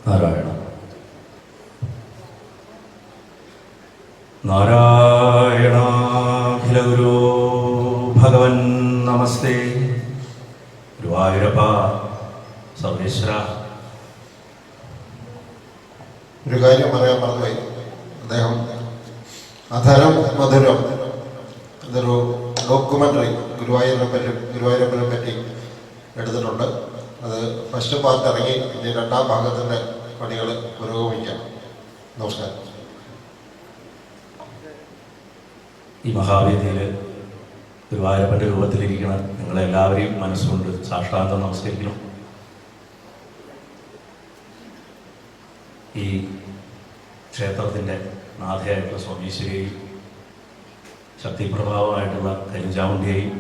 നാരായണ നാരായണാഖിലഗുരോ ഭഗവൻ നമസ്തേ. ഗുരുവായൂരപ്പ സർവേശ്വര. ഒരു കാര്യം പറയാൻ മറന്നുപോയി. അദ്ദേഹം അധരം മധുരം എന്നൊരു ഡോക്യുമെൻ്ററി ഗുരുവായൂരപ്പനെ പറ്റി എടുത്തിട്ടുണ്ട്. അത് ഫസ്റ്റ് പാർട്ട് ഇറങ്ങി, ഇനി രണ്ടാം ഭാഗത്തിൻ്റെ പണികൾ പുരോഗമിക്കാം. നമസ്കാരം. ഈ മഹാവേദിയിൽ ഗുരുവായൂരപ്പൻ്റെ രൂപത്തിലിരിക്കണം നിങ്ങളെല്ലാവരെയും മനസ്സുകൊണ്ട് സാഷ്ടാംഗം നമസ്കരിക്കണം. ഈ ക്ഷേത്രത്തിൻ്റെ നാഥയായിട്ടുള്ള സ്വാമീശ്വരിയെയും ശക്തിപ്രഭാവമായിട്ടുള്ള കരിഞ്ചാമുണ്ടിയെയും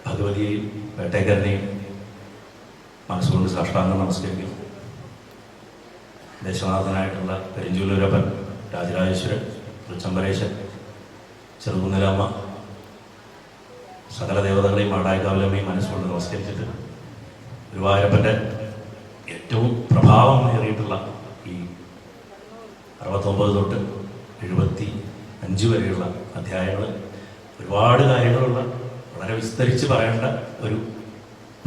ഭഗവതിയെയും വേട്ടേക്കരനെയും മനസ്സുകൊണ്ട് സാഷ്ടാംഗം നമസ്കരിക്കും. ദേശനാഥനായിട്ടുള്ള പെരിഞ്ചൂലൂരപ്പൻ, രാജരാജേശ്വരൻ, തൃച്ചംബരേശൻ, ചെറുകുന്നലമ്മ, സകല ദേവതകളെയും മാടായിക്കാവലമ്മയും മനസ്സുകൊണ്ട് നമസ്കരിച്ചിട്ട് ഗുരുവായൂരപ്പൻ്റെ ഏറ്റവും പ്രഭാവമേറിയിട്ടുള്ള ഈ 69 തൊട്ട് 75 വരെയുള്ള അധ്യായങ്ങൾ, ഒരുപാട് കാര്യങ്ങളുള്ള വളരെ വിസ്തരിച്ച് പറയേണ്ട ഒരു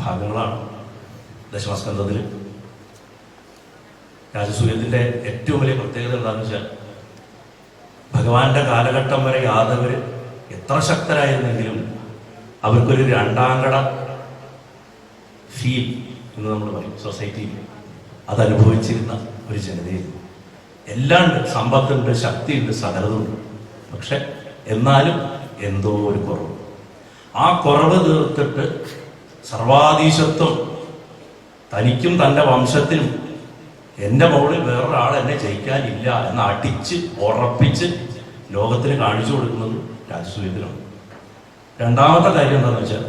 ഭാഗങ്ങളാണ് ദശമസ്കന്ധത്തിൽ. രാജസൂയത്തിൻ്റെ ഏറ്റവും വലിയ പ്രത്യേകത എന്താണെന്ന് വെച്ചാൽ, ഭഗവാന്റെ കാലഘട്ടം വരെ യാദവർ എത്ര ശക്തരായിരുന്നെങ്കിലും അവർക്കൊരു രണ്ടാംകട ഫീൽ എന്ന് നമ്മൾ പറയും സൊസൈറ്റിയിൽ, അതനുഭവിച്ചിരുന്ന ഒരു ജനതയായിരുന്നു. എല്ലാം ഉണ്ട്, സമ്പത്തുണ്ട്, ശക്തിയുണ്ട്, സകലതുണ്ട്. പക്ഷെ എന്നാലും എന്തോ ഒരു കുറവ്. ആ കുറവ് തീർത്തിട്ട് സർവാധീശത്വം തനിക്കും തൻ്റെ വംശത്തിനും എൻ്റെ മുകളിൽ വേറൊരാൾ എന്നെ ജയിക്കാനില്ല എന്ന് അടിച്ച് ഉറപ്പിച്ച് ലോകത്തിന് കാണിച്ചു കൊടുക്കുന്നത് രാജസൂയത്തിലാണ്. രണ്ടാമത്തെ കാര്യം എന്താണെന്ന് വെച്ചാൽ,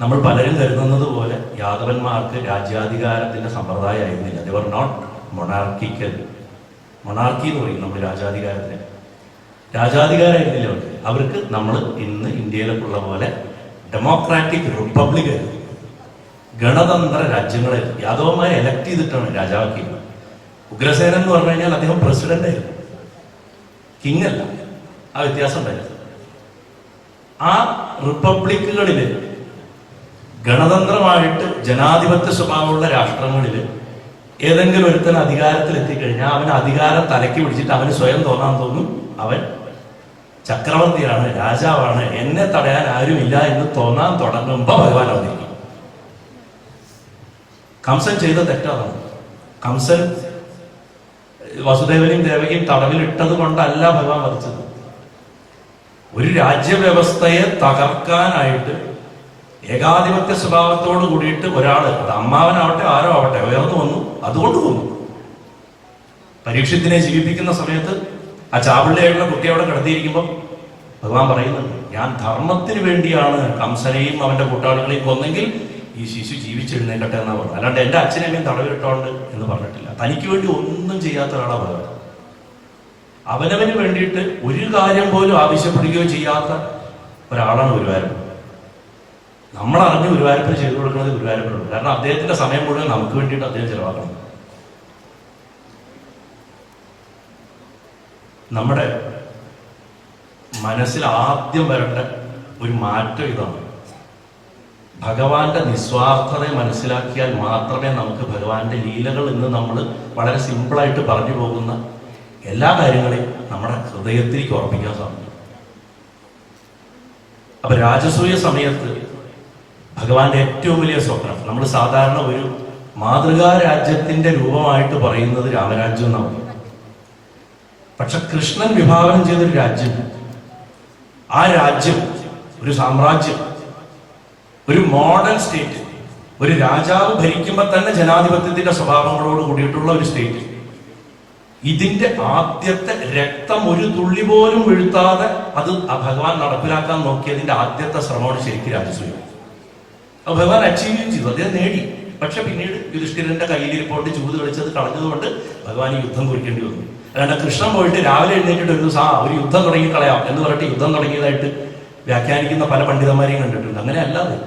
നമ്മൾ പലരും കരുതുന്നത് പോലെ യാദവന്മാർക്ക് രാജ്യാധികാരത്തിൻ്റെ സമ്പ്രദായമായിരുന്നില്ല. ദേ വർ നോട്ട് മൊണാർക്കിക്കൽ. മൊണാർക്കി എന്ന് പറയും നമ്മൾ രാജാധികാരത്തിന്. രാജാധികാരമായിരുന്നില്ല അവർക്ക്. നമ്മൾ ഇന്ന് ഇന്ത്യയിലൊക്കെ ഉള്ള പോലെ ഡെമോക്രാറ്റിക് റിപ്പബ്ലിക് ആയിരുന്നു, ഗണതന്ത്ര രാജ്യങ്ങളായിരുന്നു. യാദവന്മാരെ എലക്ട് ചെയ്തിട്ടാണ് രാജാവാക്കിയത്. ഉഗ്രസേനൻ എന്ന് പറഞ്ഞു കഴിഞ്ഞാൽ അദ്ദേഹം പ്രസിഡന്റ് ആയിരുന്നു, കിങ് അല്ല. ആ വ്യത്യാസം ഉണ്ടായിരുന്നു. ആ റിപ്പബ്ലിക്കുകളിൽ, ഗണതന്ത്രമായിട്ട് ജനാധിപത്യ സ്വഭാവമുള്ള രാഷ്ട്രങ്ങളിൽ ഏതെങ്കിലും ഒരുത്തൻ അധികാരത്തിൽ എത്തിക്കഴിഞ്ഞാൽ അവന് അധികാരം തലയ്ക്ക് പിടിച്ചിട്ട് അവന് സ്വയം തോന്നാൻ തോന്നും അവൻ ചക്രവർത്തിയാണ്, രാജാവാണ്, എന്നെ തടയാൻ ആരുമില്ല എന്ന് തോന്നാൻ തുടങ്ങുമ്പോൾ ഭഗവാൻ അവതരിക്കും. കംസൻ ചെയ്ത തെറ്റാണ്. കംസൻ വസുദേവനെയും ദേവകിയും തടവിലിട്ടത് കൊണ്ടല്ല ഭഗവാൻ വധിച്ചത്. ഒരു രാജ്യവ്യവസ്ഥയെ തകർക്കാനായിട്ട് ഏകാധിപത്യ സ്വഭാവത്തോട് കൂടിയിട്ട് ഒരാൾ, അത് അമ്മാവനാവട്ടെ ആരോ ആവട്ടെ, ഉയർന്നു വന്നു, അതുകൊണ്ട് കൊന്നു. പരീക്ഷത്തിനെ ജീവിപ്പിക്കുന്ന സമയത്ത് ആ ചാപിള്ളയായിട്ടുള്ള കുട്ടി അവിടെ കിടത്തിയിരിക്കുമ്പോൾ ഭഗവാൻ പറയുന്നുണ്ട്, ഞാൻ ധർമ്മത്തിന് വേണ്ടിയാണ് കംസനെയും അവന്റെ കൂട്ടാളികളെയും കൊന്നെങ്കിൽ ഈ ശിശു ജീവിച്ചെഴുന്നേക്കട്ടെ എന്നാ പറഞ്ഞു. അല്ലാണ്ട് എൻ്റെ അച്ഛനെയും തടവിലിട്ടോണ്ട് എന്ന് പറഞ്ഞിട്ടില്ല. തനിക്ക് വേണ്ടി ഒന്നും ചെയ്യാത്ത ഒരാളാണ് ഭഗവാൻ. അവനവന് വേണ്ടിയിട്ട് ഒരു കാര്യം പോലും ആവശ്യപ്പെടുകയോ ചെയ്യാത്ത ഒരാളാണ് ഗുരുവായൂരപ്പൻ. നമ്മളറിഞ്ഞ് ഗുരുവായൂരപ്പന് ചെയ്തു കൊടുക്കുന്നത് ഗുരുവായൂരപ്പനുണ്ട്. കാരണം അദ്ദേഹത്തിന്റെ സമയം മുഴുവൻ നമുക്ക് വേണ്ടിയിട്ട് അദ്ദേഹം ചെലവാക്കണം. നമ്മുടെ മനസ്സിൽ ആദ്യം വരേണ്ട ഒരു മാറ്റം ഇതാണ്. ഭഗവാന്റെ നിസ്വാർത്ഥതയെ മനസ്സിലാക്കിയാൽ മാത്രമേ നമുക്ക് ഭഗവാന്റെ ലീലകൾ എന്ന് നമ്മൾ വളരെ സിമ്പിളായിട്ട് പറഞ്ഞു പോകുന്ന എല്ലാ കാര്യങ്ങളെയും നമ്മുടെ ഹൃദയത്തിലേക്ക് ഉറപ്പിക്കാൻ സാധിക്കും. അപ്പൊ രാജസൂയ സമയത്ത് ഭഗവാന്റെ ഏറ്റവും വലിയ സ്വപ്നം, നമ്മൾ സാധാരണ ഒരു മാതൃകാ രാജ്യത്തിന്റെ രൂപമായിട്ട് പറയുന്നത് രാമരാജ്യം എന്നാണ്. പക്ഷെ കൃഷ്ണൻ വിഭാവനം ചെയ്തൊരു രാജ്യം, ആ രാജ്യം ഒരു സാമ്രാജ്യം, ഒരു മോഡേൺ സ്റ്റേറ്റ്, ഒരു രാജാവ് ഭരിക്കുമ്പോൾ തന്നെ ജനാധിപത്യത്തിന്റെ സ്വഭാവങ്ങളോട് കൂടിയിട്ടുള്ള ഒരു സ്റ്റേറ്റ്. ഇതിന്റെ ആദ്യത്തെ രക്തം ഒരു തുള്ളി പോലും വീഴ്ത്താതെ അത് ഭഗവാൻ നടപ്പിലാക്കാൻ നോക്കിയതിന്റെ ആദ്യത്തെ ശ്രമമാണ് ശരിക്കും രാജസൂയം. അത് ഭഗവാൻ അച്ചീവ് ചെയ്തു, അദ്ദേഹം നേടി. പക്ഷെ പിന്നീട് യുധിഷ്ഠിരന്റെ കയ്യിലിരിപ്പോണ്ട് ചൂത് കളിച്ചത് കളഞ്ഞതുകൊണ്ട് ഭഗവാൻ ഈ യുദ്ധം കുറിക്കേണ്ടി വന്നു. അല്ലാണ്ട് കൃഷ്ണൻ പോയിട്ട് രാവിലെ എഴുന്നേറ്റിട്ട് ഒരു ദിവസം ഒരു യുദ്ധം തുടങ്ങിക്കളയാം എന്ന് പറഞ്ഞിട്ട് യുദ്ധം തുടങ്ങിയതായിട്ട് വ്യാഖ്യാനിക്കുന്ന പല പണ്ഡിതന്മാരെയും കണ്ടിട്ടുണ്ട്. അങ്ങനെ അല്ലാതെ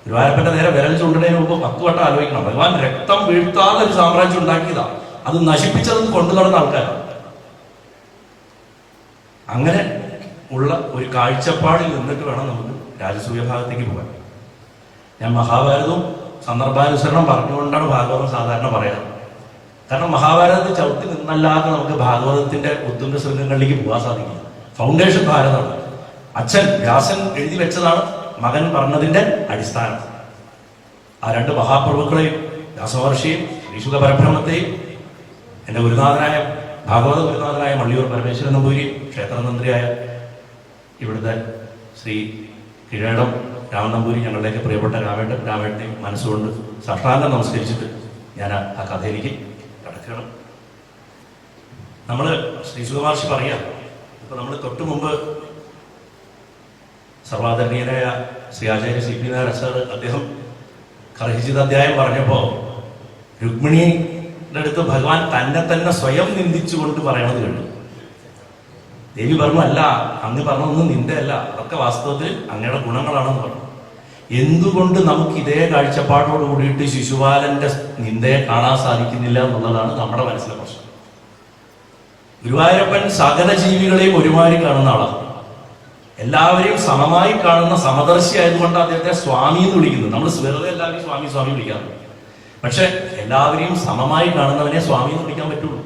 ഗുരുവായൂരപ്പന്റെ നേരെ വിരൽ ചൂണ്ടതിന് മുമ്പ് 10 വട്ടം ആലോചിക്കണം. ഭഗവാൻ രക്തം വീഴ്ത്താതെ ഒരു സാമ്രാജ്യം ഉണ്ടാക്കിയതാ, അത് നശിപ്പിച്ചത് കൊണ്ടു നടന്ന ആൾക്കാരാണ്. അങ്ങനെ ഉള്ള ഒരു കാഴ്ചപ്പാടിൽ നിന്നിട്ട് വേണം നമുക്ക് രാജസൂയ ഭാഗത്തേക്ക് പോകാൻ. ഞാൻ മഹാഭാരതവും സന്ദർഭാനുസരണം പറഞ്ഞുകൊണ്ടാണ് ഭാഗവതം സാധാരണ പറയാറ്. കാരണം മഹാഭാരതത്തിൽ ചവിട്ടി നിന്നല്ലാതെ നമുക്ക് ഭാഗവതത്തിന്റെ ഉത്തുംഗ ശൃംഗങ്ങളിലേക്ക് പോകാൻ സാധിക്കില്ല. ഫൗണ്ടേഷൻ ഭാരതമാണ്. അച്ഛൻ വ്യാസൻ എഴുതി വെച്ചതാണ് മകൻ പറഞ്ഞതിന്റെ അടിസ്ഥാനം. ആ 2 മഹാപ്രഭുക്കളെയും, വ്യാസമഹർഷിയും ശ്രീശുക പരബ്രഹ്മത്തെയും, എന്റെ ഗുരുനാഥനായ ഭാഗവത ഗുരുനാഥനായ മള്ളിയൂർ പരമേശ്വരൻ നമ്പൂരിയും, ക്ഷേത്രതന്ത്രിയായ ഇവിടുത്തെ ശ്രീ കിഴേടം രാമൻ നമ്പൂരി, ഞങ്ങളുടെയൊക്കെ പ്രിയപ്പെട്ട രാമേട്ടനെയും മനസ്സുകൊണ്ട് സാഷ്ടാംഗം നമസ്കരിച്ചിട്ട് ഞാൻ ആ കഥയിലേക്ക് കിടക്കണം. നമ്മള് ശ്രീശുക മഹർഷി പറയാം, ഇപ്പൊ നമ്മൾ തൊട്ടു മുമ്പ് സർവാദരണീയനായ ശ്രീ ആചാര്യ CP നായർ സാർ അദ്ദേഹം കർഹിജിത് അധ്യായം പറഞ്ഞപ്പോ രുക്മിണിയുടെ അടുത്ത് ഭഗവാൻ തന്നെ സ്വയം നിന്ദിച്ചുകൊണ്ട് പറയണത് കണ്ടു. ദേവി പറഞ്ഞു, അല്ല, അങ്ങ് പറഞ്ഞൊന്നും നിന്റെ അല്ല, അതൊക്കെ വാസ്തവത്തിൽ അങ്ങയുടെ ഗുണങ്ങളാണെന്ന് പറഞ്ഞു. എന്തുകൊണ്ട് നമുക്ക് ഇതേ കാഴ്ചപ്പാടോട് കൂടിയിട്ട് ശിശുപാലന്റെ നിന്ദയെ കാണാൻ സാധിക്കുന്നില്ല എന്നുള്ളതാണ് നമ്മുടെ മനസ്സിലെ പ്രശ്നം. ഗുരുവായൂരപ്പൻ സകല ജീവികളെയും ഒരുമാതിരി കാണുന്ന ആളാണ്. എല്ലാവരെയും സമമായി കാണുന്ന സമദർശി ആയതുകൊണ്ട് അദ്ദേഹത്തെ സ്വാമി എന്ന് വിളിക്കുന്നത്. നമ്മൾ വെറുതെ എല്ലാവരെയും സ്വാമി സ്വാമി വിളിക്കാറുണ്ട്. പക്ഷെ എല്ലാവരെയും സമമായി കാണുന്നവനെ സ്വാമി എന്ന് വിളിക്കാൻ പറ്റുള്ളൂ.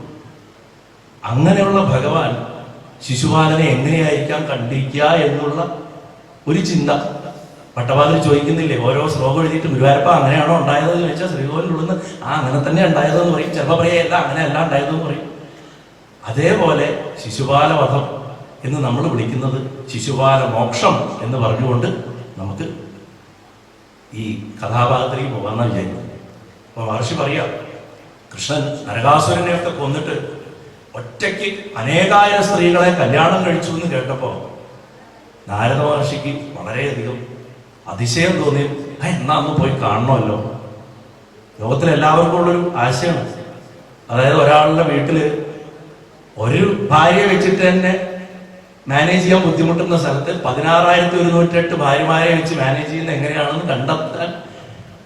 അങ്ങനെയുള്ള ഭഗവാൻ ശിശുപാലനെ എങ്ങനെയായിരിക്കാം കണ്ടിരിക്കുക എന്നുള്ള ഒരു ചിന്ത പട്ടപാതിൽ ചോദിക്കുന്നില്ലേ? ഓരോ ശ്ലോകം എഴുതിയിട്ട് ഗുരുവായൂരപ്പ അങ്ങനെയാണോ ഉണ്ടായതെന്ന് ചോദിച്ചാൽ ശ്രീകോവിലുള്ളെന്ന് അങ്ങനെ തന്നെ ഉണ്ടായതെന്ന് പറയും. ചിലപ്പോൾ പറയല്ല അങ്ങനെയല്ല ഉണ്ടായതെന്ന് പറയും. അതേപോലെ ശിശുപാല വധം എന്ന് നമ്മൾ വിളിക്കുന്നത് ശിശുപാല മോക്ഷം എന്ന് പറഞ്ഞുകൊണ്ട് നമുക്ക് ഈ കഥാഭാഗത്തിലേക്ക് പോകാമെന്ന് വിചാരിക്കും. അപ്പൊ മഹർഷി പറയാ, കൃഷ്ണൻ നരകാസുരനെയൊക്കെ കൊന്നിട്ട് ഒറ്റയ്ക്ക് അനേകായിരം സ്ത്രീകളെ കല്യാണം കഴിച്ചു എന്ന് കേട്ടപ്പോ നാരദ മഹർഷിക്ക് വളരെയധികം അതിശയം തോന്നി. എന്നാ അന്ന് പോയി കാണണമല്ലോ. ലോകത്തിലെ എല്ലാവർക്കും ഉള്ളൊരു ആശയമാണ്. അതായത് ഒരാളുടെ വീട്ടില് ഒരു ഭാര്യയെ വെച്ചിട്ട് തന്നെ മാനേജ് ചെയ്യാൻ ബുദ്ധിമുട്ടുന്ന സ്ഥലത്ത് 16,108 ഭാര്യമാരെ വെച്ച് മാനേജ് ചെയ്യുന്നത് എങ്ങനെയാണെന്ന് കണ്ടെത്താൻ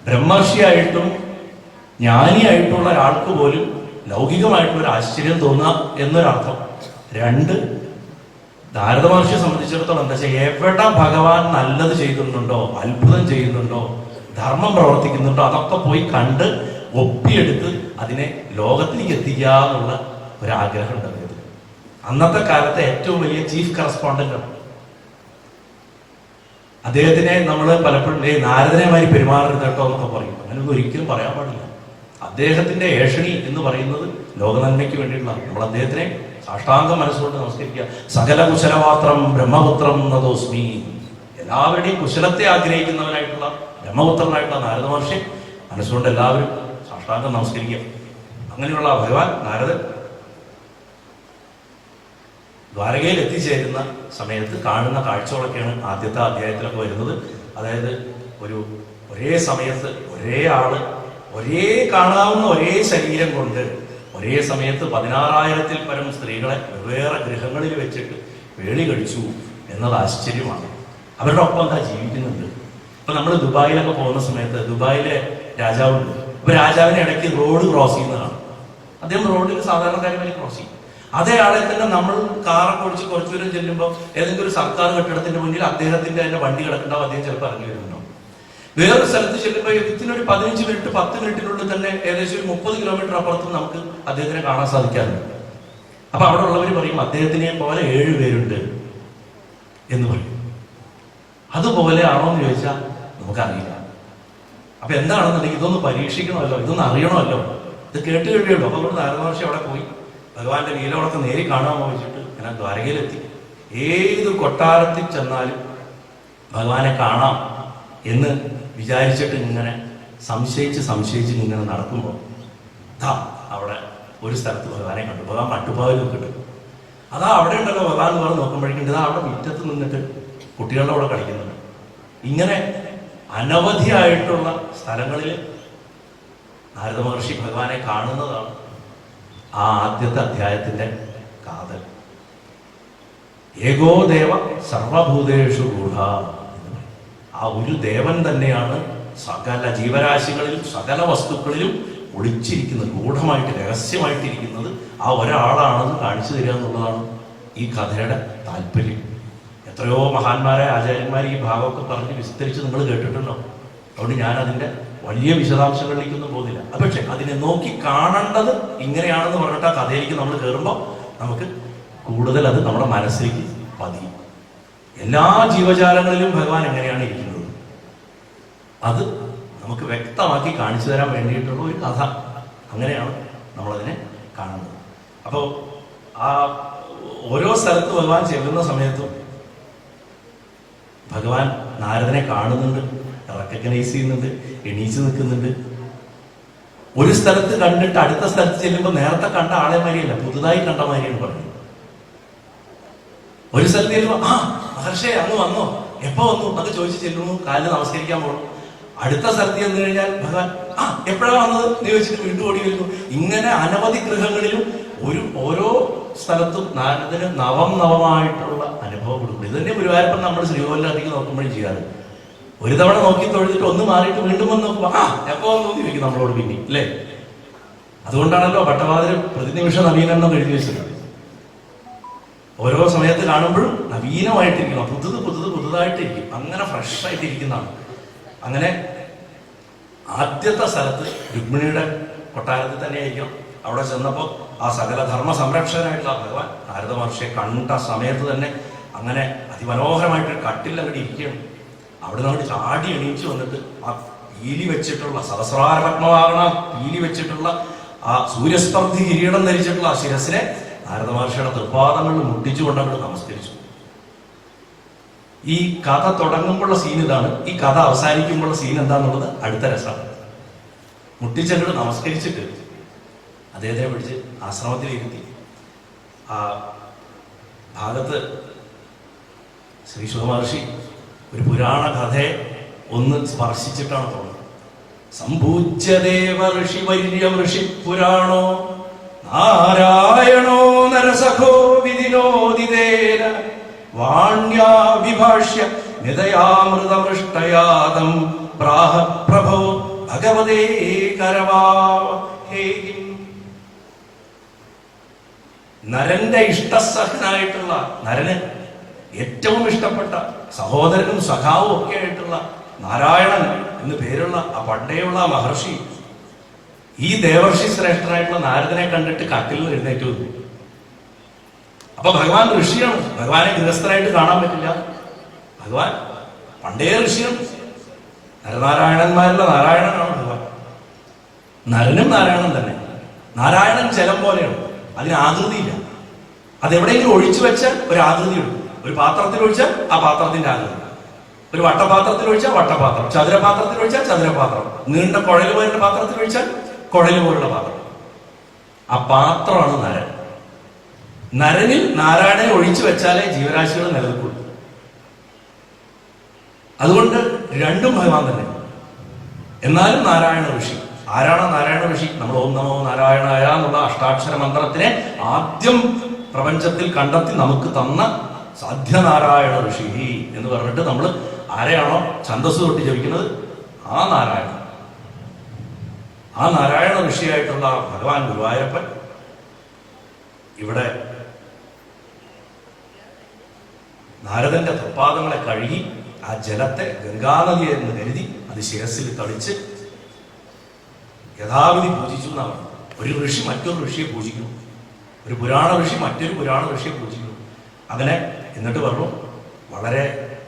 ബ്രഹ്മർഷിയായിട്ടും ജ്ഞാനിയായിട്ടുള്ള ഒരാൾക്ക് പോലും ലൗകികമായിട്ടുള്ളൊരു ആശ്ചര്യം തോന്നുക എന്നൊരർത്ഥം. 2, നാരദ മഹർഷിയെ സംബന്ധിച്ചിടത്തോളം എന്താ വെച്ചാൽ എവിടെ ഭഗവാൻ നല്ലത് ചെയ്യുന്നുണ്ടോ, അത്ഭുതം ചെയ്യുന്നുണ്ടോ, ധർമ്മം പ്രവർത്തിക്കുന്നുണ്ടോ, അതൊക്കെ പോയി കണ്ട് ഒപ്പിയെടുത്ത് അതിനെ ലോകത്തിലേക്ക് എത്തിക്കുക എന്നുള്ള ഒരാഗ്രഹം ഉണ്ട്. അന്നത്തെ കാലത്തെ ഏറ്റവും വലിയ ചീഫ് കറസ്പോണ്ടന്റ് ആണ് അദ്ദേഹത്തിനെ. നമ്മൾ പലപ്പോഴും നാരദനെമാരി പെരുമാറരുത് കേട്ടോ എന്നൊക്കെ പറയും. അങ്ങനെയൊന്നും ഒരിക്കലും പറയാൻ പാടില്ല. അദ്ദേഹത്തിന്റെ ഏഷണി എന്ന് പറയുന്നത് ലോകനന്മയ്ക്ക് വേണ്ടിയിട്ടുള്ള നമ്മൾ അദ്ദേഹത്തിനെ സാഷ്ടാംഗം മനസ്സുകൊണ്ട് നമസ്കരിക്കുക. സകല കുശലപാത്രം ബ്രഹ്മപുത്രം നദോസ്മി, എല്ലാവരുടെയും കുശലത്തെ ആഗ്രഹിക്കുന്നവനായിട്ടുള്ള ബ്രഹ്മപുത്രനായിട്ടുള്ള നാരദ മഹർഷി മനസ്സുകൊണ്ട് എല്ലാവരും സാഷ്ടാംഗം നമസ്കരിക്കുക. അങ്ങനെയുള്ള ഭഗവാൻ നാരദൻ ദ്വാരകയിൽ എത്തിച്ചേരുന്ന സമയത്ത് കാണുന്ന കാഴ്ചകളൊക്കെയാണ് ആദ്യത്തെ അധ്യായത്തിലൊക്കെ വരുന്നത്. അതായത് ഒരേ സമയത്ത് ഒരേ ആള് ഒരേ കാണാവുന്ന ഒരേ ശരീരം കൊണ്ട് ഒരേ സമയത്ത് 16,000-ൽ പരം സ്ത്രീകളെ വെവ്വേറെ ഗൃഹങ്ങളിൽ വെച്ചിട്ട് വേളി കഴിച്ചു എന്നത് ആശ്ചര്യമാണ്. അവരുടെ ഒപ്പം എന്താ ജീവിക്കുന്നുണ്ട്. ഇപ്പൊ നമ്മൾ ദുബായിലൊക്കെ പോകുന്ന സമയത്ത് ദുബായിലെ രാജാവുണ്ട്. ഇപ്പൊ രാജാവിനെ ഇടയ്ക്ക് റോഡ് ക്രോസ് ചെയ്യുന്നതാണ്. അദ്ദേഹം റോഡിൽ സാധാരണക്കാരുമായി ക്രോസ് ചെയ്യും. അതേ ആളെ തന്നെ നമ്മൾ കാറൊക്കെ ഓടിച്ച് കുറച്ചു ദൂരം ചെല്ലുമ്പോൾ ഏതെങ്കിലും ഒരു സർക്കാർ കെട്ടിടത്തിന്റെ മുന്നിൽ അദ്ദേഹത്തിന്റെ തന്നെ വണ്ടി കിടക്കുന്നുണ്ടാവും. അദ്ദേഹം ചിലപ്പോൾ ഇറങ്ങി വരുന്നുണ്ടാവും. വേറൊരു സ്ഥലത്ത് ചെല്ലുമ്പോൾ ഇതിനൊരു 15 മിനിറ്റ് 10 മിനിറ്റിനുള്ളിൽ തന്നെ ഏകദേശം ഒരു 30 കിലോമീറ്റർ അപ്പുറത്തും നമുക്ക് അദ്ദേഹത്തിനെ കാണാൻ സാധിക്കാറുണ്ട്. അപ്പൊ അവിടെ ഉള്ളവർ പറയും അദ്ദേഹത്തിനെ പോലെ 7 പേരുണ്ട് എന്ന് പറയും. അതുപോലെ ആണോ എന്ന് ചോദിച്ചാൽ നമുക്കറിയില്ല. അപ്പൊ എന്താണെന്നുണ്ടെങ്കിൽ ഇതൊന്ന് പരീക്ഷിക്കണമല്ലോ, ഇതൊന്ന് അറിയണമല്ലോ, ഇത് കേട്ട് കഴിയുള്ളൂ. അപ്പൊ അവിടെ നാരദ മഹർഷി അവിടെ പോയി ഭഗവാന്റെ ലീലകളൊക്കെ നേരി കാണാൻ വെച്ചിട്ട് ഞാൻ ദ്വാരകയിലെത്തി. ഏത് കൊട്ടാരത്തിൽ ചെന്നാലും ഭഗവാനെ കാണാം എന്ന് വിചാരിച്ചിട്ട് ഇങ്ങനെ സംശയിച്ച് ഇങ്ങനെ നടക്കുമ്പോൾ അവിടെ ഒരു സ്ഥലത്ത് ഭഗവാനെ കണ്ടു. ഭഗവാൻ പട്ടുപാവിൽ നിൽക്കിട്ട് അതാ അവിടെ ഉണ്ടല്ലോ ഭഗവാൻ എന്ന് പറഞ്ഞ് നോക്കുമ്പോഴേക്കും ഇതാ അവിടെ മുറ്റത്ത് നിന്നിട്ട് കുട്ടികളുടെ കൂടെ കളിക്കുന്നുണ്ട്. ഇങ്ങനെ അനവധിയായിട്ടുള്ള സ്ഥലങ്ങളിൽ നാരദ മഹർഷി ഭഗവാനെ കാണുന്നതാണ് ആ ആദ്യത്തെ അധ്യായത്തിന്റെ കാതൽ. ഏകോ ദേവ സർവഭൂതേഷു ഗൂഢ. ആ ഒരു ദേവൻ തന്നെയാണ് സകല ജീവരാശികളിലും സകല വസ്തുക്കളിലും ഒളിച്ചിരിക്കുന്നത്, ഗൂഢമായിട്ട് രഹസ്യമായിട്ടിരിക്കുന്നത് ആ ഒരാളാണെന്ന് കാണിച്ചു തരിക എന്നുള്ളതാണ് ഈ കഥയുടെ താല്പര്യം. എത്രയോ മഹാന്മാരായ ആചാര്യന്മാർ ഈ ഭാഗമൊക്കെ പറഞ്ഞ് വിസ്തരിച്ച് നിങ്ങൾ കേട്ടിട്ടുണ്ടോ? അതുകൊണ്ട് ഞാൻ അതിൻ്റെ വലിയ വിശദാംശങ്ങളിലേക്കൊന്നും പോകുന്നില്ല. പക്ഷെ അതിനെ നോക്കി കാണേണ്ടത് ഇങ്ങനെയാണെന്ന് പറഞ്ഞിട്ട് ആ കഥയിലേക്ക് നമ്മൾ കയറുമ്പോൾ നമുക്ക് കൂടുതൽ അത് നമ്മുടെ മനസ്സിലേക്ക് പതിയും. എല്ലാ ജീവജാലങ്ങളിലും ഭഗവാൻ എങ്ങനെയാണ് ഇരിക്കുന്നത് അത് നമുക്ക് വ്യക്തമാക്കി കാണിച്ചു തരാൻ വേണ്ടിയിട്ടുള്ള ഒരു കഥ. അങ്ങനെയാണ് നമ്മളതിനെ കാണുന്നത്. അപ്പോൾ ആ ഓരോ സ്ഥലത്ത് ഭഗവാൻ ചെല്ലുന്ന സമയത്തും ഭഗവാൻ നാരദനെ കാണുന്നുണ്ട്, റെക്കഗ്നൈസ് ചെയ്യുന്നുണ്ട്, എണീച്ച് നിൽക്കുന്നുണ്ട്. ഒരു സ്ഥലത്ത് കണ്ടിട്ട് അടുത്ത സ്ഥലത്ത് ചെല്ലുമ്പോൾ നേരത്തെ കണ്ട ആളെ മാതിരിയല്ല, പുതുതായി കണ്ട മാതിരിയാണ് പറയുന്നത്. ഒരു സ്ഥലത്ത് ചെല്ലുമ്പോൾ മഹർഷേ അങ്ങ് വന്നോ, എപ്പോ വന്നു അത് ചോദിച്ച് ചെല്ലുന്നു, കാലിന് നമസ്കരിക്കാൻ പോകണം. അടുത്ത സ്ഥലത്ത് ചെന്ന് കഴിഞ്ഞാൽ ഭഗവാൻ എപ്പോഴാണ് വന്നത് എന്ന് ചോദിച്ചിട്ട് വീണ്ടും ഓടി വരുന്നു. ഇങ്ങനെ അനവധി ഗൃഹങ്ങളിലും ഓരോ സ്ഥലത്തും നാരദന് നവമായിട്ടുള്ള അനുഭവം കൊടുക്കുന്നു. ഇത് തന്നെ ഗുരുവായൂരപ്പൻ നമ്മൾ ശ്രീകോവിലധികം നോക്കുമ്പോഴും ചെയ്യാറ്. ഒരു തവണ നോക്കി തൊഴുതിട്ട് ഒന്ന് മാറിയിട്ട് വീണ്ടും വന്ന് നോക്കുമ്പോ എപ്പോ വന്നു ചോദിക്കും നമ്മളോട് പിന്നെ, അല്ലേ? അതുകൊണ്ടാണല്ലോ ഭട്ടവാതിൽ പ്രതിനിമിഷ നവീകരണം എഴുതി വെച്ചിട്ടുണ്ട്. ഓരോ സമയത്ത് കാണുമ്പോഴും നവീനമായിട്ടിരിക്കണം, പുതുതായിട്ടിരിക്കും, അങ്ങനെ ഫ്രഷ് ആയിട്ടിരിക്കുന്നതാണ്. അങ്ങനെ ആദ്യത്തെ സ്ഥലത്ത് രുക്മിണിയുടെ കൊട്ടാരത്തിൽ തന്നെയായിരിക്കണം. അവിടെ ചെന്നപ്പോൾ ആ സകല ധർമ്മ സംരക്ഷകനായിട്ടുള്ള ഭഗവാൻ നാരദ മഹർഷിയെ കണ്ട സമയത്ത് തന്നെ അങ്ങനെ അതിമനോഹരമായിട്ട് കട്ടിൽ അങ്ങോട്ട് ഇരിക്കുകയാണ്. അവിടെ നിന്ന് ചാടി എണീച്ച് വന്നിട്ട് ആ പീലി വെച്ചിട്ടുള്ള സഹസ്രാരപത്മവാഹന പീലി വെച്ചിട്ടുള്ള ആ സൂര്യസ്പർദ്ധി കിരീടം ധരിച്ചിട്ടുള്ള ആ ശിരസിനെ നാരദ മഹർഷിയുടെ തൃപ്പാദങ്ങളിൽ മുട്ടിച്ചുകൊണ്ട് അങ്ങോട്ട് നമസ്കരിച്ചു. ഈ കഥ തുടങ്ങുമ്പോഴുള്ള സീൻ ഇതാണ്. ഈ കഥ അവസാനിക്കുമ്പോഴുള്ള സീൻ എന്താന്നുള്ളത് അടുത്ത രസമാണ്. മുട്ടിച്ചങ്ങോട്ട് നമസ്കരിച്ചിട്ട് അദ്ദേഹത്തിനെ പിടിച്ച് ആശ്രമത്തിലിരുത്തി. ആ ഭാഗത്ത് ശ്രീ സുഖമഹർഷി ഒരു പുരാണ കഥയെ ഒന്ന് സ്പർശിച്ചിട്ടാണ് തോന്നുന്നത്. സംഭൂജ്യദേവ ഋഷി വര്യ ഋഷി പുരാണോ നാരായണോ നരസഖോ വിധിനോദിതേന വാണ്യാ വിഭാഷ്യ നിതയാമൃതമൃഷ്ടയാദം പ്രാഹ പ്രഭോ ഭഗവതേ കരവാഹേഹിം. നരന്റെ ഇഷ്ടസഹനായിട്ടുള്ള, നരന് ഏറ്റവും ഇഷ്ടപ്പെട്ട സഹോദരനും സഖാവും ഒക്കെ ആയിട്ടുള്ള നാരായണൻ എന്ന് പേരുള്ള ആ പണ്ടേയുള്ള ആ മഹർഷി ഈ ദേവർഷി ശ്രേഷ്ഠനായിട്ടുള്ള നാരദനെ കണ്ടിട്ട് കട്ടിലിൽ എഴുന്നേറ്റ് വന്നു. അപ്പൊ ഭഗവാൻ ഋഷിയാണ്. ഭഗവാനെ ഗൃഹസ്ഥനായിട്ട് കാണാൻ പറ്റില്ല. ഭഗവാൻ പണ്ടേ ഋഷിയാണ്. നരനാരായണന്മാരുള്ള നാരായണനാണ് ഭഗവാൻ. നരനും നാരായണൻ തന്നെ. നാരായണൻ ജലം പോലെയാണ്, അതിന് ആകൃതിയില്ല. അതെവിടെയെങ്കിലും ഒഴിച്ചു വെച്ചാൽ ഒരു ആകൃതിയുണ്ട്. ഒരു പാത്രത്തിൽ ഒഴിച്ചാൽ ആ പാത്രത്തിന്റെ ആകൃതി, ഒരു വട്ടപാത്രത്തിൽ ഒഴിച്ചാൽ വട്ടപാത്രം, ചതുരപാത്രത്തിൽ ഒഴിച്ചാൽ ചതുരപാത്രം, നീണ്ട കുഴൽ പോലുള്ള പാത്രത്തിൽ ഒഴിച്ചാൽ കുഴൽ പോലുള്ള പാത്രം. ആ പാത്രമാണ് നരൻ. നരനിൽ നാരായണനെ ഒഴിച്ചു വെച്ചാലേ ജീവരാശികൾ നിലനിൽക്കുള്ളൂ. അതുകൊണ്ട് രണ്ടും ഭഗവാൻ തന്നെ. എന്നാലും നാരായണ ഋഷി. ആരാണ് നാരായണ ഋഷി? നമ്മൾ ഓം നമോ നാരായണായ എന്നുള്ള അഷ്ടാക്ഷര മന്ത്രത്തിനെ ആദ്യം പ്രപഞ്ചത്തിൽ കണ്ടെത്തി നമുക്ക് തന്ന സാധ്യനാരായണ ഋഷി എന്ന് പറഞ്ഞിട്ട് നമ്മൾ ആരെയാണോ ഛന്ദസ് തൊട്ട് ജപിക്കുന്നത് ആ നാരായണൻ, ആ നാരായണ ഋഷിയായിട്ടുള്ള ഭഗവാൻ ഗുരുവായൂരപ്പൻ ഇവിടെ നാരദന്റെ തൃപ്പാദങ്ങളെ കഴുകി ആ ജലത്തെ ഗംഗാനദി എന്ന് കരുതി അത് ശിരസിൽ തളിച്ച് യഥാവിധി പൂജിച്ചു എന്നാണ്. ഒരു ഋഷി മറ്റൊരു ഋഷിയെ പൂജിക്കുന്നു, ഒരു പുരാണ ഋഷി മറ്റൊരു പുരാണ ഋഷിയെ പൂജിക്കുന്നു. അങ്ങനെ എന്നിട്ട് പറഞ്ഞു, വളരെ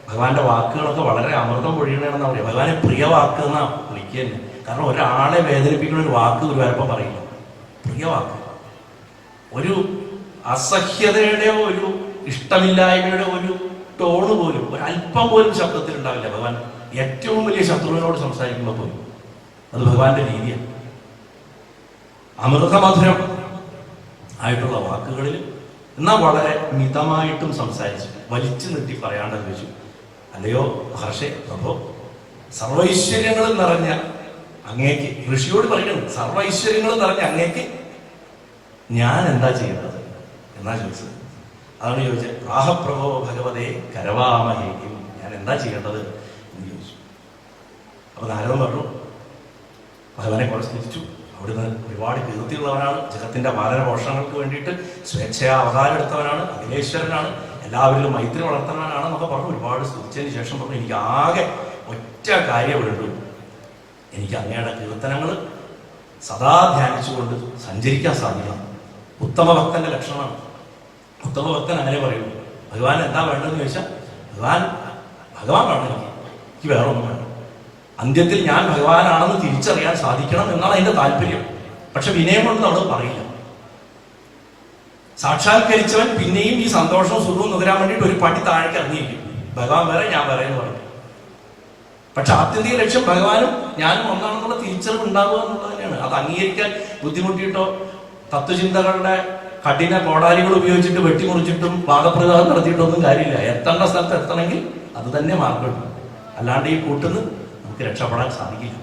ഭഗവാന്റെ വാക്കുകളൊക്കെ വളരെ അമൃതം പൊഴിയണമെന്നാ പറയുക. ഭഗവാനെ പ്രിയ വാക്ക് എന്നാ വിളിക്കുക തന്നെ. കാരണം ഒരാളെ വേദനിപ്പിക്കുന്ന ഒരു വാക്ക് ഗുരുവായൂരപ്പൻ പറയില്ല. പ്രിയ വാക്ക്, ഒരു അസഹ്യതയുടെയോ ഒരു ഇഷ്ടമില്ലായ്മയുടെ ഒരു ടോണ് പോലും, ഒരു അല്പം പോലും ശബ്ദത്തിൽ ഉണ്ടാവില്ല. ഭഗവാൻ ഏറ്റവും വലിയ ശത്രുവിനോട് സംസാരിക്കുമ്പോൾ പോലും അത് ഭഗവാന്റെ രീതിയാണ്. അമൃതമധുരം ആയിട്ടുള്ള വാക്കുകളിൽ എന്നാൽ വളരെ മിതമായിട്ടും സംസാരിച്ചു, വലിച്ചു നീട്ടി പറയാണ്ടെന്ന് ചോദിച്ചു. അല്ലയോ മഹർഷേ പ്രഭോ, സർവൈശ്വര്യങ്ങളും നിറഞ്ഞ അങ്ങേക്ക്, ഋഷിയോട് പറയുന്നത് സർവൈശ്വര്യങ്ങളും നിറഞ്ഞ അങ്ങേക്ക് ഞാൻ എന്താ ചെയ്യേണ്ടത് എന്നാ ചോദിച്ചത്. അതാണ് ചോദിച്ചത്. പ്രാഹപ്രഭോ ഭഗവതേ കരവാമഹേയും, ഞാൻ എന്താ ചെയ്യേണ്ടത് എന്ന് ചോദിച്ചു. അപ്പൊ നാരദൻ പറഞ്ഞു, ഭഗവാനെ കുറിച്ച് തിരിച്ചു. അവിടുന്ന് ഒരുപാട് കീർത്തിയുള്ളവനാണ്, ജഗത്തിന്റെ പാലന പോഷണങ്ങൾക്ക് വേണ്ടിയിട്ട് സ്വേച്ഛയാ അവതാരം എടുത്തവനാണ്, അഖിലേശ്വരനാണ്, എല്ലാവരിലും മൈത്രി വളർത്തുന്നവനാണ് എന്നൊക്കെ പറഞ്ഞു ഒരുപാട് സ്തുതിച്ചതിന് ശേഷം പറഞ്ഞു, എനിക്ക് ആകെ ഒറ്റ കാര്യം വേണ്ടു, എനിക്ക് അങ്ങയുടെ കീർത്തനങ്ങൾ സദാ ധ്യാനിച്ചുകൊണ്ട് സഞ്ചരിക്കാൻ സാധിക്കണം. ഉത്തമ ഭക്തന്റെ ലക്ഷണമാണ്. ഉത്തമ ഭക്തൻ അങ്ങനെ പറയുള്ളൂ. ഭഗവാൻ എന്താ വേണ്ടതെന്ന് ചോദിച്ചാൽ ഭഗവാൻ വേണം, എനിക്ക് വേറെ ഒന്നും വേണം. അന്ത്യത്തിൽ ഞാൻ ഭഗവാനാണെന്ന് തിരിച്ചറിയാൻ സാധിക്കണം എന്നാണ് അതിന്റെ താല്പര്യം. പക്ഷെ വിനയം കൊണ്ട് നമ്മൾ പറയില്ല. സാക്ഷാത്കരിച്ചവൻ പിന്നെയും ഈ സന്തോഷവും സുഖവും നുകരാൻ വേണ്ടിയിട്ട് ഒരു പടി താഴേക്ക് ഇറങ്ങിയിരിക്കും. ഭഗവാൻ വേറെ, ഞാൻ വേറെ എന്ന് പറയും. പക്ഷെ ആത്യന്തിക ലക്ഷ്യം ഭഗവാനും ഞാനും ഒന്നാണെന്നുള്ള തിരിച്ചറിവ് ഉണ്ടാവുക എന്നുള്ളത് തന്നെയാണ്. അത് അംഗീകരിക്കാൻ ബുദ്ധിമുട്ടിയിട്ടോ തത്വചിന്തകളുടെ കഠിന കോടാലികൾ ഉപയോഗിച്ചിട്ട് വെട്ടിമുറിച്ചിട്ടും വാദപ്രതിവാദം നടത്തിയിട്ടൊന്നും കാര്യമില്ല. എത്തേണ്ട സ്ഥലത്ത് എത്തണമെങ്കിൽ അത് തന്നെ മാർഗമുണ്ട്. അല്ലാണ്ട് ഈ കൂട്ടുന്ന് നമുക്ക് രക്ഷപ്പെടാൻ സാധിക്കില്ല.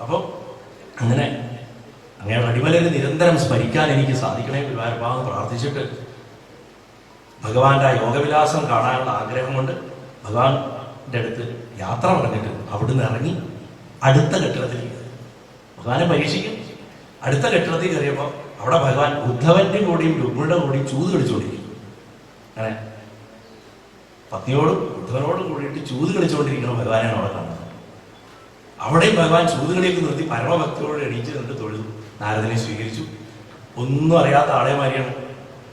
അപ്പോൾ അങ്ങനെ അങ്ങയുടെ അടിമലരെ നിരന്തരം സ്മരിക്കാൻ എനിക്ക് സാധിക്കണേ ഗുരുവായൂരപ്പാന്ന് പ്രാർത്ഥിച്ചിട്ട് ഭഗവാന്റെ യോഗവിലാസം കാണാനുള്ള ആഗ്രഹം കൊണ്ട് ഭഗവാന്റെ അടുത്ത് യാത്ര പറഞ്ഞിട്ട് അവിടുന്ന് ഇറങ്ങി അടുത്ത കെട്ടിടത്തിൽ ഭഗവാനെ പരീക്ഷിക്കും. അടുത്ത കെട്ടിടത്തിൽ കയറിയപ്പോൾ അവിടെ ഭഗവാൻ ഉദ്ധവന്റെ കൂടിയും രുക്മിണിയുടെ കൂടിയും ചൂത് കളിച്ചുകൊണ്ടിരിക്കും. അങ്ങനെ പത്നിയോടും ഉദ്ധവനോടും കൂടിയിട്ട് ചൂത് കളിച്ചുകൊണ്ടിരിക്കുന്ന ഭഗവാനാണ് അവിടെ കാണുന്നത്. അവിടെയും ഭഗവാൻ ചൂതുകളിലേക്ക് നിർത്തി പരമഭക്തിയോട് എണീച്ച് നിന്നിട്ട് തൊഴുതു. നാരദനെ സ്വീകരിച്ചു. ഒന്നും അറിയാത്ത ആളെ മാതിരിയാണ്.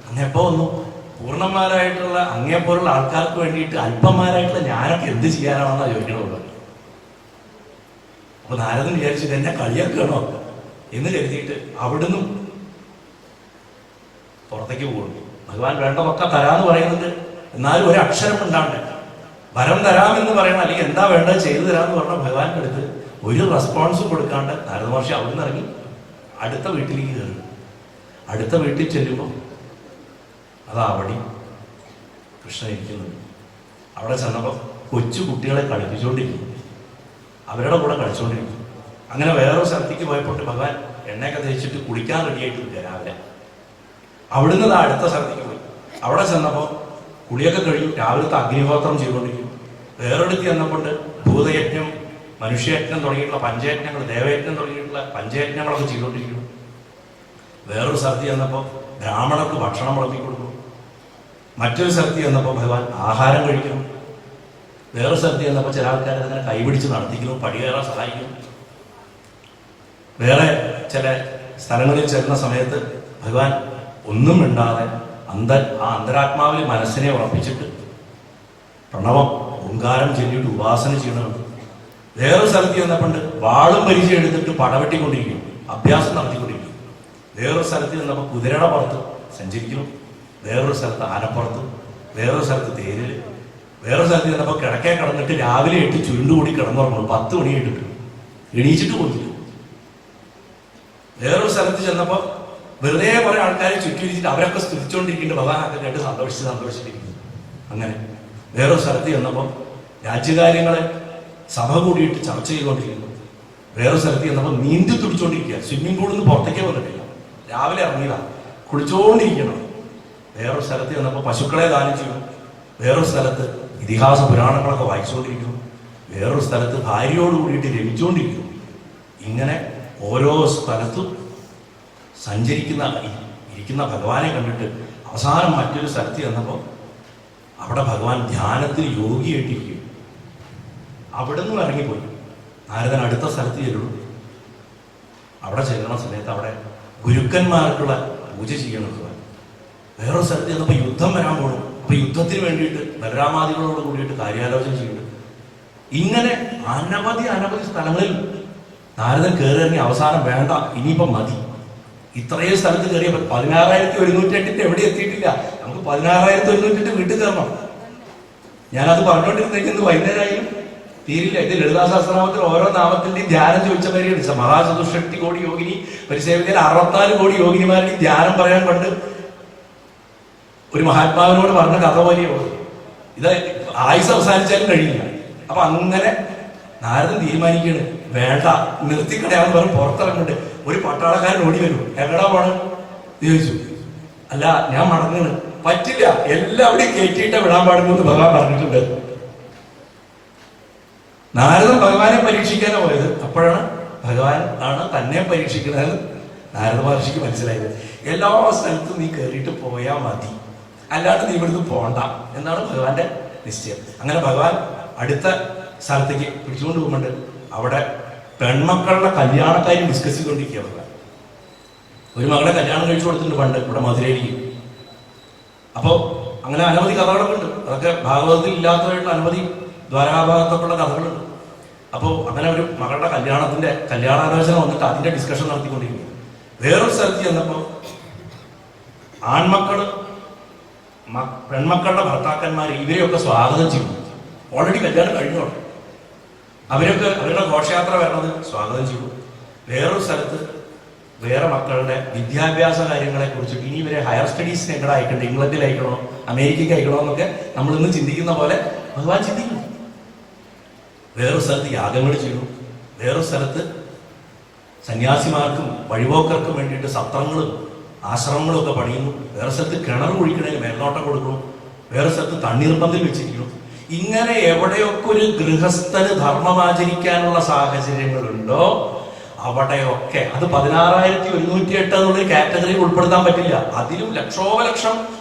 അങ്ങെപ്പോ ഒന്നും പൂർണ്ണന്മാരായിട്ടുള്ള അങ്ങേപ്പോലുള്ള ആൾക്കാർക്ക് വേണ്ടിയിട്ട് അല്പന്മാരായിട്ടുള്ള ഞാനൊക്കെ എന്ത് ചെയ്യാനാണെന്നാ ചോദിക്കണമുള്ളത്. അപ്പൊ നാരദൻ വിചാരിച്ചു എന്നെ കളിയാക്കണോ എന്ന് കരുതിയിട്ട് അവിടുന്ന് പുറത്തേക്ക് പോകുന്നു. ഭഗവാൻ വേണ്ടതൊക്കെ തരാന്ന് പറയുന്നുണ്ട്, എന്നാലും ഒരു അക്ഷരം ഉണ്ടാണ്ട് വരം തരാമെന്ന് പറയണം, അല്ലെങ്കിൽ എന്താ വേണ്ടത് ചെയ്തു തരാമെന്ന് പറഞ്ഞ ഭഗവാന്റെ അടുത്ത് ഒരു റെസ്പോൺസും കൊടുക്കാണ്ട് നാരദ മഹർഷി അവിടുന്ന് ഇറങ്ങി അടുത്ത വീട്ടിലേക്ക് കയറി. അടുത്ത വീട്ടിൽ ചെല്ലുമ്പോൾ അതാ അവിടെ കൃഷ്ണൻ ഇരിക്കുന്നുണ്ട്. അവിടെ ചെന്നപ്പോൾ കൊച്ചു കുട്ടികളെ കളിപ്പിച്ചുകൊണ്ടിരിക്കും, അവരുടെ കൂടെ കളിച്ചുകൊണ്ടിരിക്കും. അങ്ങനെ വേറൊരു സ്ഥലത്തേക്ക് പോയപ്പോൾ ഭഗവാൻ എണ്ണയൊക്കെ തേച്ചിട്ട് കുളിക്കാൻ റെഡിയായിട്ട് നിൽക്കുക രാവിലെ. അവിടുന്ന് അടുത്ത സ്ഥലത്തേക്ക് പോയി. അവിടെ ചെന്നപ്പോൾ കുളിയൊക്കെ കഴിഞ്ഞു, രാവിലത്തെ അഗ്നിഹോത്രം ചെയ്തുകൊണ്ടിരിക്കും. വേറൊരിടത്ത് ചെന്നപ്പോൾ ഭൂതയജ്ഞം, മനുഷ്യയജ്ഞം തുടങ്ങിയിട്ടുള്ള പഞ്ചയജ്ഞങ്ങൾ, ദേവയജ്ഞം തുടങ്ങിയിട്ടുള്ള പഞ്ചയജ്ഞങ്ങളൊക്കെ ചെയ്തുകൊണ്ടിരിക്കുന്നു. വേറൊരു സ്ഥലത്ത് ചെന്നപ്പോൾ ബ്രാഹ്മണർക്ക് ഭക്ഷണം വിളമ്പി കൊടുക്കും. മറ്റൊരു സ്ഥലത്ത് ചെന്നപ്പോൾ ഭഗവാൻ ആഹാരം കഴിക്കണം. വേറൊരു സ്ഥലത്ത് ചെന്നപ്പോൾ ചില ആൾക്കാരെ അങ്ങനെ കൈപിടിച്ച് നടത്തിക്കുന്നു, പടി കയറാൻ സഹായിക്കുന്നു. വേറെ ചില സ്ഥലങ്ങളിൽ ചെല്ലുന്ന സമയത്ത് ഭഗവാൻ ഒന്നും മിണ്ടാതെ ആ അന്തരാത്മാവിൽ മനസ്സിനെ ഉറപ്പിച്ചിട്ട് പ്രണവം ഓങ്കാരം ചൊല്ലിയിട്ട് ഉപാസന ചെയ്യണമെന്ന്. വേറൊരു സ്ഥലത്ത് ചെന്നപ്പോണ്ട് വാളും പരിചയം എടുത്തിട്ട് പടവെട്ടിക്കൊണ്ടിരിക്കും, അഭ്യാസം നടത്തിക്കൊണ്ടിരിക്കും. വേറൊരു സ്ഥലത്ത് ചെന്നപ്പോൾ കുതിരയുടെ പുറത്ത് സഞ്ചരിക്കുന്നു. വേറൊരു സ്ഥലത്ത് ആനപ്പുറത്ത്, വേറൊരു സ്ഥലത്ത് തേരില്, വേറൊരു സ്ഥലത്ത് ചെന്നപ്പോൾ കിടക്കെ കിടന്നിട്ട് രാവിലെ ഇട്ട് ചുരുണ്ടുകൂടി കിടന്നുറങ്ങുള്ളൂ. 10 മണി ഇട്ടിട്ട് എണീച്ചിട്ട് പോയില്ല. വേറൊരു സ്ഥലത്ത് ചെന്നപ്പോൾ വെറുതെ കുറെ ആൾക്കാരെ ചുറ്റിരിച്ചിട്ട് അവരൊക്കെ സ്തുതിച്ചുകൊണ്ടിരിക്കുന്നുണ്ട്, ഭഗവാനൊക്കെ കേട്ട് സന്തോഷിച്ചിരിക്കുന്നു. അങ്ങനെ വേറൊരു സ്ഥലത്ത് ചെന്നപ്പോൾ രാജ്യകാര്യങ്ങളെ സഭ കൂടിയിട്ട് ചർച്ച ചെയ്തുകൊണ്ടിരിക്കുന്നു. വേറൊരു സ്ഥലത്ത് ചെന്നപ്പോൾ നീന്തി തുടിച്ചുകൊണ്ടിരിക്കുക, സ്വിമ്മിംഗ് പൂളിൽ നിന്ന് പുറത്തേക്കേ വന്നിട്ടില്ല, രാവിലെ ഇറങ്ങിയതാ, കുളിച്ചുകൊണ്ടിരിക്കണം. വേറൊരു സ്ഥലത്ത് ചെന്നപ്പോൾ പശുക്കളെ ദാനം ചെയ്യും. വേറൊരു സ്ഥലത്ത് ഇതിഹാസ പുരാണങ്ങളൊക്കെ വായിച്ചുകൊണ്ടിരിക്കുന്നു. വേറൊരു സ്ഥലത്ത് ഭാര്യയോട് കൂടിയിട്ട് രമിച്ചുകൊണ്ടിരിക്കുന്നു. ഇങ്ങനെ ഓരോ സ്ഥലത്തും ഇരിക്കുന്ന ഭഗവാനെ കണ്ടിട്ട് അവസാനം മറ്റൊരു സ്ഥലത്ത് ചെന്നപ്പോൾ അവിടെ ഭഗവാൻ ധ്യാനത്തിൽ യോഗിയായിട്ടിരിക്കും. അവിടെ നിന്നും ഇറങ്ങിപ്പോയി. നാരദൻ അടുത്ത സ്ഥലത്ത് ചെല്ലുള്ളൂ. അവിടെ ചെല്ലുന്ന സമയത്ത് അവിടെ ഗുരുക്കന്മാർക്കുള്ള പൂജ ചെയ്യണം ഭഗവാൻ. വേറൊരു സ്ഥലത്ത് ചെന്നപ്പോൾ യുദ്ധം വരാൻ പോകണം. അപ്പൊ യുദ്ധത്തിന് വേണ്ടിയിട്ട് ബലരാമാദികളോട് കൂടിയിട്ട് കാര്യാലോചന ചെയ്യുന്നു. ഇങ്ങനെ അനവധി സ്ഥലങ്ങളിൽ നാരദൻ കയറി അവസാനം വേണ്ട, ഇനിയിപ്പം മതി, ഇത്രയും സ്ഥലത്ത് കയറിയപ്പോൾ 16,108 എവിടെ എത്തിയിട്ടില്ല. നമുക്ക് 16,108 വീട്ടിൽ കയറണം. ഞാനത് പറഞ്ഞുകൊണ്ടിരുന്നെങ്കിൽ വൈകുന്നേരമായാലും തീരില്ല. ഇത് ലളിതാ സഹസ്രനാമത്തിൽ ഓരോ നാമത്തിന്റെയും ധ്യാനം ചോദിച്ച പേരെയാണ്. മഹാചതുഷ്ടി കോടി യോഗിനി പരിസേവിതയിൽ 64 കോടി യോഗിനിമാരുടെയും ധ്യാനം പറയാൻ പണ്ട് ഒരു മഹാത്മാവിനോട് പറഞ്ഞ കഥ പോലെയാണ്. ഇത് ആയുസ് അവസാനിച്ചാലും കഴിയില്ല. അപ്പൊ അങ്ങനെ നാരദൻ തീരുമാനിക്കുകയാണ്, വേണ്ട, നിർത്തിക്കടയാന്ന് പറഞ്ഞ് പുറത്തിറങ്ങുന്നുണ്ട്. ഒരു പട്ടാളക്കാരൻ ഓടി വരും, എങ്ങടാ പോണ് ചോദിച്ചു. അല്ല, ഞാൻ മടങ്ങണ്. പറ്റില്ല, എല്ലാവരുടെയും കയറ്റിയിട്ട് വിടാൻ പാടുന്നു എന്ന് ഭഗവാൻ പറഞ്ഞിട്ടുണ്ട്. നാരദൻ ഭഗവാനെ പരീക്ഷിക്കാനാണ് പോയത്. അപ്പോഴാണ് ഭഗവാൻ ആണ് തന്നെ പരീക്ഷിക്കുന്നതെന്ന് നാരദ മഹർഷിക്ക് മനസ്സിലായത്. എല്ലാ സ്ഥലത്തും നീ കയറിയിട്ട് പോയാൽ മതി, അല്ലാണ്ട് നീ ഇവിടുന്ന് പോണ്ട എന്നാണ് ഭഗവാന്റെ നിശ്ചയം. അങ്ങനെ ഭഗവാൻ അടുത്ത സ്ഥലത്തേക്ക് പിടിച്ചുകൊണ്ട് പോകുന്നുണ്ട്. അവിടെ പെൺമക്കളുടെ കല്യാണക്കാര്യം ഡിസ്കസ് ചെയ്തുകൊണ്ടിരിക്കുക ഭഗവാൻ. ഒരു മകളെ കല്യാണം കഴിച്ചു കൊടുത്തിട്ടുണ്ട് പണ്ട് ഇവിടെ മധുരയിലേക്ക്. അപ്പോ അങ്ങനെ അനവധി കഥകളൊക്കെ ഉണ്ട്. അതൊക്കെ ഭാഗവതത്തിൽ ഇല്ലാത്തതായിട്ടുള്ള അനവധി ദ്വാരകാഭാഗത്തൊക്കെയുള്ള കഥകളുണ്ട്. അപ്പോൾ അങ്ങനെ ഒരു മകളുടെ കല്യാണാലോചന വന്നിട്ട് അതിന്റെ ഡിസ്കഷൻ നടത്തിക്കൊണ്ടിരിക്കുന്നു. വേറൊരു സ്ഥലത്ത് ചെന്നപ്പോ ആൺമക്കള് പെൺമക്കളുടെ ഭർത്താക്കന്മാർ ഇവരെയൊക്കെ സ്വാഗതം ചെയ്യും. ഓൾറെഡി കല്യാണം കഴിഞ്ഞോളൂ. അവരൊക്കെ അവരുടെ ഘോഷയാത്ര വരണത് സ്വാഗതം ചെയ്തു. വേറൊരു സ്ഥലത്ത് വേറെ മക്കളുടെ വിദ്യാഭ്യാസ കാര്യങ്ങളെ കുറിച്ചിട്ട് ഇനി ഇവരെ ഹയർ സ്റ്റഡീസിന് എങ്ങനെ അയക്കണ്ടേ, ഇംഗ്ലണ്ടിൽ അയക്കണോ അമേരിക്കയ്ക്ക് അയക്കണോ എന്നൊക്കെ നമ്മൾ ഇന്ന് ചിന്തിക്കുന്ന പോലെ ഭഗവാൻ ചിന്തിക്കുന്നു. വേറൊരു സ്ഥലത്ത് യാഗങ്ങൾ ചെയ്തു. വേറൊരു സ്ഥലത്ത് സന്യാസിമാർക്കും വഴിപോക്കർക്കും വേണ്ടിയിട്ട് സത്രങ്ങളും ആശ്രമങ്ങളും ഒക്കെ പണിയുന്നു. വേറെ സ്ഥലത്ത് കിണർ കുഴിക്കണേന് മേൽനോട്ടം കൊടുക്കുന്നു. വേറെ സ്ഥലത്ത് തണ്ണീർപ്പന്തിൽ വെച്ചിരിക്കുന്നു. ഇങ്ങനെ എവിടെയൊക്കെ ഒരു ഗൃഹസ്ഥന് ധർമ്മമാചരിക്കാനുള്ള സാഹചര്യങ്ങളുണ്ടോ അവിടെയൊക്കെ അത് 16,108 എന്നുള്ളൊരു കാറ്റഗറിയിൽ ഉൾപ്പെടുത്താൻ പറ്റില്ല. അതിലും ലക്ഷോപലക്ഷം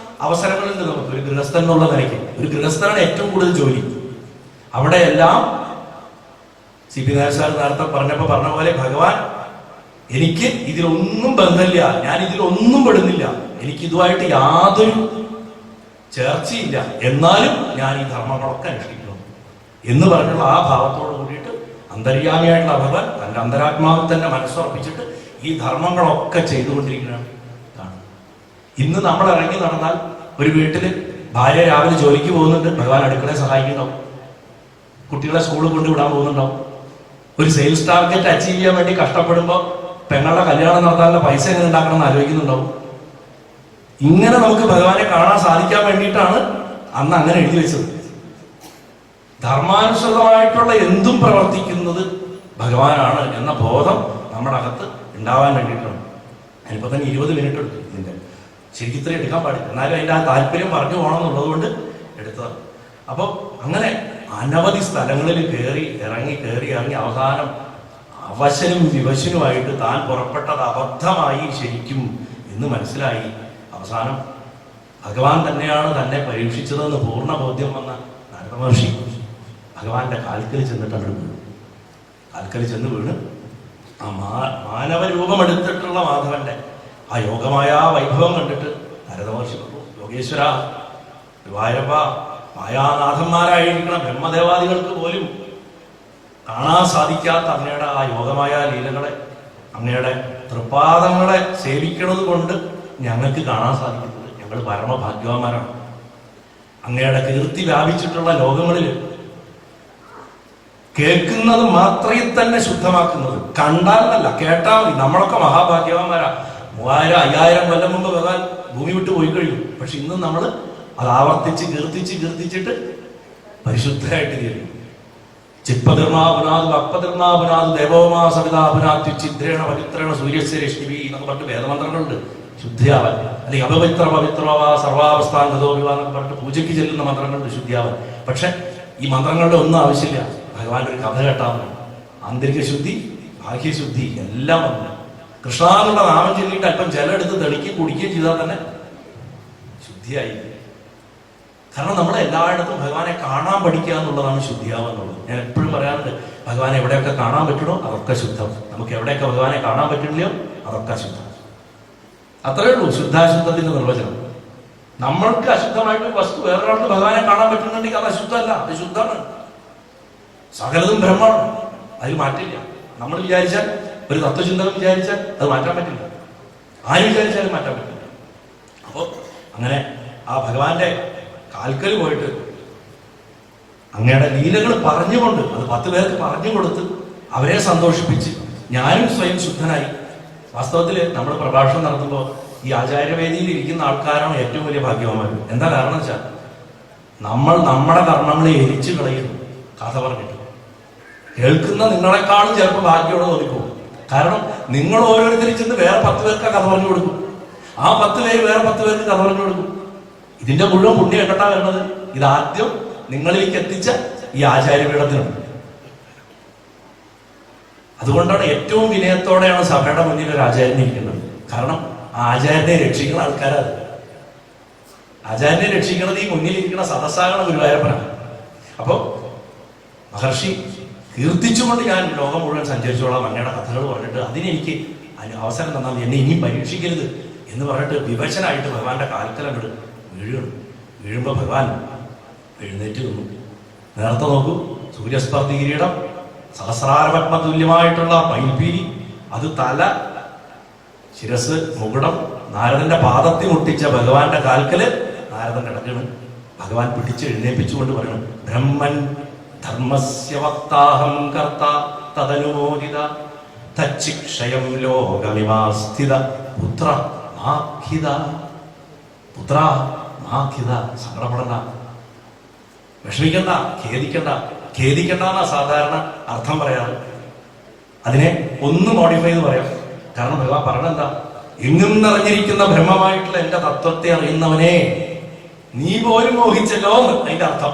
അവസരങ്ങളുണ്ട് നമുക്ക് ഒരു ഗൃഹസ്ഥൻ എന്നുള്ള നിലയ്ക്ക്. ഒരു ഗൃഹസ്ഥനാണ് ഏറ്റവും കൂടുതൽ ജോലി. അവിടെയെല്ലാം CP നായർ സാർ നേരത്തെ പറഞ്ഞ പോലെ ഭഗവാൻ എനിക്ക് ഇതിലൊന്നും ബന്ധമില്ല, ഞാൻ ഇതിലൊന്നും പെടുന്നില്ല, എനിക്ക് ഇതുമായിട്ട് യാതൊരു ചേർച്ചയില്ല, എന്നാലും ഞാൻ ഈ ധർമ്മങ്ങളൊക്കെ അനുഷ്ഠിക്കുന്നു എന്ന് പറഞ്ഞുള്ള ആ ഭാവത്തോട് കൂടിയിട്ട് അന്തര്യാമിയായിട്ടുള്ള ഭഗവാൻ തന്റെ അന്തരാത്മാവിൽ തന്നെ മനസ്സുറപ്പിച്ചിട്ട് ഈ ധർമ്മങ്ങളൊക്കെ ചെയ്തുകൊണ്ടിരിക്കുകയാണ്. ഇന്ന് നമ്മൾ ഇറങ്ങി നടന്നാൽ ഒരു വീട്ടില് ഭാര്യ രാവിലെ ജോലിക്ക് പോകുന്നുണ്ട്, ഭഗവാൻ അടുക്കളയെ സഹായിക്കുന്നുണ്ടാവും. കുട്ടികളെ സ്കൂളിൽ കൊണ്ടുവിടാൻ പോകുന്നുണ്ടാവും. ഒരു സെയിൽസ് ടാർഗറ്റ് അച്ചീവ് ചെയ്യാൻ വേണ്ടി കഷ്ടപ്പെടുമ്പോൾ പെങ്ങളുടെ കല്യാണം നടത്താനുള്ള പൈസ എങ്ങനെ ഉണ്ടാക്കണം എന്ന് ആലോചിക്കുന്നുണ്ടാവും. ഇങ്ങനെ നമുക്ക് ഭഗവാനെ കാണാൻ സാധിക്കാൻ വേണ്ടിയിട്ടാണ് അന്ന് അങ്ങനെ എഴുതി വെച്ചത്. ധർമാനുസൃതമായിട്ടുള്ള എന്തും പ്രവർത്തിക്കുന്നത് ഭഗവാനാണ് എന്ന ബോധം നമ്മുടെ അകത്ത് ഉണ്ടാവാൻ വേണ്ടിയിട്ടാണ്. അതിനിപ്പോ തന്നെ 20 മിനിറ്റ് എടുത്തു. ഇതിന്റെ ശരിക്കും ഇത്രയും എടുക്കാൻ പാടില്ല, എന്നാലും അതിന്റെ ആ താല്പര്യം പറഞ്ഞു പോകണം എന്നുള്ളത് കൊണ്ട് എടുത്തതാണ്. അപ്പൊ അങ്ങനെ അനവധി സ്ഥലങ്ങളിൽ കയറി ഇറങ്ങി അവസാനം അവശനും വിവശനുമായിട്ട് താൻ പുറപ്പെട്ടത് അബദ്ധമായി ശരിക്കും എന്ന് മനസ്സിലായി. അവസാനം ഭഗവാൻ തന്നെയാണ് തന്നെ പരീക്ഷിച്ചതെന്ന് പൂർണ്ണ ബോധ്യം വന്ന നാരദ മഹർഷി ഭഗവാന്റെ കാൽക്കൽ ചെന്നിട്ട് അവിടെ വീണു. കാൽക്കൽ ചെന്ന് വീണ് ആ മാനവ രൂപമെടുത്തിട്ടുള്ള മാധവന്റെ ആ യോഗമായ വൈഭവം കണ്ടിട്ട് നാരദ മഹർഷി പറഞ്ഞു, യോഗേശ്വര, ഗുരുവായൂരപ്പ, മായാനാഥന്മാരായിരിക്കണം ബ്രഹ്മദേവാദികൾക്ക് പോലും കാണാൻ സാധിക്കാത്ത അങ്ങയുടെ ആ യോഗമായ ലീലകളെ, അങ്ങയുടെ തൃപാദങ്ങളെ സേവിക്കുന്നത് കൊണ്ട് ഞങ്ങൾക്ക് കാണാൻ സാധിക്കുന്നത് ഞങ്ങൾ പരമഭാഗ്യവാന്മാരാണ്. അങ്ങയുടെ കീർത്തി വ്യാപിച്ചിട്ടുള്ള ലോകങ്ങളിൽ കേൾക്കുന്നത് മാത്രമേ തന്നെ ശുദ്ധമാക്കുന്നത്, കണ്ടാലല്ല കേട്ടാൽ മതി. നമ്മളൊക്കെ മഹാഭാഗ്യവാന്മാരാ. 3000 5000 കൊല്ലം മുമ്പ് ഭഗവാൻ ഭൂമി വിട്ട് പോയി കഴിഞ്ഞു. പക്ഷെ ഇന്ന് നമ്മൾ അത് ആവർത്തിച്ച് കീർത്തിച്ചിട്ട് പരിശുദ്ധമായിട്ട് തീരും. ചിപ്പതിർമാപുനാഥ് ഭക്പതിർമാപുനാഥ് ദേവോമാ സവിതാപുനാത്യുച്ഛിദ്രേണ പവിത്രേണ സൂര്യസ്യ രശ്മി എന്നൊക്കെ പറഞ്ഞിട്ട് വേദമന്ത്രങ്ങളുണ്ട് ശുദ്ധിയാവാൻ. അല്ലെങ്കിൽ അപവിത്രപവിത്രവാ സർവാവസ്ഥാൻ ഗതോവിവാ എന്നൊക്കെ പറഞ്ഞിട്ട് പൂജയ്ക്ക് ചെല്ലുന്ന മന്ത്രങ്ങളുണ്ട് ശുദ്ധിയാവാൻ. പക്ഷെ ഈ മന്ത്രങ്ങളുടെ ഒന്നും ആവശ്യമില്ല. ഭഗവാന്റെ ഒരു കഥ കേട്ടാൽ മതി. ആന്തരിക ശുദ്ധി, ഭാഗ്യശുദ്ധി എല്ലാം വന്നു. കൃഷ്ണാനുള്ള നാമം ചൊല്ലിയിട്ട് അല്പം ജലം എടുത്ത് തെളിക്കുകയും കുടിക്കുകയും ചെയ്താൽ തന്നെ ശുദ്ധിയായി. കാരണം നമ്മൾ എല്ലായിടത്തും ഭഗവാനെ കാണാൻ പഠിക്കുക എന്നുള്ളതാണ് ശുദ്ധിയാവുന്നുള്ളത്. ഞാൻ എപ്പോഴും പറയാറുണ്ട്, ഭഗവാനെ എവിടെയൊക്കെ കാണാൻ പറ്റണോ അതൊക്കെ ശുദ്ധം, നമുക്ക് എവിടെയൊക്കെ ഭഗവാനെ കാണാൻ പറ്റില്ലയോ അതൊക്കെ ശുദ്ധം. അത്രയേ ഉള്ളൂ ശുദ്ധാശുദ്ധത്തിന്റെ നിർവചനം. നമ്മൾക്ക് അശുദ്ധമായിട്ട് വസ്തു വേറൊരാൾക്ക് ഭഗവാനെ കാണാൻ പറ്റുന്നുണ്ടെങ്കിൽ അത് അശുദ്ധമല്ല, അത് ശുദ്ധമാണ്. സകലതും ബ്രഹ്മമാണ്, അതിൽ മാറ്റില്ല. നമ്മൾ വിചാരിച്ചാൽ, ഒരു തത്വചിന്തകം വിചാരിച്ചാൽ അത് മാറ്റാൻ പറ്റില്ല, ആര് വിചാരിച്ചാലും മാറ്റാൻ പറ്റില്ല. അപ്പോ അങ്ങനെ ആ ഭഗവാന്റെ കാൽക്കൽ പോയിട്ട് അങ്ങയുടെ ലീലകൾ പറഞ്ഞുകൊണ്ട് അത് 10 പേർക്ക് പറഞ്ഞു കൊടുത്ത് അവരെ സന്തോഷിപ്പിച്ച് ഞാനും സ്വയം ശുദ്ധനായി. വാസ്തവത്തിൽ നമ്മൾ പ്രഭാഷണം നടത്തുമ്പോൾ ഈ ആചാര്യവേദിയിൽ ഇരിക്കുന്ന ആൾക്കാരാണ് ഏറ്റവും വലിയ ഭാഗ്യവാന്മാർ. എന്താ കാരണം വെച്ചാൽ നമ്മൾ നമ്മുടെ കർമ്മങ്ങളെ എരിച്ചു കളയുന്നു കഥ പറഞ്ഞിട്ട്. കേൾക്കുന്ന നിങ്ങളെക്കാളും ചിലപ്പോൾ ഭാഗ്യോടെ തോന്നിപ്പോകും. കാരണം നിങ്ങൾ ഓരോരുത്തരും ചെന്ന് വേറെ 10 പേർക്ക് കഥ പറഞ്ഞു കൊടുക്കും. ആ 10 പേര് വേറെ 10 പേർക്ക് കഥ പറഞ്ഞു കൊടുക്കും. ഇതിന്റെ മുഴുവൻ പുണ്യം എങ്ങട്ടാ വരുന്നത്? ഇതാദ്യം നിങ്ങളിലേക്ക് എത്തിച്ച ഈ ആചാര്യപീഠത്തിനുണ്ട്. അതുകൊണ്ടാണ് ഏറ്റവും വിനയത്തോടെയാണ് സഭയുടെ മുന്നിൽ ഒരു ആചാര്യൻ ഇരിക്കുന്നത്. കാരണം ആ ആചാര്യനെ രക്ഷിക്കുന്ന ആൾക്കാരത്. ആചാര്യനെ രക്ഷിക്കുന്നത് ഈ മുന്നിലിരിക്കുന്ന സദസ്സാകണ ഗുരുവായൂരപ്പനാണ്. അപ്പോ മഹർഷി കീർത്തിച്ചുകൊണ്ട് ഞാൻ ലോകം മുഴുവൻ സഞ്ചരിച്ചോളാം, അങ്ങയുടെ കഥകൾ പറഞ്ഞിട്ട് അതിനെനിക്ക് അവസരം തന്നാൽ എന്നെ ഇനിയും പരീക്ഷിക്കരുത് എന്ന് പറഞ്ഞിട്ട് വിവശനായിട്ട് ഭഗവാന്റെ കാൽക്കലങ്ങോട്ട് വീഴുകയാണ്. വീഴുമ്പോൾ ഭഗവാൻ എഴുന്നേറ്റ് നിന്നു. നേരത്തെ നോക്കൂ, സൂര്യസ്പർദ്ധി കിരീടം, സഹസ്രാരപത്മ തുല്യമായിട്ടുള്ള പൈൽപ്പീലി, അത് തല, ശിരസ്, മുകുടം, നാരദന്റെ പാദത്തിൽ മുട്ടിച്ച ഭഗവാന്റെ കാൽക്കല് നാരദൻ കിടക്കണ്. ഭഗവാൻ പിടിച്ച് എഴുന്നേൽപ്പിച്ചുകൊണ്ട് പറയണം, ബ്രഹ്മൻ ധർമ്മസ്യ വക്താഹം കർത്ത തദനുമോദിത തച്ചിക്ഷയം ലോകമിമാസ്ഥിത പുത്ര മാഖിത. പുത്ര മാഖിത, സങ്കടപ്പെടണ്ട, വിഷമിക്കണ്ട, ഖേദിക്കണ്ട. ഖേദിക്കണ്ട എന്നാ സാധാരണ അർത്ഥം പറയാറ്. അതിനെ ഒന്ന് മോഡിഫൈ എന്ന് പറയാം. കാരണം ഭഗവാൻ പറഞ്ഞെന്താ, എങ്ങും നിറഞ്ഞിരിക്കുന്ന ബ്രഹ്മമായിട്ടുള്ള എന്റെ തത്വത്തെ അറിയുന്നവനെ നീ പോലും മോഹിച്ചല്ലോ എന്ന് അതിന്റെ അർത്ഥം.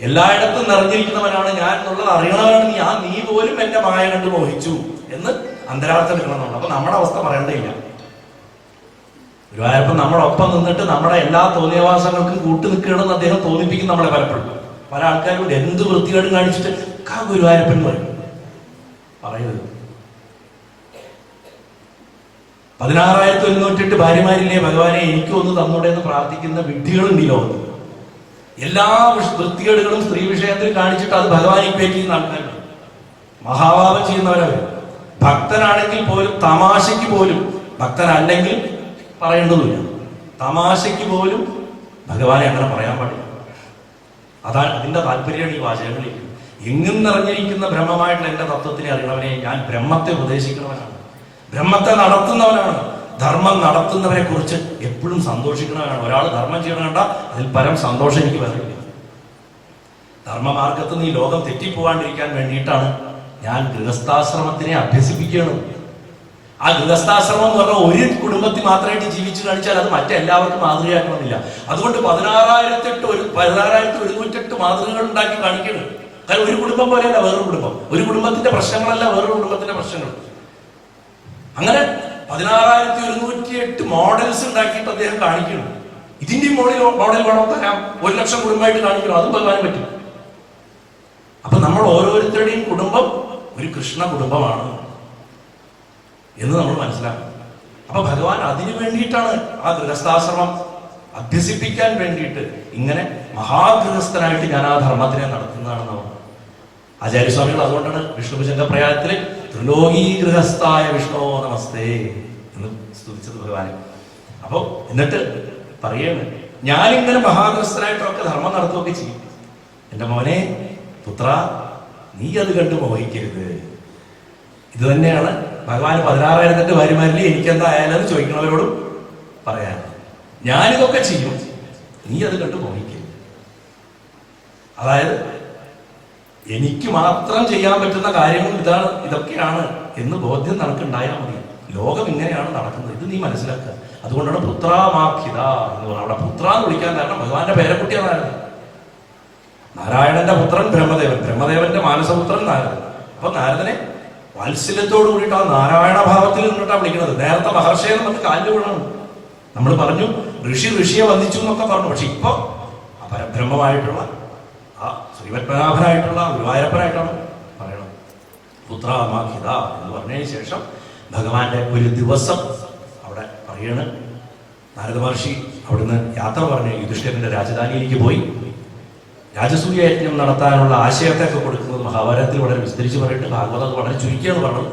എല്ലായിടത്തും നിറഞ്ഞിരിക്കുന്നവനാണ് ഞാൻ എന്നുള്ളത് അറിയണവനാണ് നീ. നീ പോലും എന്റെ മായ കണ്ട് മോഹിച്ചു എന്ന് അന്തരാർത്ഥം എടുക്കണമെന്നുണ്ട്. അപ്പൊ നമ്മുടെ അവസ്ഥ പറയേണ്ടയില്ല. ഗുരുവായൂരപ്പൻ നമ്മുടെ ഒപ്പം നിന്നിട്ട് നമ്മുടെ എല്ലാ തോന്നിയവാസങ്ങൾക്കും കൂട്ടു നിൽക്കണമെന്ന് അദ്ദേഹം തോന്നിപ്പിക്കും നമ്മളെ പലപ്പോഴും. പല ആൾക്കാരും എന്ത് വൃത്തികേടും കാണിച്ചിട്ട് ഗുരുവായൂരപ്പൻ പറയും. പറയുന്നത് 16,108 ഭാര്യമാരില്ലേ ഭഗവാനെ എനിക്കും ഒന്ന് തന്നൂടെ എന്ന് പ്രാർത്ഥിക്കുന്ന വിഡ്ഢികളുണ്ട് ഈ ലോകത്ത്. എല്ലാ വൃത്തികേടുകളും സ്ത്രീ വിഷയത്തിൽ കാണിച്ചിട്ട് അത് ഭഗവാനെ പേറ്റിക്കുന്ന ആൾക്കാരുണ്ട്. മഹാഭാവം ചെയ്യുന്നവരവർ. ഭക്തനാണെങ്കിൽ പോലും, തമാശയ്ക്ക് പോലും, ഭക്തനല്ലെങ്കിൽ പറയേണ്ടതില്ല, തമാശയ്ക്ക് പോലും ഭഗവാനെ അങ്ങനെ പറയാൻ പാടില്ല. അതാണ് അതിന്റെ താല്പര്യമാണ് ഈ വാചകങ്ങളിൽ. എങ്ങും നിറഞ്ഞിരിക്കുന്ന ബ്രഹ്മമായിട്ടുള്ള എന്റെ തത്വത്തിനെ അറിയണവനെ ഞാൻ ബ്രഹ്മത്തെ ഉപദേശിക്കണവനാണ്, ബ്രഹ്മത്തെ നടത്തുന്നവനാണ്. ധർമ്മം നടത്തുന്നവരെ കുറിച്ച് എപ്പോഴും സന്തോഷിക്കണവനാണ്. ഒരാൾ ധർമ്മം ചെയ്യണം കണ്ട അതിൽ പരം സന്തോഷം എനിക്ക് വരില്ല. ധർമ്മമാർഗത്ത് നിന്ന് ഈ ലോകം തെറ്റിപ്പോവാണ്ടിരിക്കാൻ വേണ്ടിയിട്ടാണ് ഞാൻ ഗൃഹസ്ഥാശ്രമത്തിനെ അഭ്യസിപ്പിക്കുകയാണ്. ആ ഗൃഹസ്ഥാശ്രമം എന്ന് പറഞ്ഞാൽ ഒരു കുടുംബത്തിൽ മാത്രമായിട്ട് ജീവിച്ചു കാണിച്ചാൽ അത് മറ്റെല്ലാവർക്കും മാതൃകയാക്കണമെന്നില്ല. അതുകൊണ്ട് 16,108 മാതൃകകൾ ഉണ്ടാക്കി കാണിക്കണം. കാരണം ഒരു കുടുംബം പോലെയല്ല വേറൊരു കുടുംബം, ഒരു കുടുംബത്തിന്റെ പ്രശ്നങ്ങളല്ല വേറൊരു കുടുംബത്തിന്റെ പ്രശ്നങ്ങൾ. അങ്ങനെ 16,108 മോഡൽസ് ഉണ്ടാക്കിയിട്ട് അദ്ദേഹം കാണിക്കണം. ഇതിന്റെ മോഡൽ വേണോ തരാം, 1,00,000 കുടുംബമായിട്ട് കാണിക്കണം, അതും ഭഗവാൻ പറ്റും. അപ്പൊ നമ്മൾ ഓരോരുത്തരുടെയും കുടുംബം ഒരു കൃഷ്ണ കുടുംബമാണ് എന്ന് നമ്മൾ മനസ്സിലാക്കും. അപ്പൊ ഭഗവാൻ അതിനു വേണ്ടിയിട്ടാണ് ആ ഗൃഹസ്ഥാശ്രമം അഭ്യസിപ്പിക്കാൻ വേണ്ടിയിട്ട് ഇങ്ങനെ മഹാഗൃഹസ്ഥനായിട്ട് ഞാൻ ആ ധർമ്മത്തിനെ നടത്തുന്നതാണെന്ന് പറഞ്ഞു ആചാര്യസ്വാമികൾ. അതുകൊണ്ടാണ് വിഷ്ണുഭുജംഗ പ്രയാഗത്തില് ത്രിലോകീ ഗൃഹസ്ഥായ വിഷ്ണോ നമസ്തേ എന്ന് സ്തുതിച്ചത് ഭഗവാനെ. അപ്പൊ എന്നിട്ട് പറയാണ്, ഞാനിങ്ങനെ മഹാഗൃഹസ്ഥനായിട്ടൊക്കെ ധർമ്മം നടത്തുകയൊക്കെ ചെയ്യും. എന്റെ മോനെ പുത്ര, നീ അത് കണ്ട് മോഹിക്കരുത്. ഇത് തന്നെയാണ് ഭഗവാൻ 16,008 ഭാര്യമാരിൽ എനിക്കെന്താ ആയാലും ചോദിക്കുന്നവരോടും പറയാൻ. ഞാനിതൊക്കെ ചെയ്യും, നീ അത് കണ്ട് മോഹിക്കരുത്. അതായത് എനിക്ക് മാത്രം ചെയ്യാൻ പറ്റുന്ന കാര്യങ്ങൾ ഇതൊക്കെയാണ് എന്ന് ബോധ്യം നിനക്കുണ്ടായാൽ മതി. ലോകം ഇങ്ങനെയാണ് നടക്കുന്നത്, ഇത് നീ മനസ്സിലാക്കുക. അതുകൊണ്ടാണ് പുത്രാമാഖ്യത എന്ന് പറയുന്നത്. അവിടെ പുത്ര എന്ന് വിളിക്കാൻ കാരണം ഭഗവാന്റെ പേരക്കുട്ടിയാണ് നാരദൻ. നാരായണന്റെ പുത്രൻ ബ്രഹ്മദേവൻ, ബ്രഹ്മദേവന്റെ മാനസപുത്രൻ നാരദൻ. അപ്പൊ നാരദനെ വാത്സല്യത്തോട് കൂടിയിട്ട് ആ നാരായണ ഭാവത്തിൽ നിന്നിട്ടാണ് വിളിക്കുന്നത്. നേരത്തെ മഹർഷിയെ നമുക്ക് കാലിൽ വീണാണ്. നമ്മൾ പറഞ്ഞു ഋഷിയെ വന്ദിച്ചു എന്നൊക്കെ പറഞ്ഞു. പക്ഷെ ഇപ്പൊ ആ പരബ്രഹ്മമായിട്ടുള്ള ആ ശ്രീപത്മനാഭനായിട്ടുള്ള ഗുരുവായൂരപ്പനായിട്ടാണ് പറയണം പുത്രാമാഖ്യത എന്ന് പറഞ്ഞതിന് ശേഷം ഭഗവാന്റെ ഒരു ദിവസം അവിടെ പറയണ്. നാരദ മഹർഷി അവിടുന്ന് യാത്ര പറഞ്ഞ് യുധിഷ്ഠിരന്റെ രാജധാനിയിലേക്ക് പോയി രാജസൂയ യജ്ഞം നടത്താനുള്ള ആശയത്തെയൊക്കെ കൊടുക്കുന്നത് മഹാഭാരതത്തിൽ വളരെ വിസ്തരിച്ച് പറഞ്ഞിട്ട് ഭാഗവതം വളരെ ചുരുക്കിയാണ് പറഞ്ഞത്.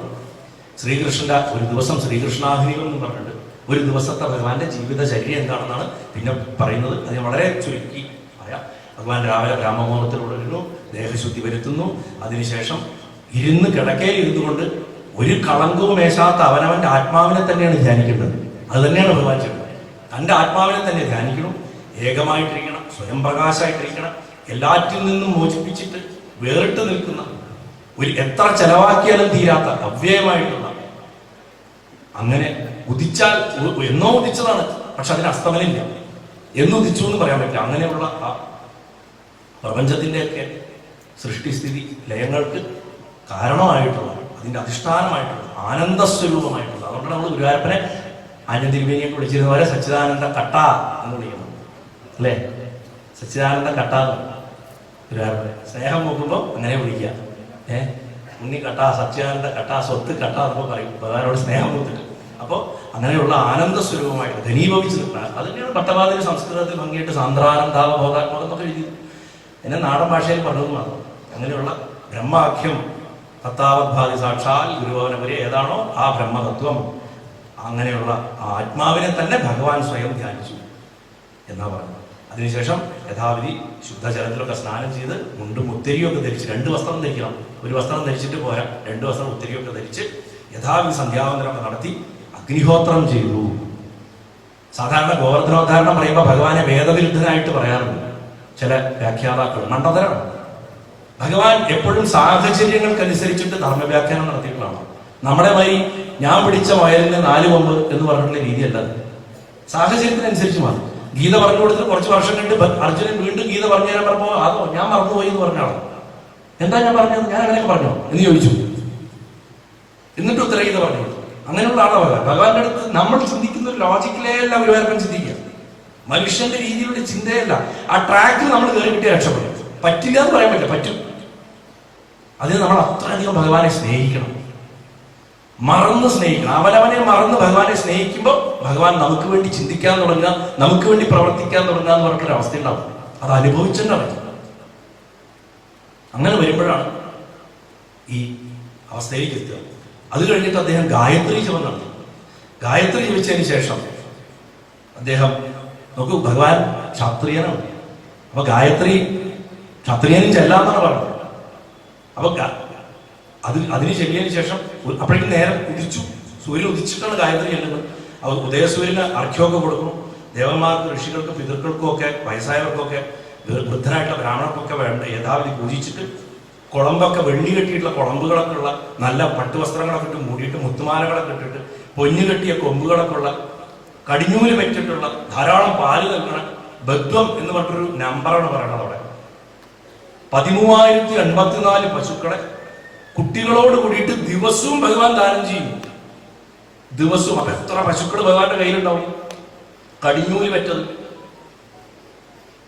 ശ്രീകൃഷ്ണന്റെ ഒരു ദിവസം ശ്രീകൃഷ്ണാഗ്നികൾ എന്ന് പറഞ്ഞിട്ട് ഒരു ദിവസത്തെ ഭഗവാന്റെ ജീവിതചര്യ എന്താണെന്നാണ് പിന്നെ പറയുന്നത്. അത് ഞാൻ വളരെ ചുരുക്കി പറയാം. ഭഗവാൻ രാവിലെ ബ്രാഹ്മമുഹൂർത്തത്തിൽ ഉണരുന്നു, ദേഹശുദ്ധി വരുത്തുന്നു. അതിനുശേഷം ഇരുന്ന് കിടക്കയിൽ ഇരുന്നു കൊണ്ട് ഒരു കളങ്കവും മേശാത്ത അവനവന്റെ ആത്മാവിനെ തന്നെയാണ് ധ്യാനിക്കേണ്ടത്. അത് തന്നെയാണ് ഭഗവാൻ ചെയ്യുന്നത്. തന്റെ ആത്മാവിനെ തന്നെ ധ്യാനിക്കണം, ഏകമായിട്ടിരിക്കണം, സ്വയം പ്രകാശമായിട്ടിരിക്കണം, എല്ലാറ്റിൽ നിന്നും മോചിപ്പിച്ചിട്ട് വേറിട്ട് നിൽക്കുന്ന ഒരു എത്ര ചെലവാക്കിയാലും തീരാത്ത അവ്യയമായിട്ടുള്ള, അങ്ങനെ ഉദിച്ചാൽ എന്നോ ഉദിച്ചതാണ്, പക്ഷെ അതിന് അസ്തമനില്ല, എന്നുദിച്ചു എന്ന് പറയാൻ പറ്റില്ല. അങ്ങനെയുള്ള ആ പ്രപഞ്ചത്തിൻ്റെയൊക്കെ സൃഷ്ടിസ്ഥിതി ലയങ്ങൾക്ക് കാരണമായിട്ടുള്ള അതിൻ്റെ അധിഷ്ഠാനമായിട്ടുള്ള ആനന്ദസ്വരൂപമായിട്ടുള്ള, അതുകൊണ്ടാണ് നമ്മൾ ഗുരുവായൂരപ്പനെ ആനന്ദിരിമേനിയൊക്കെ വിളിച്ചിരുന്നവരെ സച്ചിദാനന്ദ കട്ട എന്ന് വിളിക്കണം അല്ലേ? സച്ചിദാനന്ദ കട്ട ഗുരുവായൂരപ്പനെ സ്നേഹം നോക്കുമ്പോൾ അങ്ങനെ വിളിക്കുക. ഉണ്ണി കട്ട, സച്ചിദാനന്ദ കട്ട, സ്വത്ത് കട്ട എന്നൊക്കെ പറയും ഭഗവാനോട് സ്നേഹം കൊടുത്തിട്ട്. അപ്പോൾ അങ്ങനെയുള്ള ആനന്ദ സ്വരൂപമായിട്ട് ഘനീഭവിച്ച് നിൽക്കണം. അത് തന്നെയാണ് ഭട്ടപാതിരി സംസ്കൃതത്തിൽ ഭംഗിയായിട്ട് സാന്ദ്രാനന്ദാവ ബോധാത്മകം എന്നൊക്കെ എഴുതി എന്നെ നാടൻ ഭാഷയിൽ പറഞ്ഞത് മാത്രം. അങ്ങനെയുള്ള ബ്രഹ്മാഖ്യം തത്താവദ്ഭാതി സാക്ഷാൽ ഗുരുഭവനപുരി ഏതാണോ ആ ബ്രഹ്മതത്വം, അങ്ങനെയുള്ള ആ ആത്മാവിനെ തന്നെ ഭഗവാൻ സ്വയം ധ്യാനിച്ചു എന്നാ പറഞ്ഞു. അതിനുശേഷം യഥാവിധി ശുദ്ധജലത്തിലൊക്കെ സ്നാനം ചെയ്ത് മുണ്ടും ഉത്തരിയൊക്കെ ധരിച്ച് 2 വസ്ത്രം ധരിക്കണം. ഒരു വസ്ത്രം ധരിച്ചിട്ട് പോരാ, 2 വസ്ത്രം ഉത്തരിയൊക്കെ ധരിച്ച് യഥാവിധി സന്ധ്യാവന്തരമൊക്കെ നടത്തി അഗ്നിഹോത്രം ചെയ്തു. സാധാരണ ഗോവർദ്ധനോദ്ധാരണം പറയുമ്പോൾ ഭഗവാനെ വേദവിരുദ്ധനായിട്ട് പറയാറുണ്ട് ചില വ്യാഖ്യാതാക്കൾ. മണ്ഡതരാണ്. ഭഗവാൻ എപ്പോഴും സാഹചര്യങ്ങൾക്കനുസരിച്ചിട്ട് ധർമ്മവ്യാഖ്യാനം നടത്തിയിട്ടുള്ളതാണ്. നമ്മുടെ മാതിരി ഞാൻ പിടിച്ച വയലിന് 4 കൊമ്പ് എന്ന് പറഞ്ഞിട്ടുള്ള രീതിയല്ല. സാഹചര്യത്തിനനുസരിച്ച് മാറും. ഗീത പറഞ്ഞു കൊടുത്തിട്ട് കുറച്ച് വർഷം കണ്ട് അർജുനൻ വീണ്ടും ഗീത പറഞ്ഞു തരാൻ പറഞ്ഞപ്പോൾ അതോ ഞാൻ മറന്നുപോയി എന്ന് പറഞ്ഞാണ്. എന്താ ഞാൻ പറഞ്ഞത്? ഞാൻ അങ്ങനെയൊക്കെ പറഞ്ഞോ എന്ന് ചോദിച്ചു. എന്നിട്ട് ഉത്തരഗീത പറഞ്ഞു. അങ്ങനെയുള്ള ആളാണ് ഭഗവാൻ. ഭഗവാന്റെ അടുത്ത് നമ്മൾ ചിന്തിക്കുന്ന ഒരു ലോജിക്കിലേ അല്ല ഗുരുവായൂരപ്പൻ ചിന്തിക്കുക. മനുഷ്യന്റെ രീതിയിലുള്ള ചിന്തയല്ല. ആ ട്രാക്കിൽ നമ്മൾ കയറി കിട്ടിയ രക്ഷപ്പെടും. പറ്റില്ല എന്ന് പറയാൻ പറ്റില്ല, പറ്റും. അതിന് നമ്മൾ അത്രയധികം ഭഗവാനെ സ്നേഹിക്കണം, മറന്ന് സ്നേഹിക്കണം. അവനവനെ മറന്ന് ഭഗവാനെ സ്നേഹിക്കുമ്പോൾ ഭഗവാൻ നമുക്ക് വേണ്ടി ചിന്തിക്കാൻ തുടങ്ങുക, നമുക്ക് വേണ്ടി പ്രവർത്തിക്കാൻ തുടങ്ങുക എന്ന് പറഞ്ഞിട്ടൊരു അവസ്ഥ ഉണ്ടാവും. അത് അനുഭവിച്ചിട്ടുണ്ടാവും. അങ്ങനെ വരുമ്പോഴാണ് ഈ അവസ്ഥയിലേക്ക് എത്തുക. അത് കഴിഞ്ഞിട്ട് അദ്ദേഹം ഗായത്രി ജപം നടത്തി. ഗായത്രി ജപിച്ചതിന് ശേഷം അദ്ദേഹം നോക്കൂ, ഭഗവാൻ ക്ഷാത്രിയനാണ്. അപ്പൊ ഗായത്രി ക്ഷത്രിയനും ചെല്ലാന്നാണ് പറഞ്ഞത്. അപ്പൊ അതിന് ചെല്ലിയതിനു ശേഷം അപ്പോഴേക്കും നേരം ഉദിച്ചു. സൂര്യൻ ഉദിച്ചിട്ടാണ് ഗായത്രി ചെല്ലുന്നത്. അവർ ഉദയസൂര്യന് അർഘ്യമൊക്കെ കൊടുക്കണം. ദേവന്മാർക്ക്, ഋഷികൾക്കും, പിതൃക്കൾക്കും ഒക്കെ, വയസ്സായവർക്കൊക്കെ, വൃദ്ധനായിട്ടുള്ള ബ്രാഹ്മണർക്കൊക്കെ വേണ്ട യഥാവിധി പൂജിച്ചിട്ട് കുളമ്പൊക്കെ, വെള്ളി കെട്ടിയിട്ടുള്ള കുളമ്പുകളൊക്കെ ഉള്ള നല്ല പട്ടുവസ്ത്രങ്ങളൊക്കെ ഇട്ട് മൂടിയിട്ട്, മുത്തുമാലകളൊക്കെ ഇട്ടിട്ട്, പൊന്നു കെട്ടിയ കൊമ്പുകളൊക്കെ ഉള്ള, കടിഞ്ഞൂല് വെച്ചിട്ടുള്ള, ധാരാളം പാല് നൽകണം. ബദ്വം എന്ന് പറഞ്ഞൊരു നമ്പറാണ് പറയുന്നത്. അവിടെ 1384 പശുക്കളെ കുട്ടികളോട് കൂടിയിട്ട് ദിവസവും ഭഗവാൻ ദാനം ചെയ്യും. ദിവസവും. അപ്പൊ എത്ര പശുക്കൾ ഭഗവാന്റെ കയ്യിലുണ്ടാവും? കടിഞ്ഞൂല് വെച്ചത്.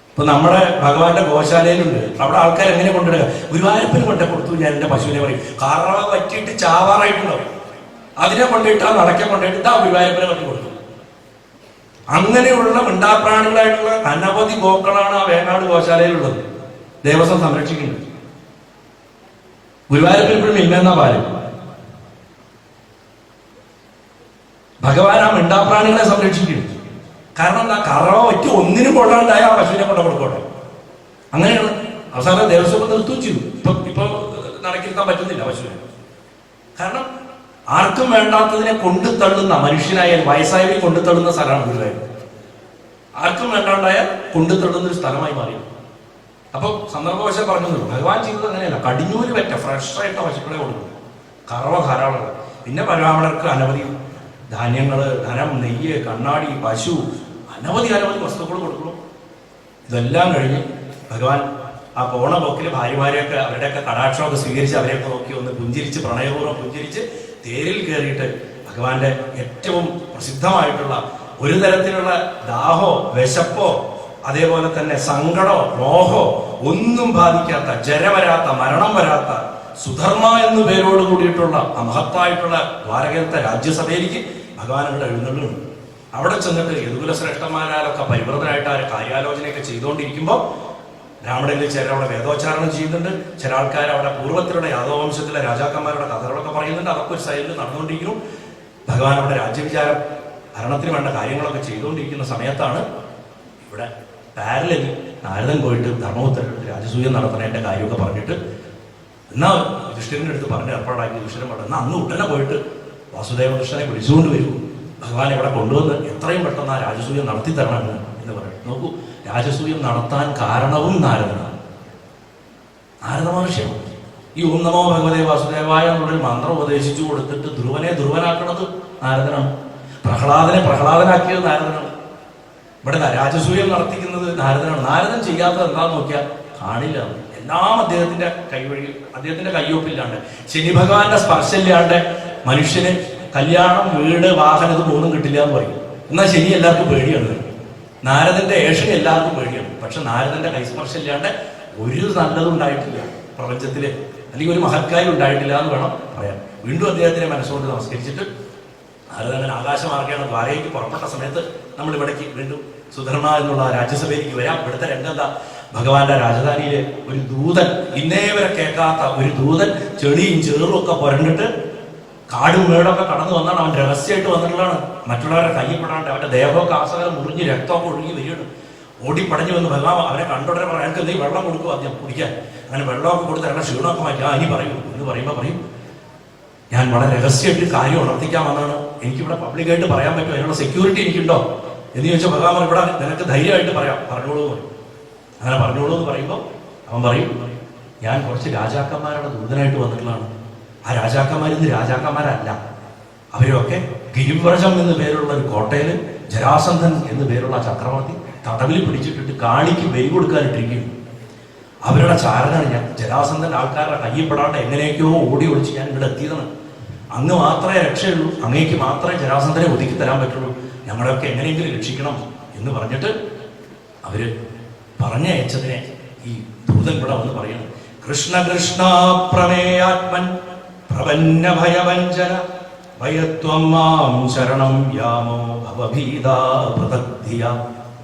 ഇപ്പൊ നമ്മുടെ ഭഗവാന്റെ ഗോശാലയിലുണ്ട്. അവിടെ ആൾക്കാർ എങ്ങനെ കൊണ്ടിടുക? ഗുരുവായൂരപ്പന് കൊണ്ടേ കൊടുത്തു ഞാൻ എന്റെ പശുവിനെ പറയും. കറവ പറ്റിയിട്ട് ചാവാറായിട്ടുണ്ടാവും. അതിനെ കൊണ്ടിട്ട് ആ നടക്കെ കൊണ്ടിട്ട് ഇതാ ഗുരുവായൂരപ്പനെ പറ്റി കൊടുത്തു. അങ്ങനെയുള്ള മിണ്ടാപ്രാണികളായിട്ടുള്ള അനവധി ഗോക്കളാണ് ആ വേങ്ങാട് ഗോശാലയിലുള്ളത്. ദേവസ്വം സംരക്ഷിക്കുന്നത്. ഗുരുവായൂരപ്പൻ ഇപ്പോഴും ഇല്ലെന്ന പാല്. ഭഗവാൻ ആ മിണ്ടാപ്രാണികളെ സംരക്ഷിക്കുന്നു. കാരണം എന്താ? കറവ ഒറ്റ ഒന്നിനും കൊള്ളാണ്ടായ ആ പശുവിനെ കൊണ്ട് കൊടുക്കട്ടെ. അങ്ങനെയാണ്. അവസാനം ദേവസ്വം നിർത്തുകയും ചെയ്തു. ഇപ്പൊ നടക്കിരുത്താൻ പറ്റുന്നില്ല പശുവിനെ. കാരണം ആർക്കും വേണ്ടാത്തതിനെ കൊണ്ടു തള്ളുന്ന, മനുഷ്യനായാൽ വയസ്സായവരെ കൊണ്ടു തള്ളുന്ന സ്ഥലമാണ് ഗുരുവായൂർ. ആർക്കും വേണ്ടാണ്ടായാൽ കൊണ്ടു തള്ളുന്ന ഒരു സ്ഥലമായി മാറി. അപ്പൊ സന്ദർഭവശാൽ പറഞ്ഞു, ഭഗവാൻ ചെയ്തത് അങ്ങനെയല്ല. കടിഞ്ഞൂല് പറ്റ ഫ്രഷായിട്ട പശുക്കളെ കൊടുക്കും. കറവ ധാരാളം. പിന്നെ ബ്രാഹ്മണർക്ക് അനവധി ധാന്യങ്ങള്, ധനം, നെയ്യ്, കണ്ണാടി, പശു, അനവധി വസ്തുക്കൾ കൊടുക്കണം. ഇതെല്ലാം കഴിഞ്ഞ് ഭഗവാൻ ആ പോണ പോക്കില് ഭാര്യമാരെയൊക്കെ, അവരുടെയൊക്കെ കടാക്ഷമൊക്കെ സ്വീകരിച്ച് അവരെയൊക്കെ നോക്കി ഒന്ന് പുഞ്ചിരിച്ച്, പ്രണയപൂർവ്വം പുഞ്ചിരിച്ച് തേരിൽ കയറിയിട്ട് ഭഗവാന്റെ ഏറ്റവും പ്രസിദ്ധമായിട്ടുള്ള ഒരു തരത്തിലുള്ള ദാഹോ, വിശപ്പോ, അതേപോലെ തന്നെ സങ്കടോ, മോഹോ ഒന്നും ബാധിക്കാത്ത, ജര മരണം വരാത്ത സുധർമ്മ എന്നു പേരോട് കൂടിയിട്ടുള്ള ആ മഹത്തായിട്ടുള്ള ദ്വാരകത്തെ രാജ്യസഭയിലേക്ക് ഭഗവാൻ ഇവിടെ എഴുന്നള്ളുന്നുണ്ട്. അവിടെ ചെന്നിട്ട് യദുകുല ശ്രേഷ്ഠന്മാരാലൊക്കെ പരിവൃതരായിട്ട് ആ കാര്യാലോചനയൊക്കെ ചെയ്തുകൊണ്ടിരിക്കുമ്പോൾ ബ്രാഹ്മണരിൽ ചില അവിടെ വേദോച്ചാരണം ചെയ്യുന്നുണ്ട്. ചില ആൾക്കാർ അവിടെ പൂർവ്വത്തിലുള്ള യാദവ വംശത്തിലെ രാജാക്കന്മാരുടെ കഥകളൊക്കെ പറയുന്നുണ്ട്. അതൊക്കെ ഒരു സൈഡിൽ നടന്നുകൊണ്ടിരിക്കുന്നു. ഭഗവാൻ അവിടെ രാജ്യവിചാരം, ഭരണത്തിന് വേണ്ട കാര്യങ്ങളൊക്കെ ചെയ്തുകൊണ്ടിരിക്കുന്ന സമയത്താണ് ഇവിടെ പാരലലി നാരദൻ പോയിട്ട് ധർമ്മപുത്രരുടെ രാജസൂയം നടത്തുന്നതിന്റെ കാര്യമൊക്കെ പറഞ്ഞിട്ട് എന്നാ യുധിഷ്ഠിരന്റെ അടുത്ത് പറഞ്ഞ് ഏർപ്പാടാക്കി. യുധിഷ്ഠിരൻ പറഞ്ഞു, അന്ന് ഉടനെ പോയിട്ട് വാസുദേവകൃഷ്ണനെ വിളിച്ചുകൊണ്ട് വരൂ, ഭഗവാൻ ഇവിടെ കൊണ്ടുവന്ന് എത്രയും പെട്ടെന്ന് ആ രാജസൂയം നടത്തി തരണം എന്ന് പറയും. നോക്കൂ, രാജസൂയം നടത്താൻ കാരണവും നാരദനാണ്. നാരദ മഹർഷിയാണ്. ഈ ഓം നമോ ഭഗവതേ വാസുദേവായ എന്നുള്ളൊരു മന്ത്രം ഉപദേശിച്ചു കൊടുത്തിട്ട് ധ്രുവനെ ധ്രുവനാക്കണത് നാരദനാണ്. പ്രഹ്ലാദനെ പ്രഹ്ലാദനാക്കിയത് നാരദനാണ്. ഇവിടെ രാജസൂയം നടത്തിക്കുന്നത് നാരദനാണ്. നാരദൻ ചെയ്യാത്തത് എന്താന്ന് നോക്കിയാൽ കാണില്ല. എല്ലാം അദ്ദേഹത്തിന്റെ കൈവഴി, അദ്ദേഹത്തിന്റെ കയ്യൊപ്പില്ലാണ്ട്, ശനി ഭഗവാന്റെ സ്പർശമില്ലാണ്ട് മനുഷ്യന് കല്യാണം, വീട്, വാഹനം ഇത് മൂന്നും കിട്ടില്ല എന്ന് പറയും. എന്നാൽ ശനി എല്ലാവർക്കും പേടിയാണ്. നാരദന്റെ ഏഷണി എല്ലാവർക്കും പേടിയാണ്. പക്ഷെ നാരദന്റെ കൈസ്പർശമില്ലാണ്ട് ഒരു നല്ലതും ഉണ്ടായിട്ടില്ല പ്രപഞ്ചത്തില്, അല്ലെങ്കിൽ ഒരു മഹത്കാര്യം ഉണ്ടായിട്ടില്ല എന്ന് വേണം പറയാൻ. വീണ്ടും അദ്ദേഹത്തിനെ മനസ്സുകൊണ്ട് നമസ്കരിച്ചിട്ട് നാരദൻ ആകാശമാർഗ്ഗമാണ് ദ്വാരയ്ക്ക് പുറപ്പെട്ട സമയത്ത് നമ്മൾ ഇവിടേക്ക് വീണ്ടും സുധർമ്മ എന്നുള്ള രാജ്യസഭയിലേക്ക് വരാം. ഇവിടുത്തെ രംഗന്താ, ഭഗവാന്റെ രാജധാനിയിലെ ഒരു ദൂതൻ, ഇന്നേ വരെ കേൾക്കാത്ത ഒരു ദൂതൻ ചെളിയും ചേറും ഒക്കെ പുരണ്ടിട്ട് കാടും മേടൊക്കെ കടന്നു വന്നാണ്. അവൻ രഹസ്യമായിട്ട് വന്നിട്ടുള്ളതാണ്. മറ്റുള്ളവരെ കയ്യപ്പെടാണ്ട് അവന്റെ ദേഹമൊക്കെ ആസകലം മുറിഞ്ഞ് രക്തമൊക്കെ ഒഴുകി വരികയാണ്. ഓടിപ്പടഞ്ഞു വന്ന് ഭഗവാൻ അവനെ കണ്ടുടനെ പറയാൻ എന്തെങ്കിലും വെള്ളം കൊടുക്കും ആദ്യം കുടിക്കാൻ. അങ്ങനെ വെള്ളമൊക്കെ കൊടുത്ത് അവരുടെ ക്ഷീണമൊക്കെ മാറ്റി ഇനി പറയൂ എന്ന് പറയുമ്പോൾ പറയും, ഞാൻ വളരെ രഹസ്യമായിട്ട് കാര്യം ഉണർത്തിക്കാൻ വന്നാണ്, എനിക്കിവിടെ പബ്ലിക്കായിട്ട് പറയാൻ പറ്റും, അതിനുള്ള സെക്യൂരിറ്റി എനിക്കുണ്ടോ എന്ന് ചോദിച്ചാൽ ഭഗവാൻ ഇവിടെ നിനക്ക് ധൈര്യമായിട്ട് പറയാം, പറഞ്ഞോളൂ എന്ന് പറയും. അങ്ങനെ പറഞ്ഞോളൂ എന്ന് പറയുമ്പോൾ അവൻ പറയും, ഞാൻ കുറച്ച് രാജാക്കന്മാരുടെ ദൂതനായിട്ട് വന്നിട്ടുള്ളതാണ്. ആ രാജാക്കന്മാരിന്ന് രാജാക്കന്മാരല്ല, അവരൊക്കെ ഗിരിവ്രജം എന്ന് പേരുള്ള ഒരു കോട്ടയിൽ ജരാസന്ധൻ എന്ന് പേരുള്ള ചക്രവർത്തി തടവിൽ പിടിച്ചിട്ടിട്ട് കാളിക്ക് ബലി കൊടുക്കാനിട്ടിരിക്കുന്നു. അവരുടെ ചാരനാണ് ഞാൻ. ജരാസന്ധൻ ആൾക്കാരുടെ കയ്യപ്പെടാണ്ട് എങ്ങനെയൊക്കെയോ ഓടി ഒളിച്ച് ഞാൻ ഇവിടെ എത്തിയതാണ്. അങ്ങ് മാത്രമേ രക്ഷയുള്ളൂ, അങ്ങേക്ക് മാത്രമേ ജരാസന്ധനെ ഒതുക്കി തരാൻ പറ്റുള്ളൂ, ഞങ്ങളെയൊക്കെ എങ്ങനെയെങ്കിലും രക്ഷിക്കണം എന്ന് പറഞ്ഞിട്ട് അവര് പറഞ്ഞയച്ചതിനെ ഈ ദൂതൻ ഇവിടെ വന്ന് പറയുന്നത്, കൃഷ്ണ കൃഷ്ണ പ്രമേയാത്മൻ പ്രപന്ന ഭയവഞ്ചന ഭയത്വം മാം ശരണം യാമോ ഭവഭീതാ പ്രതദ്ധിയ.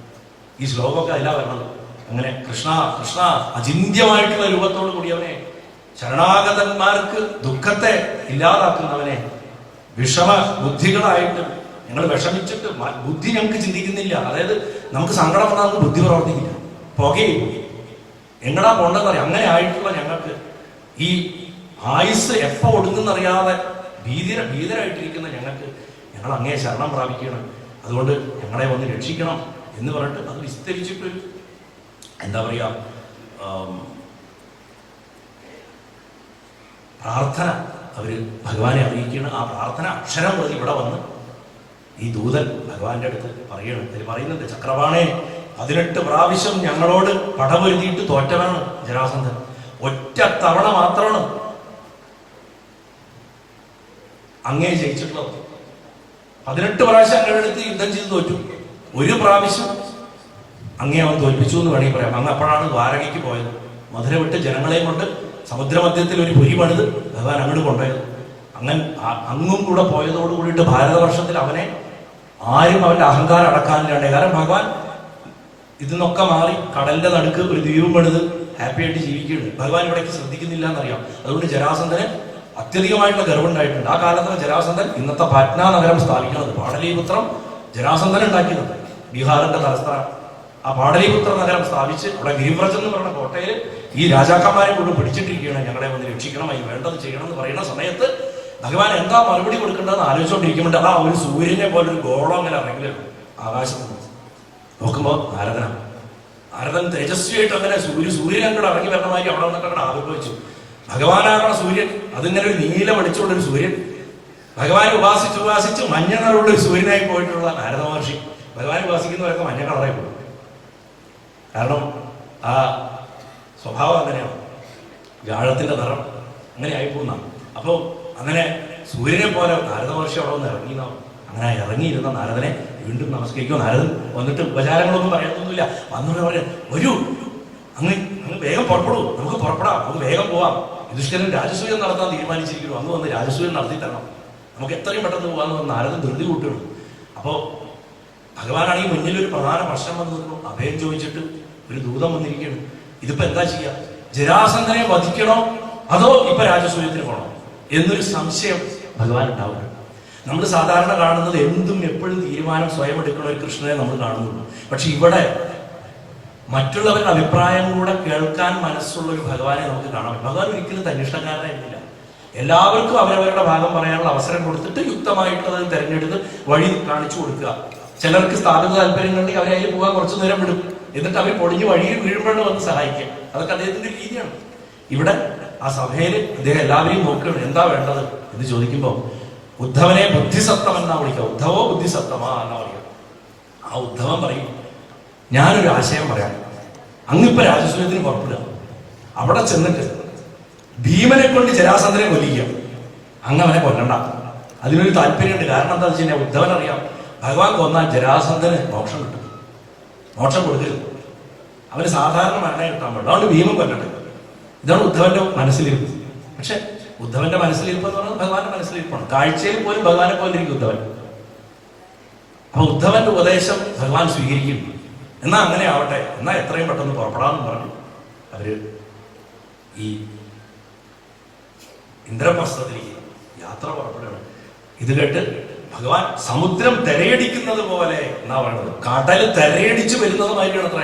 ഈ ശ്ലോകമൊക്കെ അതിലാ വരണത്. അങ്ങനെ കൃഷ്ണ കൃഷ്ണ അചിന്യമായിട്ടുള്ള രൂപത്തോട് കൂടിയവനെ, ശരണാഗതന്മാർക്ക് ദുഃഖത്തെ ഇല്ലാതാക്കുന്നവനെ, വിഷമ ബുദ്ധികളായിട്ട് ഞങ്ങൾ വിഷമിച്ചിട്ട് ബുദ്ധി ഞങ്ങൾക്ക് ചിന്തിക്കുന്നില്ല. അതായത് നമുക്ക് സങ്കടം വന്നാൽ ബുദ്ധി പ്രവർത്തിക്കില്ല, പുകയും എങ്ങടാ പോണ്ടെന്നറിയാം. അങ്ങനെ ആയിട്ടുള്ള ഞങ്ങൾക്ക് ഈ ആയുസ് എപ്പോ ഒടുങ്ങുന്നറിയാതെ ഭീതരായിട്ടിരിക്കുന്ന ഞങ്ങൾക്ക് ഞങ്ങൾ അങ്ങേ ശരണം പ്രാപിക്കണം, അതുകൊണ്ട് ഞങ്ങളെ വന്ന് രക്ഷിക്കണം എന്ന് പറഞ്ഞിട്ട് അത് വിസ്തരിച്ചിട്ട് എന്താ പറയാ പ്രാർത്ഥന അവര് ഭഗവാനെ അറിയിക്കണം. ആ പ്രാർത്ഥന അക്ഷരം പ്രതി ഇവിടെ വന്ന് ഈ ദൂതൻ ഭഗവാന്റെ അടുത്ത് പറയണം. അതിൽ പറയുന്നുണ്ട്, ചക്രവാണേ 18 പ്രാവശ്യം ഞങ്ങളോട് പടപൊരുതിയിട്ട് തോറ്റവനാണ് ജരാസന്ധൻ. ഒറ്റ തവണ മാത്രമാണ് അങ്ങേ ജയിച്ചിട്ടുള്ളത്. 18 പ്രാവശ്യം അങ്ങയുടെ അടുത്ത് യുദ്ധം ചെയ്ത് തോറ്റു. ഒരു പ്രാവശ്യം അങ്ങേ അവൻ തോൽപ്പിച്ചു എന്ന് വേണമെങ്കിൽ പറയാം. അങ്ങ് അപ്പോഴാണ് ദ്വാരകയ്ക്ക് പോയത്. മധുര വിട്ട് ജനങ്ങളെയും കൊണ്ട് സമുദ്രമധ്യത്തിൽ ഒരു പുരി പണിത് ഭഗവാൻ അങ്ങോട്ട് കൊണ്ടുപോയത്. അങ്ങും കൂടെ പോയതോട് കൂടിയിട്ട് ഭാരതവർഷത്തിൽ അവനെ ആരും അവന്റെ അഹങ്കാരം അടക്കാനില്ലാണ്ട്. കാരണം ഭഗവാൻ ഇതിന്നൊക്കെ മാറി കടലിന്റെ നടുക്ക് ഒരു ദ്വീപം പണിത് ഹാപ്പി ആയിട്ട് ജീവിക്കുകയാണ്. ഭഗവാൻ ഇവിടേക്ക് ശ്രദ്ധിക്കുന്നില്ല എന്നറിയാം. അതുകൊണ്ട് ജരാസന്ധന് അത്യധികമായിട്ടുള്ള ഗർവുണ്ടായിട്ടുണ്ട്. ആ കാലത്ത് ജരാസന്ധൻ ഇന്നത്തെ പാറ്റ്ന നഗരം സ്ഥാപിക്കുന്നത്, പാടലീപുത്രം ജരാസന്ധൻ ഉണ്ടാക്കിയത്, ബീഹാറിന്റെ തലസ്ഥാനം. ആ പാടലീപുത്ര നഗരം സ്ഥാപിച്ച് അവിടെ ഗിരിവ്രജം എന്ന് പറയുന്ന കോട്ടയിൽ ഈ രാജാക്കന്മാരെ കൊണ്ട് പിടിച്ചിട്ടിരിക്കുകയാണ്. ഞങ്ങളെ വന്ന് രക്ഷിക്കണം, അതിന് വേണ്ടത് ചെയ്യണം എന്ന് പറയുന്ന സമയത്ത് ഭഗവാൻ എന്താ മറുപടി കൊടുക്കേണ്ടതെന്ന് ആലോചിച്ചുകൊണ്ടിരിക്കുമ്പോൾ അതാ ഒരു സൂര്യനെ പോലെ ഒരു ഗോളം അങ്ങനെ ഇറങ്ങി ആകാശത്ത് നോക്കുമ്പോൾ നാരദൻ തേജസ്വിയായിട്ട് അങ്ങനെ സൂര്യൻ അങ്ങോട്ട് ഇറങ്ങി വരണ മാതിരി അവിടെ വന്നിട്ട് അങ്ങനെ ആവിർഭവിച്ചു. ഭഗവാനാകണ സൂര്യൻ, അതിങ്ങനെ ഒരു നീലം അടിച്ചുകൊണ്ടൊരു സൂര്യൻ, ഭഗവാൻ ഉപാസിച്ച് മഞ്ഞ കളറുള്ള ഒരു സൂര്യനായി പോയിട്ടുള്ള നാരദ മഹർഷി ഭഗവാൻ ഉപാസിക്കുന്നവരൊക്കെ മഞ്ഞ കളറായി പോകും. കാരണം ആ സ്വഭാവം അങ്ങനെയാണ്, വ്യാഴത്തിന്റെ നിറം അങ്ങനെ ആയിപ്പോകുന്ന. അപ്പോൾ അങ്ങനെ സൂര്യനെ പോലെ നാരദ മഹർഷി അവിടെ വന്ന് ഇറങ്ങിയെന്നാവും. അങ്ങനെ ഇറങ്ങിയിരുന്ന നാരദനെ വീണ്ടും നമസ്കരിക്കുമോ. നാരദൻ വന്നിട്ട് ഉപചാരങ്ങളൊന്നും പറയത്തൊന്നുമില്ല. വന്നിട്ട് പറയാം, വരൂ അങ്ങ് വേഗം പുറപ്പെടൂ, നമുക്ക് പുറപ്പെടാം, നമുക്ക് വേഗം പോവാം. യുധിഷ്ഠിരൻ രാജസൂയം നടത്താൻ തീരുമാനിച്ചിരിക്കുന്നു, അന്ന് വന്ന് രാജസൂയം നടത്തി തരണം, നമുക്ക് എത്രയും പെട്ടെന്ന് പോകാമെന്ന് വന്ന് നാരദൻ ധൃതി കൂട്ടുകയാണ്. അപ്പോൾ ഭഗവാനാണെങ്കിൽ മുന്നിൽ ഒരു പ്രധാന പ്രശ്നം വന്നു നിൽക്കുന്നു. അഭയം ചോദിച്ചിട്ട് ഒരു ദൂതം വന്നിരിക്കുകയാണ്. ഇതിപ്പോ എന്താ ചെയ്യുക? ജരാസന്ധനെ വധിക്കണോ അതോ ഇപ്പൊ രാജസൂയത്തിന് പോകണോ എന്നൊരു സംശയം ഭഗവാൻ ഉണ്ടാവുക. നമ്മൾ സാധാരണ കാണുന്നത് എന്തും എപ്പോഴും തീരുമാനം സ്വയം എടുക്കുന്ന ഒരു കൃഷ്ണനെ നമ്മൾ കാണുന്നുള്ളൂ. പക്ഷെ ഇവിടെ മറ്റുള്ളവരുടെ അഭിപ്രായം കൂടെ കേൾക്കാൻ മനസ്സുള്ള ഒരു ഭഗവാനെ നമുക്ക് കാണാം. ഭഗവാൻ ഒരിക്കലും തന്നിഷ്ടക്കാരനായിരുന്നില്ല. എല്ലാവർക്കും അവരവരുടെ ഭാഗം പറയാനുള്ള അവസരം കൊടുത്തിട്ട് യുക്തമായിട്ടുള്ളത് തിരഞ്ഞെടുത്ത് വഴി കാണിച്ചു കൊടുക്കുക. ചിലർക്ക് സ്ഥാപിത താല്പര്യങ്ങളുണ്ടെങ്കിൽ അവരെ അതിൽ പോകാൻ കുറച്ചു നേരം വിടും, എന്നിട്ട് അവർ പൊടിഞ്ഞ് വഴിയിൽ വീഴുമ്പോഴാണ് വന്ന് സഹായിക്കുക. അതൊക്കെ അദ്ദേഹത്തിന്റെ രീതിയാണ്. ഇവിടെ ആ സഭയിൽ അദ്ദേഹം എല്ലാവരെയും നോക്കുകയാണ്, എന്താ വേണ്ടത് എന്ന് ചോദിക്കുമ്പോൾ ഉദ്ധവനെ ബുദ്ധിസത്തം എന്നാ വിളിക്കുക. ഉദ്ധവോ ബുദ്ധിസത്തമാ എന്നാ പറയുക. ആ ഉദ്ധവൻ പറയും, ഞാനൊരു ആശയം പറയാം, അങ്ങിപ്പോ രാജസൂയത്തിന് പുറപ്പെടുക, അവിടെ ചെന്നിട്ട് ഭീമനെ കൊണ്ട് ജരാസന്ധനെ കൊല്ലിക്കുക. അങ്ങ് അവനെ കൊല്ലണ്ട. അതിനൊരു താല്പര്യമുണ്ട്. കാരണം എന്താ വെച്ച് കഴിഞ്ഞാൽ ഉദ്ധവൻ അറിയാം, ഭഗവാൻ കൊന്നാൽ ജരാസന്ധന് മോക്ഷം കിട്ടും, മോക്ഷം കൊടുക്കരുത്, അവന് സാധാരണ മരണം കിട്ടാൻ പാടില്ല, അതുകൊണ്ട് ഭീമൻ കൊല്ലട്ടെ. ഇതാണ് ഉദ്ധവന്റെ മനസ്സിലിരിപ്പ്. പക്ഷെ ഉദ്ധവന്റെ മനസ്സിലിരിപ്പ് എന്ന് പറഞ്ഞാൽ ഭഗവാന്റെ മനസ്സിലിരിപ്പാണ്. കാഴ്ചയിൽ പോലും ഭഗവാനെ പോലിരിക്കും ഉദ്ധവൻ. അപ്പൊ ഉദ്ധവന്റെ ഉപദേശം ഭഗവാൻ സ്വീകരിക്കും. എന്നാ അങ്ങനെ ആവട്ടെ, എന്നാ എത്രയും പെട്ടെന്ന് പുറപ്പെടാമെന്ന് പറഞ്ഞു അവര് ഈ ഇന്ദ്രപ്രസ്ഥത്തിലേക്ക് യാത്ര പുറപ്പെടുകയാണ്. ഇത് കേട്ട് ഭഗവാൻ സമുദ്രം തെരയടിക്കുന്നത് പോലെ എന്നാ പറയുന്നത്, കടല് തെരയടിച്ചു വരുന്നതുമായിരിക്കണം അത്ര.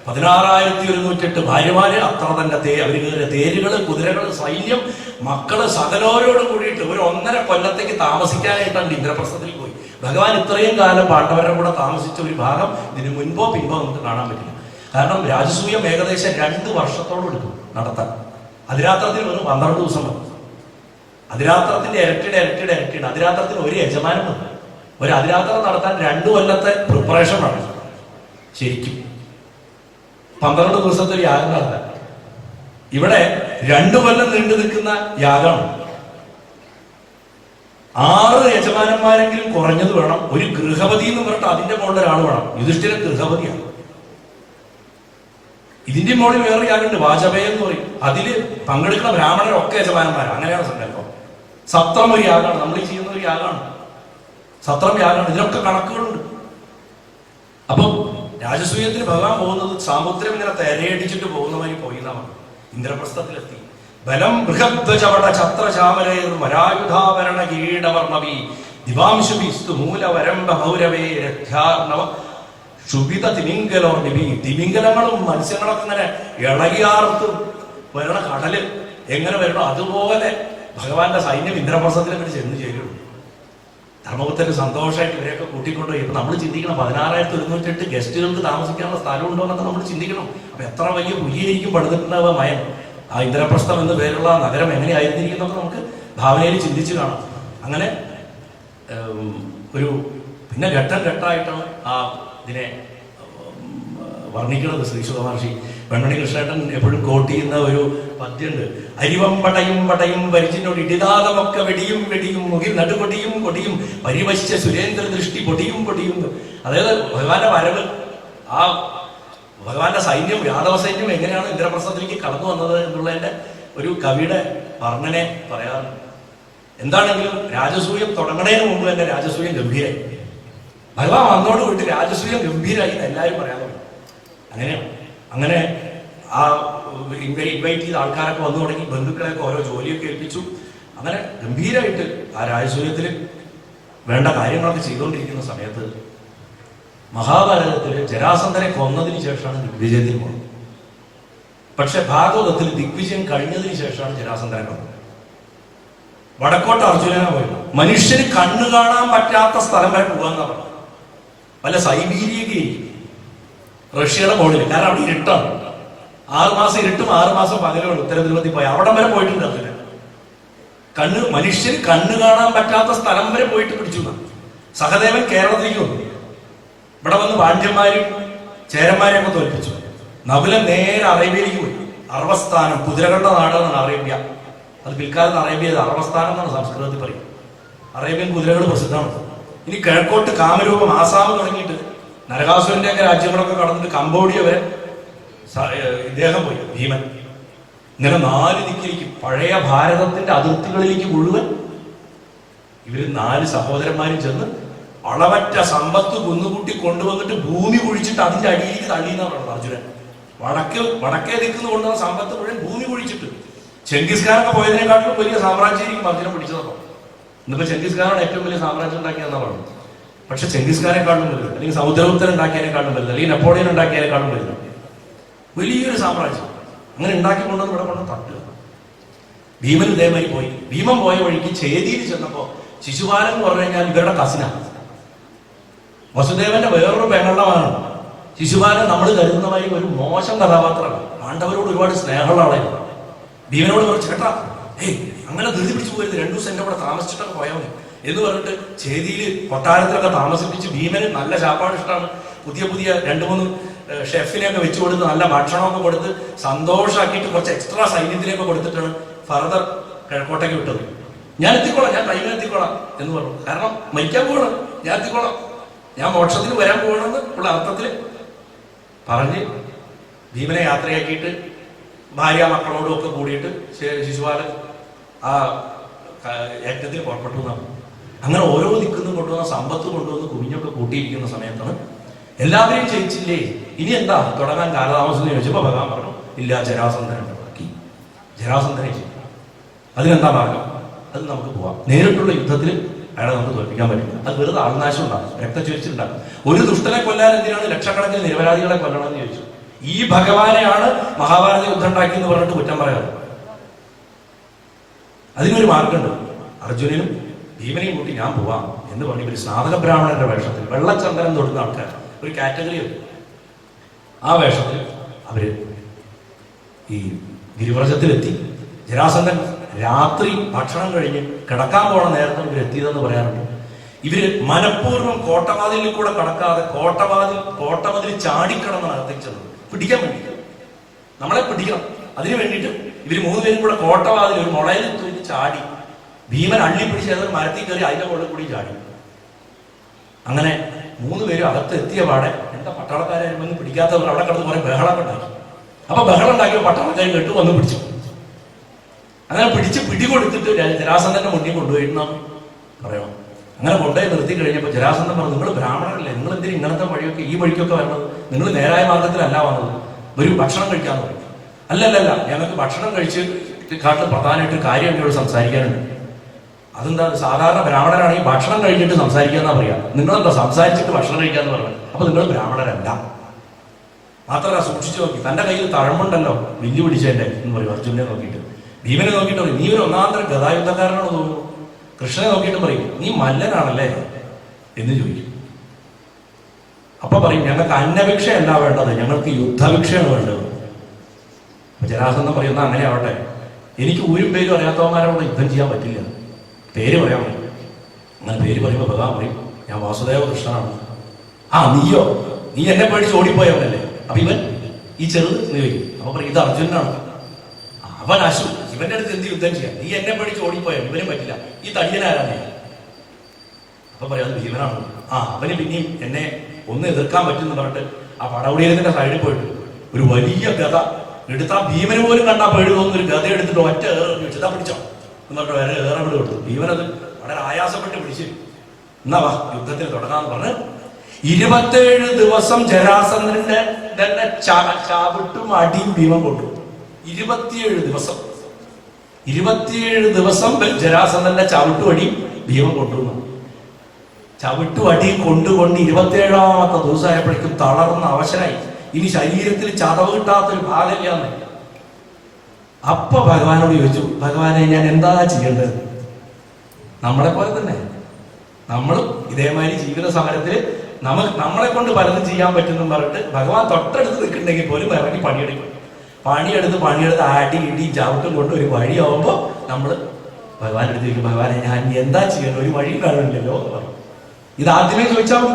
16,108 ഭാര്യമാര്, അത്ര തന്നെ അവര് കയറിയ തേരുകള്, കുതിരകള്, സൈന്യം, മക്കള്, സകലോരോടും കൂടിയിട്ട് ഒരു 1.5 കൊല്ലത്തേക്ക് താമസിക്കാനായിട്ടാണ് ഇന്ദ്രപ്രസ്ഥത്തിൽ പോയി. ഭഗവാൻ ഇത്രയും കാലം പാണ്ഡവരുടെ കൂടെ താമസിച്ച ഒരു ഭാഗം ഇതിന് മുൻപോ പിൻപോ നമുക്ക് കാണാൻ പറ്റില്ല. കാരണം രാജസൂയം ഏകദേശം 2 വർഷത്തോളം എടുക്കും നടത്താൻ. അതിരാത്രത്തിൽ വെറും 12 ദിവസം വന്നു. അതിരാത്രത്തിന്റെ ഇരട്ടിയുടെ അതിരാത്രത്തിന് ഒരു യജമാനം വന്നു. ഒരു അതിരാത്രം നടത്താൻ 2 കൊല്ലത്തെ പ്രിപ്പറേഷൻ നടന്നു. ശരിക്കും 12 ദിവസത്തെ ഒരു യാഗം നടത്താൻ. ഇവിടെ 2 കൊല്ലം നീണ്ടു നിൽക്കുന്ന യാഗമാണ്. 6 യജമാനന്മാരെങ്കിലും കുറഞ്ഞത് വേണം. ഒരു ഗൃഹപതി എന്ന് പറഞ്ഞിട്ട് അതിന്റെ മുകളിൽ ഒരാൾ വേണം. യുധിഷ്ഠിരൻ ഗൃഹപതിയാണ്. ഇതിന്റെ മുകളിൽ വേറെ യാഗമുണ്ട്, വാജപേയം എന്ന് പറയും. അതില് പങ്കെടുക്കുന്ന ബ്രാഹ്മണരൊക്കെ യജമാനന്മാരാണ്. അങ്ങനെയാണ് സങ്കല്പം. സത്രം ഒരു യാഗമാണ്, നമ്മൾ ഈ ചെയ്യുന്ന ഒരു യാഗമാണ്. സത്രം യാഗമാണ്. ഇതിനൊക്കെ കണക്കുകളുണ്ട്. അപ്പം രാജസൂയത്തിന് ഭഗവാൻ പോകുന്നത് സമുദ്രം ഇങ്ങനെ തെരയടിച്ചിട്ട് പോകുന്നവരി പോയി എന്നാണ്. ഇന്ദ്രപ്രസ്ഥത്തിലെത്തി. ബലം ബൃഹദ്വചവട ഛത്രചാമരേർ വരായുധാവരണ കിരീടവർണവി ദിവാംശുഭിസ്തു മൂലവരംഭ ഭൗരവേ രഥ്യാർണവ ക്ഷുഭിത തിമിംഗലോ നിബി. തിമിംഗലങ്ങളും മത്സ്യങ്ങളൊക്കെ ഇങ്ങനെ ഇളകിയാർത്ത് വരണ കടല് എങ്ങനെ വരണോ അതുപോലെ ഭഗവാന്റെ സൈന്യം ഇന്ദ്രപ്രസ്ഥത്തിലേക്ക് ചെന്ന് ചേരുള്ളൂ. ധർമ്മപുത്രന് സന്തോഷമായിട്ട് ഇവരെയൊക്കെ കൂട്ടിക്കൊണ്ടുപോയി. ഇപ്പൊ നമ്മൾ ചിന്തിക്കണം, 16,108 ഗസ്റ്റുകൾക്ക് താമസിക്കാനുള്ള സ്ഥലമുണ്ടോ എന്നൊക്കെ നമ്മൾ ചിന്തിക്കണം. അപ്പൊ എത്ര വലിയ പുലിയായിരിക്കും പണിതിട്ടുണ്ടാവുക മയം. ആ ഇന്ദ്രപ്രസ്ഥം എന്ന് പേരുള്ള നഗരം എങ്ങനെയായിരുന്നിരിക്കുന്നൊക്കെ നമുക്ക് ഭാവനയിൽ ചിന്തിച്ചു കാണാം. അങ്ങനെ ഒരു പിന്നെ ഘട്ടമായിട്ടാണ് ആ ഇതിനെ വർണ്ണിക്കുന്നത് ശ്രീശുഖ മഹർഷി. വെൺമണി കൃഷ്ണേട്ടൻ എപ്പോഴും കോട്ട് ചെയ്യുന്ന ഒരു പദ്യമുണ്ട്. അരിവം പടയും വരിച്ചിനോട് ഇടിതാതമൊക്കെ വെടിയും മുകിൽ നടുകൊടിയും കൊടിയും പരിവശ്യ സുരേന്ദ്ര ദൃഷ്ടി പൊടിയും. അതായത് ഭഗവാന്റെ വരവ്, ആ ഭഗവാന്റെ സൈന്യം, യാദവ സൈന്യം എങ്ങനെയാണ് ഇന്ദ്രപ്രസ്ഥത്തിലേക്ക് കടന്നു വന്നത് എന്നുള്ളതിന്റെ ഒരു കവിയുടെ വർണ്ണനെ പറയാറുണ്ട്. എന്താണെങ്കിലും രാജസൂയം തുടങ്ങണതിന് മുമ്പ് തന്നെ രാജസൂയം ഗംഭീരായി. ഭഗവാൻ വന്നോട് കൂടി രാജസൂയം ഗംഭീരായി എല്ലാവരും പറയാൻ തുടങ്ങി. അങ്ങനെയാണ്. അങ്ങനെ ആ ഇൻവൈറ്റ് ചെയ്ത ആൾക്കാരൊക്കെ വന്നു തുടങ്ങി. ബന്ധുക്കളെയൊക്കെ ഓരോ ജോലിയൊക്കെ ഏൽപ്പിച്ചു. അങ്ങനെ ഗംഭീരമായിട്ട് ആ രാജസൂയത്തിൽ വേണ്ട കാര്യങ്ങളൊക്കെ ചെയ്തുകൊണ്ടിരിക്കുന്ന സമയത്ത് മഹാഭാരതത്തിൽ ജരാസന്ധനെ കൊന്നതിന് ശേഷമാണ് ദിഗ്വിജയത്തിന് പോകുന്നത്. പക്ഷെ ഭാഗവതത്തിൽ ദിഗ്വിജയം കഴിഞ്ഞതിന് ശേഷമാണ് ജരാസന്ധനെ കൊന്നത്. വടക്കോട്ട് അർജുനനെ പോയിരുന്നു. മനുഷ്യന് കണ്ണു കാണാൻ പറ്റാത്ത സ്ഥലം വരെ പോകാന്നാ പറഞ്ഞത്. വല്ല സൈബീരിയക്ക്, റഷ്യയുടെ മുകളിൽ. കാരണം അവിടെ ഇരുട്ടാണ്. 6 മാസം ഇരുട്ടും 6 മാസം പകലുമാണ്. ഉത്തരധ്രുവത്തിൽ പോയി അവിടം വരെ പോയിട്ടുണ്ട് അർജുനൻ. മനുഷ്യന് കണ്ണു കാണാൻ പറ്റാത്ത സ്ഥലം വരെ പോയിട്ട് പിടിച്ചു. സഹദേവൻ കേരളത്തിലേക്ക് വന്നു. ഇവിടെ വന്ന് പാണ്ഡ്യന്മാരും ചേരന്മാരെയൊക്കെ തോൽപ്പിച്ചു. നകുലൻ നേരെ അറേബ്യയിലേക്ക് പോയി. അറവസ്ഥാനം, കുതിരകളുടെ നാടാണ് അറേബ്യ. അത് പിൽക്കാലത്ത് അറേബ്യ അറവസ്ഥാനം എന്നാണ് സംസ്കൃതത്തിൽ പറയും. അറേബ്യൻ കുതിരകൾ പ്രസിദ്ധമാണ്. ഇനി കിഴക്കോട്ട് കാമരൂപം, ആസാം തുടങ്ങിയിട്ട് നരകാസുരന്റെ ഒക്കെ രാജ്യങ്ങളൊക്കെ കടന്നിട്ട് കംബോഡിയ വരെ ഇദ്ദേഹം പോയി, ഭീമൻ. ഇങ്ങനെ 4 ദിക്കിലേക്ക്, പഴയ ഭാരതത്തിന്റെ അതിർത്തികളിലേക്ക് മുഴുവൻ ഇവര് 4 സഹോദരന്മാരും ചെന്ന് അളവറ്റ സമ്പത്ത് കുന്നുകൂട്ടി കൊണ്ടുവന്നിട്ട് ഭൂമി കുഴിച്ചിട്ട് അതിന്റെ അടിയിലേക്ക് തള്ളിയെന്നാണ് പറയുന്നത് അർജുനൻ. വടക്കേ ദിക്കുന്ന കൊണ്ടുവന്ന സമ്പത്ത് മുഴുവൻ ഭൂമി കുഴിച്ചിട്ട്. ചെങ്കിസ് ഖാനൊക്കെ പോയതിനെക്കാട്ടിലും വലിയ സാമ്രാജ്യമായിരിക്കും അർജുനൻ പിടിച്ചതോ. ഇന്നിപ്പോ ചെങ്കിസ് ഖാനാണ് ഏറ്റവും വലിയ സാമ്രാജ്യം ഉണ്ടാക്കിയെന്നാ പറയുന്നത്. പക്ഷെ ചെങ്കിസ് ഖാനെക്കാളും വലുത്, അല്ലെങ്കിൽ സമുദ്രഗുപ്തൻ ഉണ്ടാക്കിയതിനെക്കാളും വലുത്, അല്ലെങ്കിൽ നെപ്പോളിയൻ ഉണ്ടാക്കിയതിനെക്കാളും വലുത് വലിയൊരു സാമ്രാജ്യം. അങ്ങനെ ഉണ്ടാക്കിക്കൊണ്ടെന്ന് ഇവിടെ കൊണ്ട് തട്ടുക. ഭീമൻ ഇതേമാതിരി പോയി. ഭീമൻ പോയ വഴിക്ക് ചേതിയിൽ ചെന്നപ്പോ ശിശുപാലൻ എന്ന് പറഞ്ഞു കഴിഞ്ഞാൽ ഇവരുടെ കസിനാണ്. വസുദേവന്റെ വേറൊരു പെങ്ങളുള്ളതാണ് ശിശുപാലൻ. നമ്മൾ കരുതുന്നതായി ഒരു മോശം കഥാപാത്രമാണ്. പാണ്ഡവരോട് ഒരുപാട് സ്നേഹമുള്ള ആളായിരുന്നു. ഭീമനോട് പറഞ്ഞു, ചേട്ടാ അങ്ങനെ ധൃതി പിടിച്ചു പോയത്, 2 ദിവസം എന്റെ കൂടെ താമസിച്ചിട്ടൊക്കെ പോയാൽ മതി എന്ന് പറഞ്ഞിട്ട് ചേതിയിൽ കൊട്ടാരത്തിലൊക്കെ താമസിപ്പിച്ച് ഭീമന് നല്ല ചാപ്പാട് ഇഷ്ടമാണ്. പുതിയ 2-3 ഷെഫിനെയൊക്കെ വെച്ചു കൊടുത്ത് നല്ല ഭക്ഷണമൊക്കെ കൊടുത്ത് സന്തോഷമാക്കിയിട്ട് കുറച്ച് എക്സ്ട്രാ സൈന്യത്തിലേക്ക് കൊടുത്തിട്ടാണ് ഫർദർ കിഴക്കോട്ടേക്ക് വിട്ടത്. ഞാൻ എത്തിക്കോളാം, ഞാൻ ടൈമിൽ എത്തിക്കോളാം എന്ന് പറഞ്ഞു. കാരണം മരിക്കാൻ പോകണം, ഞാൻ എത്തിക്കോളാം, ഞാൻ മോക്ഷത്തിന് വരാൻ പോകണമെന്ന് ഉള്ള അർത്ഥത്തിൽ പറഞ്ഞ് ഭീമനെ യാത്രയാക്കിയിട്ട് ഭാര്യ മക്കളോടും ഒക്കെ കൂടിയിട്ട് ശിശുപാലൻ ആ യജ്ഞത്തിന് പുറപ്പെട്ടു എന്നാണ്. അങ്ങനെ ഓരോ ദിക്കുന്നും കൊണ്ടുവന്ന സമ്പത്ത് കൊണ്ടുവന്ന് കുഞ്ഞൊക്കെ കൂട്ടിയിരിക്കുന്ന സമയത്താണ് എല്ലാവരെയും ജയിച്ചില്ലേ, ഇനി എന്താ തുടങ്ങാൻ കാലതാമസം എന്ന് ചോദിച്ചപ്പോൾ ഭഗവാൻ പറഞ്ഞു, ഇല്ല, ജരാസന്ധനുണ്ട് ബാക്കി, ജരാസന്ധനെ ചെയ്യും. അതിനെന്താ മാർഗം? അത് നമുക്ക് പോവാം. നേരിട്ടുള്ള യുദ്ധത്തിൽ അയാളെ നമുക്ക് തോൽപ്പിക്കാൻ പറ്റില്ല. അത് വെറുതെ ആൾനാശം ഉണ്ടാകും, രക്തച്ചൊരിച്ചിലുണ്ടാകും. ഒരു ദുഷ്ടനെ കൊല്ലാൻ എന്തിനാണ് ലക്ഷക്കണക്കിന് നിരപരാധികളെ കൊല്ലണമെന്ന് ചോദിച്ചു. ഈ ഭഗവാനെയാണ് മഹാഭാരത യുദ്ധം ഉണ്ടാക്കിയെന്ന് പറഞ്ഞിട്ട് കുറ്റം പറയാറ്. അതിനൊരു മാർഗമുണ്ട്. അർജുനനും ഭീമനെയും കൂട്ടി ഞാൻ പോവാം എന്ന് പറഞ്ഞ് ഇവര് സ്നാതക ബ്രാഹ്മണന്റെ വേഷത്തിൽ വെള്ളച്ചന്ദനം തൊടുന്ന ആൾക്കാർ ഒരു കാറ്റഗറി ഉണ്ട്. ആ വേഷത്തിൽ അവര് ഈ ഗിരിവ്രജത്തിലെത്തി. ജരാസന്ധൻ രാത്രി ഭക്ഷണം കഴിഞ്ഞ് കിടക്കാൻ പോണ നേരത്തെ ഇവരെത്തിയതെന്ന് പറയാറുണ്ട്. ഇവര് മനഃപൂർവ്വം കോട്ടവാതിലിൽ കൂടെ കടക്കാതെ കോട്ടമതിൽ ചാടിക്കടന്നാണ് അകത്തേക്ക് ചെന്നത്. പിടിക്കാൻ വേണ്ടി, നമ്മളെ പിടിക്കണം, അതിനു വേണ്ടിയിട്ട് ഇവര് മൂന്നുപേരും കൂടെ കോട്ടവാതിൽ ഒരു മുളയിൽ തൂക്കി ചാടി. ഭീമൻ അള്ളി പിടിച്ച് ഏതൊരു മരത്തിൽ കയറി അതിന്റെ മുകളിൽ കൂടി ചാടി. അങ്ങനെ മൂന്നുപേരും അകത്ത് എത്തിയ പാടെ എന്താ പട്ടാളക്കാരും പിടിക്കാത്തവർ അവിടെ കിടന്ന് കുറെ ബഹളം ഉണ്ടാക്കി. അപ്പൊ ബഹളം ഉണ്ടാക്കിയ പട്ടാളക്കാർ കെട്ടു വന്ന് പിടിച്ചു. അങ്ങനെ പിടിച്ച് പിടികൊടുത്തിട്ട് ജരാസന്ധന്റെ മുന്നിൽ കൊണ്ടുപോയിരുന്നാണ് പറയണം. അങ്ങനെ കൊണ്ടുപോയി നിർത്തി കഴിഞ്ഞപ്പോൾ ജരാസന്ധൻ പറഞ്ഞു, നിങ്ങൾ ബ്രാഹ്മണരല്ലേ, നിങ്ങൾ എന്തിനും ഇങ്ങനത്തെ വഴിയൊക്കെ ഈ വഴിക്കൊക്കെ വരണത്, നിങ്ങൾ നേരായ മാർഗത്തിലല്ല വന്നത്, ഒരു ഭക്ഷണം കഴിക്കാന്ന് പറയും. അല്ലല്ല, ഞങ്ങൾക്ക് ഭക്ഷണം കഴിച്ച് കാട്ടിൽ പ്രധാനമായിട്ട് കാര്യം എന്നോട് സംസാരിക്കാനുണ്ട്. അതെന്താ, സാധാരണ ബ്രാഹ്മണരാണെങ്കിൽ ഭക്ഷണം കഴിഞ്ഞിട്ട് സംസാരിക്കാന്നാ പറയാ, നിങ്ങളെന്താ സംസാരിച്ചിട്ട് ഭക്ഷണം കഴിക്കാന്ന് പറഞ്ഞു. അപ്പൊ നിങ്ങൾ ബ്രാഹ്മണരല്ല. മാത്രമല്ല, സൂക്ഷിച്ചു നോക്കി, തന്റെ കയ്യിൽ തഴമ്പുണ്ടല്ലോ വില്ലു പിടിച്ചതിന്റെ എന്ന് പറയും. അർജുനെ നോക്കിയിട്ട്, ഭീമനെ നോക്കിയിട്ട് പറയും, നീ ഒരു ഒന്നാന്തരം ഗതായുദ്ധക്കാരനാണ് തോന്നുന്നു. കൃഷ്ണനെ നോക്കിയിട്ട് പറയും, നീ മല്ലനാണല്ലേ എന്ന് ചോദിക്കും. അപ്പൊ പറയും, ഞങ്ങൾക്ക് അന്നഭിക്ഷയല്ല വേണ്ടത്, ഞങ്ങൾക്ക് യുദ്ധഭിക്ഷയാണ് വേണ്ടത്. അപ്പൊ ജരാസന്ധൻ പറയുന്ന അങ്ങനെ ആവട്ടെ, എനിക്ക് ഊരും പേരും അറിയാത്തവന്മാരോട് യുദ്ധം ചെയ്യാൻ പറ്റില്ല, പേര് പറയാൻ പറ്റും. അങ്ങനെ പേര് പറയുമ്പോൾ ഭഗവാൻ പറയും, ഞാൻ വാസുദേവ കൃഷ്ണനാണ്. ആ നീയോ, നീ എന്നെ പേടിച്ച് ഓടിപ്പോയവനല്ലേ. അപ്പൊ ഇവൻ ഈ ചെറുത് എന്ന് ചോദിക്കും. അപ്പൊ പറയും, ഇത് അർജുനാണ്. അവൻ അശു, ഇവന്റെ അടുത്ത് എന്ത് യുദ്ധം ചെയ്യാം, നീ എന്നെ പേടിച്ച് ഓടിപ്പോയ, ഇവനും പറ്റില്ല. ഈ തടിയനാരാണ്? അപ്പൊ പറയാം, അത് ഭീമനാണ്. അവന് പിന്നെയും എന്നെ ഒന്ന് എതിർക്കാൻ പറ്റുമെന്ന് പറഞ്ഞിട്ട് ആ പടവുടിയതിന്റെ സൈഡിൽ പോയിട്ട് ഒരു വലിയ ഗത എടുത്താ ഭീമന് പോലും കണ്ടാ പേടി തോന്നുന്ന ഒരു ഗത എടുത്തിട്ട് ഒറ്റ ഏറെ പിടിച്ചോ എന്ന് പറഞ്ഞിട്ട് വേറെ ഏറെ വിട് കൊടുത്തു. ഭീമനത് വളരെ ആയാസപ്പെട്ട് പിടിച്ചു. എന്നാ വാ യുദ്ധത്തിന് തുടങ്ങാന്ന് പറഞ്ഞ് 27 ദിവസം ജരാസന്ധന്റെ തന്നെ ചാവിട്ടും അടിയും ഭീമൻ കൊണ്ടു. 27 ദിവസം ജരാസന്ധന്റെ ചവിട്ടും അടിയും ഭീമൻ കൊണ്ടുവന്നു. ചവിട്ടും അടിയും കൊണ്ടുകൊണ്ട് 27ാമത്തെ ദിവസമായപ്പോഴേക്കും തളർന്ന അവശനായി. ഇനി ശരീരത്തിൽ ചതവ് കിട്ടാത്തൊരു ഭാഗമില്ലാന്ന്. അപ്പൊ ഭഗവാനോട് ചോദിച്ചു, ഭഗവാനെ ഞാൻ എന്താ ചെയ്യേണ്ടത്? നമ്മളെ പോലെ തന്നെ നമ്മളും ഇതേമാതിരി ജീവിത സമരത്തിൽ നമ്മളെ കൊണ്ട് പലതും ചെയ്യാൻ പറ്റുമെന്നും പറഞ്ഞിട്ട് ഭഗവാൻ തൊട്ടടുത്ത് നിൽക്കുന്നുണ്ടെങ്കിൽ പോലും ഇറങ്ങി പണിയെടുക്കും. പണിയെടുത്ത് അടി ഇടി ചവിട്ടും കൊണ്ട് ഒരു വഴിയാവുമ്പോ നമ്മള് ഭഗവാൻ എടുത്ത് ചോദിക്കും, ഭഗവാനെ ഞാൻ എന്താ ചെയ്യണം, ഒരു വഴിയും കാണുന്നില്ലല്ലോ എന്ന് പറഞ്ഞു. ഇത് ആദ്യമേ ചോദിച്ചാൽ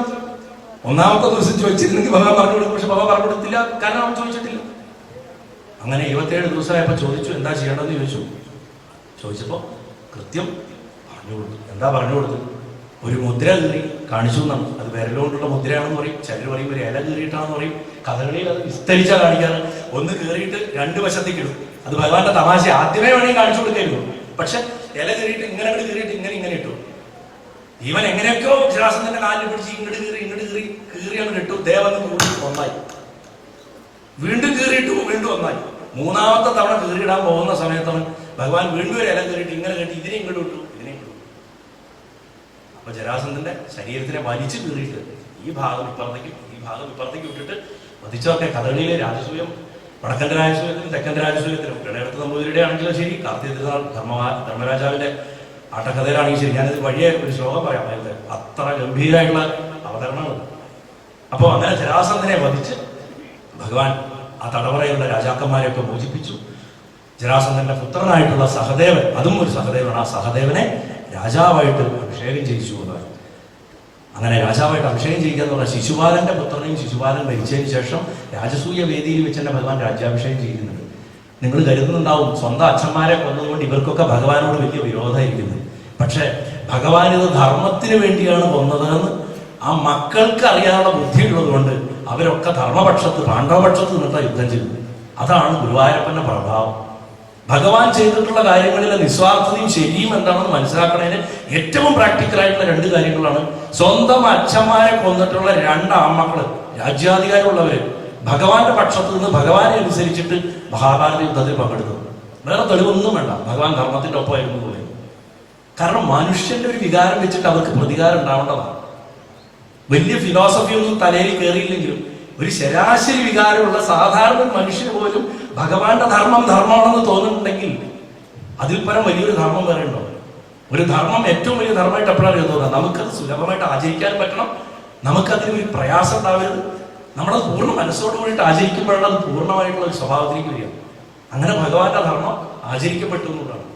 ഒന്നാമത്തെ ദിവസം ചോദിച്ചിരുന്നെങ്കിൽ ഭഗവാൻ പറഞ്ഞു കൊടുക്കും. പക്ഷെ ഭഗവാൻ പറഞ്ഞു കൊടുത്തില്ല, കാരണം അവൻ ചോദിച്ചിട്ടില്ല. അങ്ങനെ 27 ദിവസമായപ്പോ ചോദിച്ചു, എന്താ ചെയ്യണമെന്ന് ചോദിച്ചപ്പോ കൃത്യം പറഞ്ഞു കൊടുത്തു. എന്താ പറഞ്ഞു കൊടുത്തു? ഒരു മുദ്ര കീറി കാണിച്ചു എന്നാണ്. അത് വിരലുകൊണ്ടുള്ള മുദ്രയാണെന്ന് പറയും, ചിലർ പറയും ഒരു ഇല കീറിയിട്ടാണെന്ന് പറയും. കഥകളിയിൽ അത് വിസ്തരിച്ചാ കാണിക്കാറ്. ഒന്ന് കീറിയിട്ട് 2 വശത്തേക്ക് ഇടും. അത് ഭഗവാന്റെ തമാശ. ആദ്യമേ വേണമെങ്കിൽ കാണിച്ചു കൊടുക്കായിരുന്നു. പക്ഷെ ഇല കീറിയിട്ട് ഇങ്ങനെ കീറിയിട്ട് ഇങ്ങനെ ഇട്ടു. ഇവൻ എങ്ങനെയൊക്കെയോ ജരാസന്ധന്റെ കാലിൽ പിടിച്ച് ഇങ്ങോട്ട് കീറി അങ്ങോട്ട് ഇട്ടു. ദേവന്ന് കൂടി ഒന്നായി. വീണ്ടും കീറിയിട്ടു, വീണ്ടും ഒന്നായി. 3ാമത്തെ തവണ കീറിയിടാൻ പോകുന്ന സമയത്താണ് ഭഗവാൻ വീണ്ടും ഒരു ഇല കീറിയിട്ട് ഇങ്ങനെ കെട്ടി ഇതിനെ ഇങ്ങോട്ട് ഇട്ടു. അപ്പൊ ജരാസന്ധന്റെ ശരീരത്തിനെ വലിച്ചു കീറിയിട്ട് ഈ ഭാഗം ഇപ്പുറത്തേക്ക് വിട്ടിട്ട് വധിച്ചവരുടെ കഥകളിയിലെ രാജസൂയം, വടക്കന്റെ രാജസൂയത്തിനും തെക്കന്റെ രാജസൂയത്തിനും ഗണേടത്ത് നമ്പൂതിരിയുടെ ആണെങ്കിലും ശരി, കാർത്തിക തിരുനാൾ ധർമ്മരാജാവിന്റെ ആട്ടക്കഥയിലാണെങ്കിൽ ശരി, ഞാനിത് വഴിയെ ഒരു ശ്ലോകം പറയാം. അതിന്റെ അത്ര ഗംഭീരമായിട്ടുള്ള അവതരണമാണ്. അപ്പൊ അങ്ങനെ ജരാസന്ധനെ വധിച്ച് ഭഗവാൻ ആ തടവറയുള്ള രാജാക്കന്മാരെയൊക്കെ മോചിപ്പിച്ചു. ജരാസന്ധന്റെ പുത്രനായിട്ടുള്ള സഹദേവൻ, അതും ഒരു സഹദേവനാണ്, ആ സഹദേവനെ രാജാവായിട്ട് അഭിഷേകം ചെയ്യിച്ചു. അങ്ങനെ രാജാവായിട്ട് അഭിഷേകം ചെയ്യുക എന്ന് പറഞ്ഞാൽ ശിശുപാലന്റെ പുത്രനെയും ശിശുപാലൻ മരിച്ചതിന് ശേഷം രാജസൂയ വേദിയിൽ വെച്ച് തന്നെ ഭഗവാൻ രാജ്യാഭിഷേകം ചെയ്യുന്നുണ്ട്. നിങ്ങൾ കരുതുന്നുണ്ടാവും സ്വന്തം അച്ഛന്മാരെ കൊന്നതുകൊണ്ട് ഇവർക്കൊക്കെ ഭഗവാനോട് വലിയ വിരോധമായിരിക്കുന്നത്. പക്ഷെ ഭഗവാൻ ഇത് ധർമ്മത്തിന് വേണ്ടിയാണ് കൊന്നതെന്ന് ആ മക്കൾക്ക് അറിയാനുള്ള ബുദ്ധിയുള്ളത് കൊണ്ട് അവരൊക്കെ ധർമ്മപക്ഷത്ത് പാണ്ഡവപക്ഷത്ത് നിന്നിട്ട് യുദ്ധം ചെയ്തു. അതാണ് ഗുരുവായൂരപ്പന്റെ പ്രഭാവം. ഭഗവാൻ ചെയ്തിട്ടുള്ള കാര്യങ്ങളിലെ നിസ്വാർത്ഥതയും ശരിയും എന്താണെന്ന് മനസ്സിലാക്കണതിന് ഏറ്റവും പ്രാക്ടിക്കലായിട്ടുള്ള രണ്ട് കാര്യങ്ങളാണ്. സ്വന്തം അച്ഛന്മാരെ കൊന്നിട്ടുള്ള രണ്ട് ആൺമക്കള് രാജ്യാധികാരമുള്ളവര് ഭഗവാന്റെ പക്ഷത്ത് നിന്ന് ഭഗവാനെ അനുസരിച്ചിട്ട് മഹാഭാരത യുദ്ധത്തിൽ പങ്കെടുത്തു. വേറെ തെളിവൊന്നും വേണ്ട, ഭഗവാൻ ധർമ്മത്തിന്റെ ഒപ്പമായിരുന്നു പോലെ. കാരണം മനുഷ്യന്റെ ഒരു വികാരം വെച്ചിട്ട് അവർക്ക് പ്രതികാരം ഉണ്ടാവേണ്ടതാണ്. വലിയ ഫിലോസഫി ഒന്നും തലയിൽ കയറിയില്ലെങ്കിലും ഒരു ശരാശരി വികാരമുള്ള സാധാരണ മനുഷ്യന് പോലും ഭഗവാന്റെ ധർമ്മം ധർമ്മമാണെന്ന് തോന്നുന്നുണ്ടെങ്കിൽ അതിൽ പരം വലിയൊരു ധർമ്മം വേറെ ഉണ്ടോ? ഒരു ധർമ്മം ഏറ്റവും വലിയ ധർമ്മമായിട്ട് എപ്പോഴാണ് തോന്നുന്നത്? നമുക്കത് സുലഭമായിട്ട് ആചരിക്കാൻ പറ്റണം, നമുക്കതിന് ഒരു പ്രയാസം ഉണ്ടാവരുത്, നമ്മളത് പൂർണ്ണ മനസ്സോട് കൂടിയിട്ട് ആചരിക്കുമ്പോഴാണ് അത് പൂർണ്ണമായിട്ടുള്ള ഒരു സ്വഭാവത്തിലേക്ക് വരിക. അങ്ങനെ ഭഗവാന്റെ ധർമ്മം ആചരിക്കപ്പെട്ടു എന്നുള്ളതാണ്.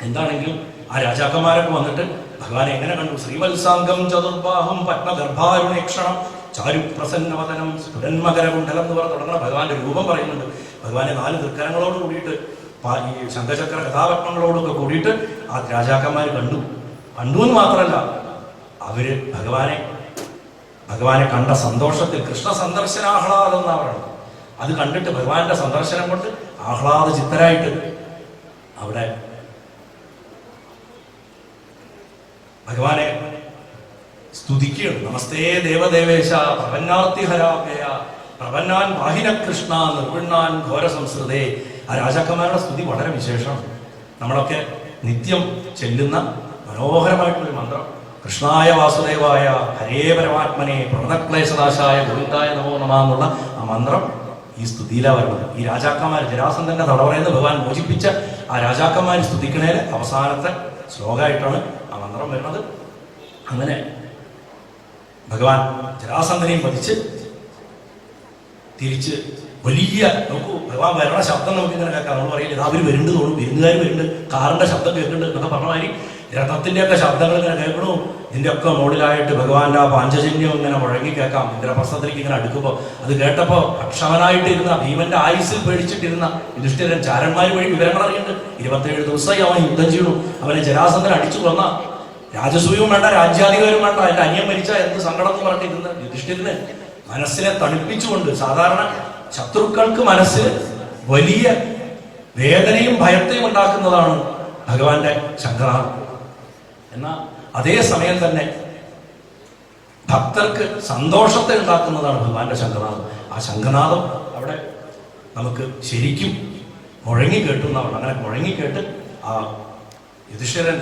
എന്താണെങ്കിലും ആ രാജാക്കന്മാരൊക്കെ വന്നിട്ട് ഭഗവാനെ എങ്ങനെ കണ്ടു? ശ്രീവത്സാംഗം ചതുർബാഹും പത്മഗർഭാരുണേക്ഷണം ചാരുപ്രസന്നവതനം സ്ഫുരന്മകരകുണ്ഡലം എന്ന് പറഞ്ഞ് തുടങ്ങുന്ന ഭഗവാന്റെ രൂപം പറയുന്നുണ്ട്. ഭഗവാനെ 4 തൃക്കരങ്ങളോട് കൂടിയിട്ട് ഈ ശംഖചക്ര കഥാപത്മങ്ങളോടൊക്കെ കൂടിയിട്ട് ആ രാജാക്കന്മാർ കണ്ടു എന്ന് മാത്രമല്ല, അവര് ഭഗവാനെ കണ്ട സന്തോഷത്തിൽ കൃഷ്ണ സന്ദർശനാഹ്ലാദം എന്നാ പറയുന്നത്. അത് കണ്ടിട്ട് ഭഗവാന്റെ സന്ദർശനം കൊണ്ട് ആഹ്ലാദ ചിത്തരായിട്ട് അവിടെ ഭഗവാനെ സ്തുതിക്കുകയാണ്. നമസ്തേ ദേവദേവേശ പ്രപന്നാർത്തിഹരാഭയ പ്രപന്നാൻ വാഹിന കൃഷ്ണ നിർവിണ്ണാൻ ഘോര സംസ്കൃതേ. ആ രാജാക്കന്മാരുടെ സ്തുതി വളരെ വിശേഷമാണ്. നമ്മളൊക്കെ നിത്യം ചെല്ലുന്ന മനോഹരമായിട്ടൊരു മന്ത്രം കൃഷ്ണായ വാസുദേവായ ഹരേ പരമാത്മനെ പ്രണതക്ലേശനാശായ ഗോവിന്ദായ നമോ നമ എന്നുള്ള ആ മന്ത്രം ഈ സ്തുതിയിലാണ് വരുന്നത്. ഈ രാജാക്കന്മാർ ജരാസന്ധന്റെ തടവറയിൽ നിന്ന് ഭഗവാൻ മോചിപ്പിച്ച ആ രാജാക്കന്മാർ സ്തുതിക്കണേല് അവസാനത്തെ ശ്ലോകമായിട്ടാണ് ആ മന്ത്രം വരുന്നത്. അങ്ങനെ ഭഗവാൻ ജരാസന്ധനെയും വധിച്ച് തിരിച്ച് വലിയ നോക്കൂ, ഭഗവാൻ വരണ ശബ്ദം നമുക്ക് ഇങ്ങനെ കേൾക്കാം. നമ്മൾ പറയില്ല അവര് വരുന്നുണ്ട് തോന്നും, വിരുന്നുകാർ വരുന്നുണ്ട്, കാറിന്റെ ശബ്ദം കേൾക്കുന്നുണ്ട് എന്നൊക്കെ പറഞ്ഞ മാതിരി രഥത്തിന്റെ ഒക്കെ ശബ്ദങ്ങൾ ഇങ്ങനെ കേൾക്കണു. ഇതിന്റെ ഒക്കെ മുകളിലായിട്ട് ഭഗവാന്റെ ആ പാഞ്ചജന്യം ഇങ്ങനെ മുഴങ്ങി കേൾക്കാം. ഇന്ദ്രപ്രസ്ഥത്തിലേക്ക് ഇങ്ങനെ അടുക്കുമ്പോൾ അത് കേട്ടപ്പോ അക്ഷമനായിട്ടിരുന്ന ഭീമന്റെ ആയുസിൽ പേടിച്ചിട്ടിരുന്ന യുധിഷ്ഠിരൻ ചാരന്മാർ വഴി വിവരങ്ങൾ അറിയുന്നുണ്ട്. 27 ദിവസമായി അവൻ യുദ്ധം ചെയ്യണു. അവനെ ജരാസന്ധൻ അടിച്ചു കൊന്ന. രാജസൂയവും വേണ്ട, രാജ്യാധികാരവും വേണ്ട, എന്റെ അന്യം മരിച്ച എന്ത് സങ്കടം എന്ന് പറഞ്ഞിരുന്ന യുധിഷ്ഠിരന് മനസ്സിനെ തണുപ്പിച്ചുകൊണ്ട്, സാധാരണ ശത്രുക്കൾക്ക് മനസ്സിൽ വലിയ വേദനയും ഭയത്തെയും ഉണ്ടാക്കുന്നതാണ് ഭഗവാന്റെ ശംഖനാദം. എന്നാൽ അതേ സമയം തന്നെ ഭക്തർക്ക് സന്തോഷത്തെ ഉണ്ടാക്കുന്നതാണ് ഭഗവാന്റെ ശംഖനാദം. ആ ശംഖനാദം അവിടെ നമുക്ക് ശരിക്കും മുഴങ്ങിക്കേട്ടുന്നതാണ്. അങ്ങനെ മുഴങ്ങിക്കേട്ട് ആ യുധിഷ്ഠിരൻ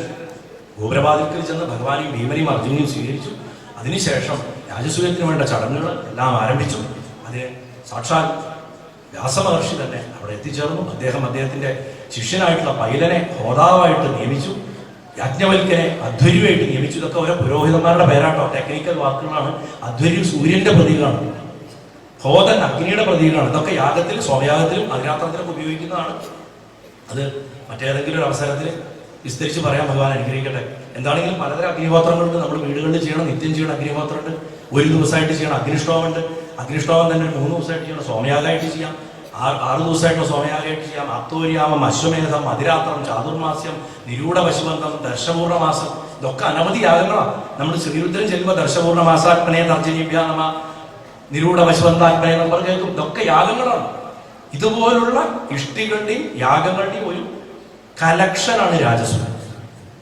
ഗോപുരവാതിൽക്കൽ ചെന്ന് ഭഗവാനെയും ഭീമനെയും അർജുനെയും സ്വീകരിച്ചു. അതിനുശേഷം രാജസൂയത്തിന് വേണ്ട ചടങ്ങുകൾ എല്ലാം ആരംഭിച്ചു. അതിന് സാക്ഷാൽ വ്യാസമഹർഷി തന്നെ അവിടെ എത്തിച്ചേർന്നു. അദ്ദേഹത്തിന്റെ ശിഷ്യനായിട്ടുള്ള പൈലനെ ഹോതാവായിട്ട് നിയമിച്ചു. യാജ്ഞവൽക്കനെ അധ്വര്യുവായിട്ട് നിയമിച്ചു. ഇതൊക്കെ ഓരോ പുരോഹിതന്മാരുടെ പേരാട്ടോ, ടെക്നിക്കൽ വാക്കുകളാണ്. അധ്വര്യു സൂര്യന്റെ പ്രതീകമാണ്, ഹോതൻ അഗ്നിയുടെ പ്രതീകമാണ്. ഇതൊക്കെ യാഗത്തിൽ, സോമയാഗത്തിലും അഗ്രാത്രത്തിലും ഉപയോഗിക്കുന്നതാണ്. അത് മറ്റേതെങ്കിലും ഒരു അവസരത്തിൽ വിസ്തരിച്ച് പറയാൻ ഭഗവാൻ അനുഗ്രഹിക്കട്ടെ. എന്താണെങ്കിലും പലതരം അഗ്നിഹോത്രങ്ങളുണ്ട്. നമ്മൾ വീടുകളിൽ ചെയ്യണം, നിത്യം ചെയ്യണം അഗ്നിഹോത്രമുണ്ട്. ഒരു ദിവസമായിട്ട് ചെയ്യണം അഗ്നിഷ്ടോമുണ്ട്. അഗ്നിഷ്ടോമം തന്നെ 3 ദിവസമായിട്ട് ചെയ്യണം. സോമയാഗമായിട്ട് ചെയ്യാം, 6 ദിവസമായിട്ടുള്ള സോമയാഗമായിട്ട് ചെയ്യാം. ആപ്തോര്യാമം, അശ്വമേധം, അതിരാത്രം, ചാതുർമാസ്യം, നിരൂഢ പശുബന്ധം, ദർശപൂർണമാസം, ഇതൊക്കെ അനവധി യാഗങ്ങളാണ്. നമ്മൾ ശ്രീരുദ്രൻ ചെല്ലുമ്പോൾ ദർശപൂർണമാസാത്മനെ തർജനീഭ്യ നമ, നിരൂഢ പശുബന്ധാത്മനെ നമ്മൾ കേൾക്കും. ഇതൊക്കെ യാഗങ്ങളാണ്. ഇതുപോലുള്ള ഇഷ്ടികളുടെയും യാഗങ്ങളുടെയും ഒരു കലക്ഷനാണ് രാജസൂയം.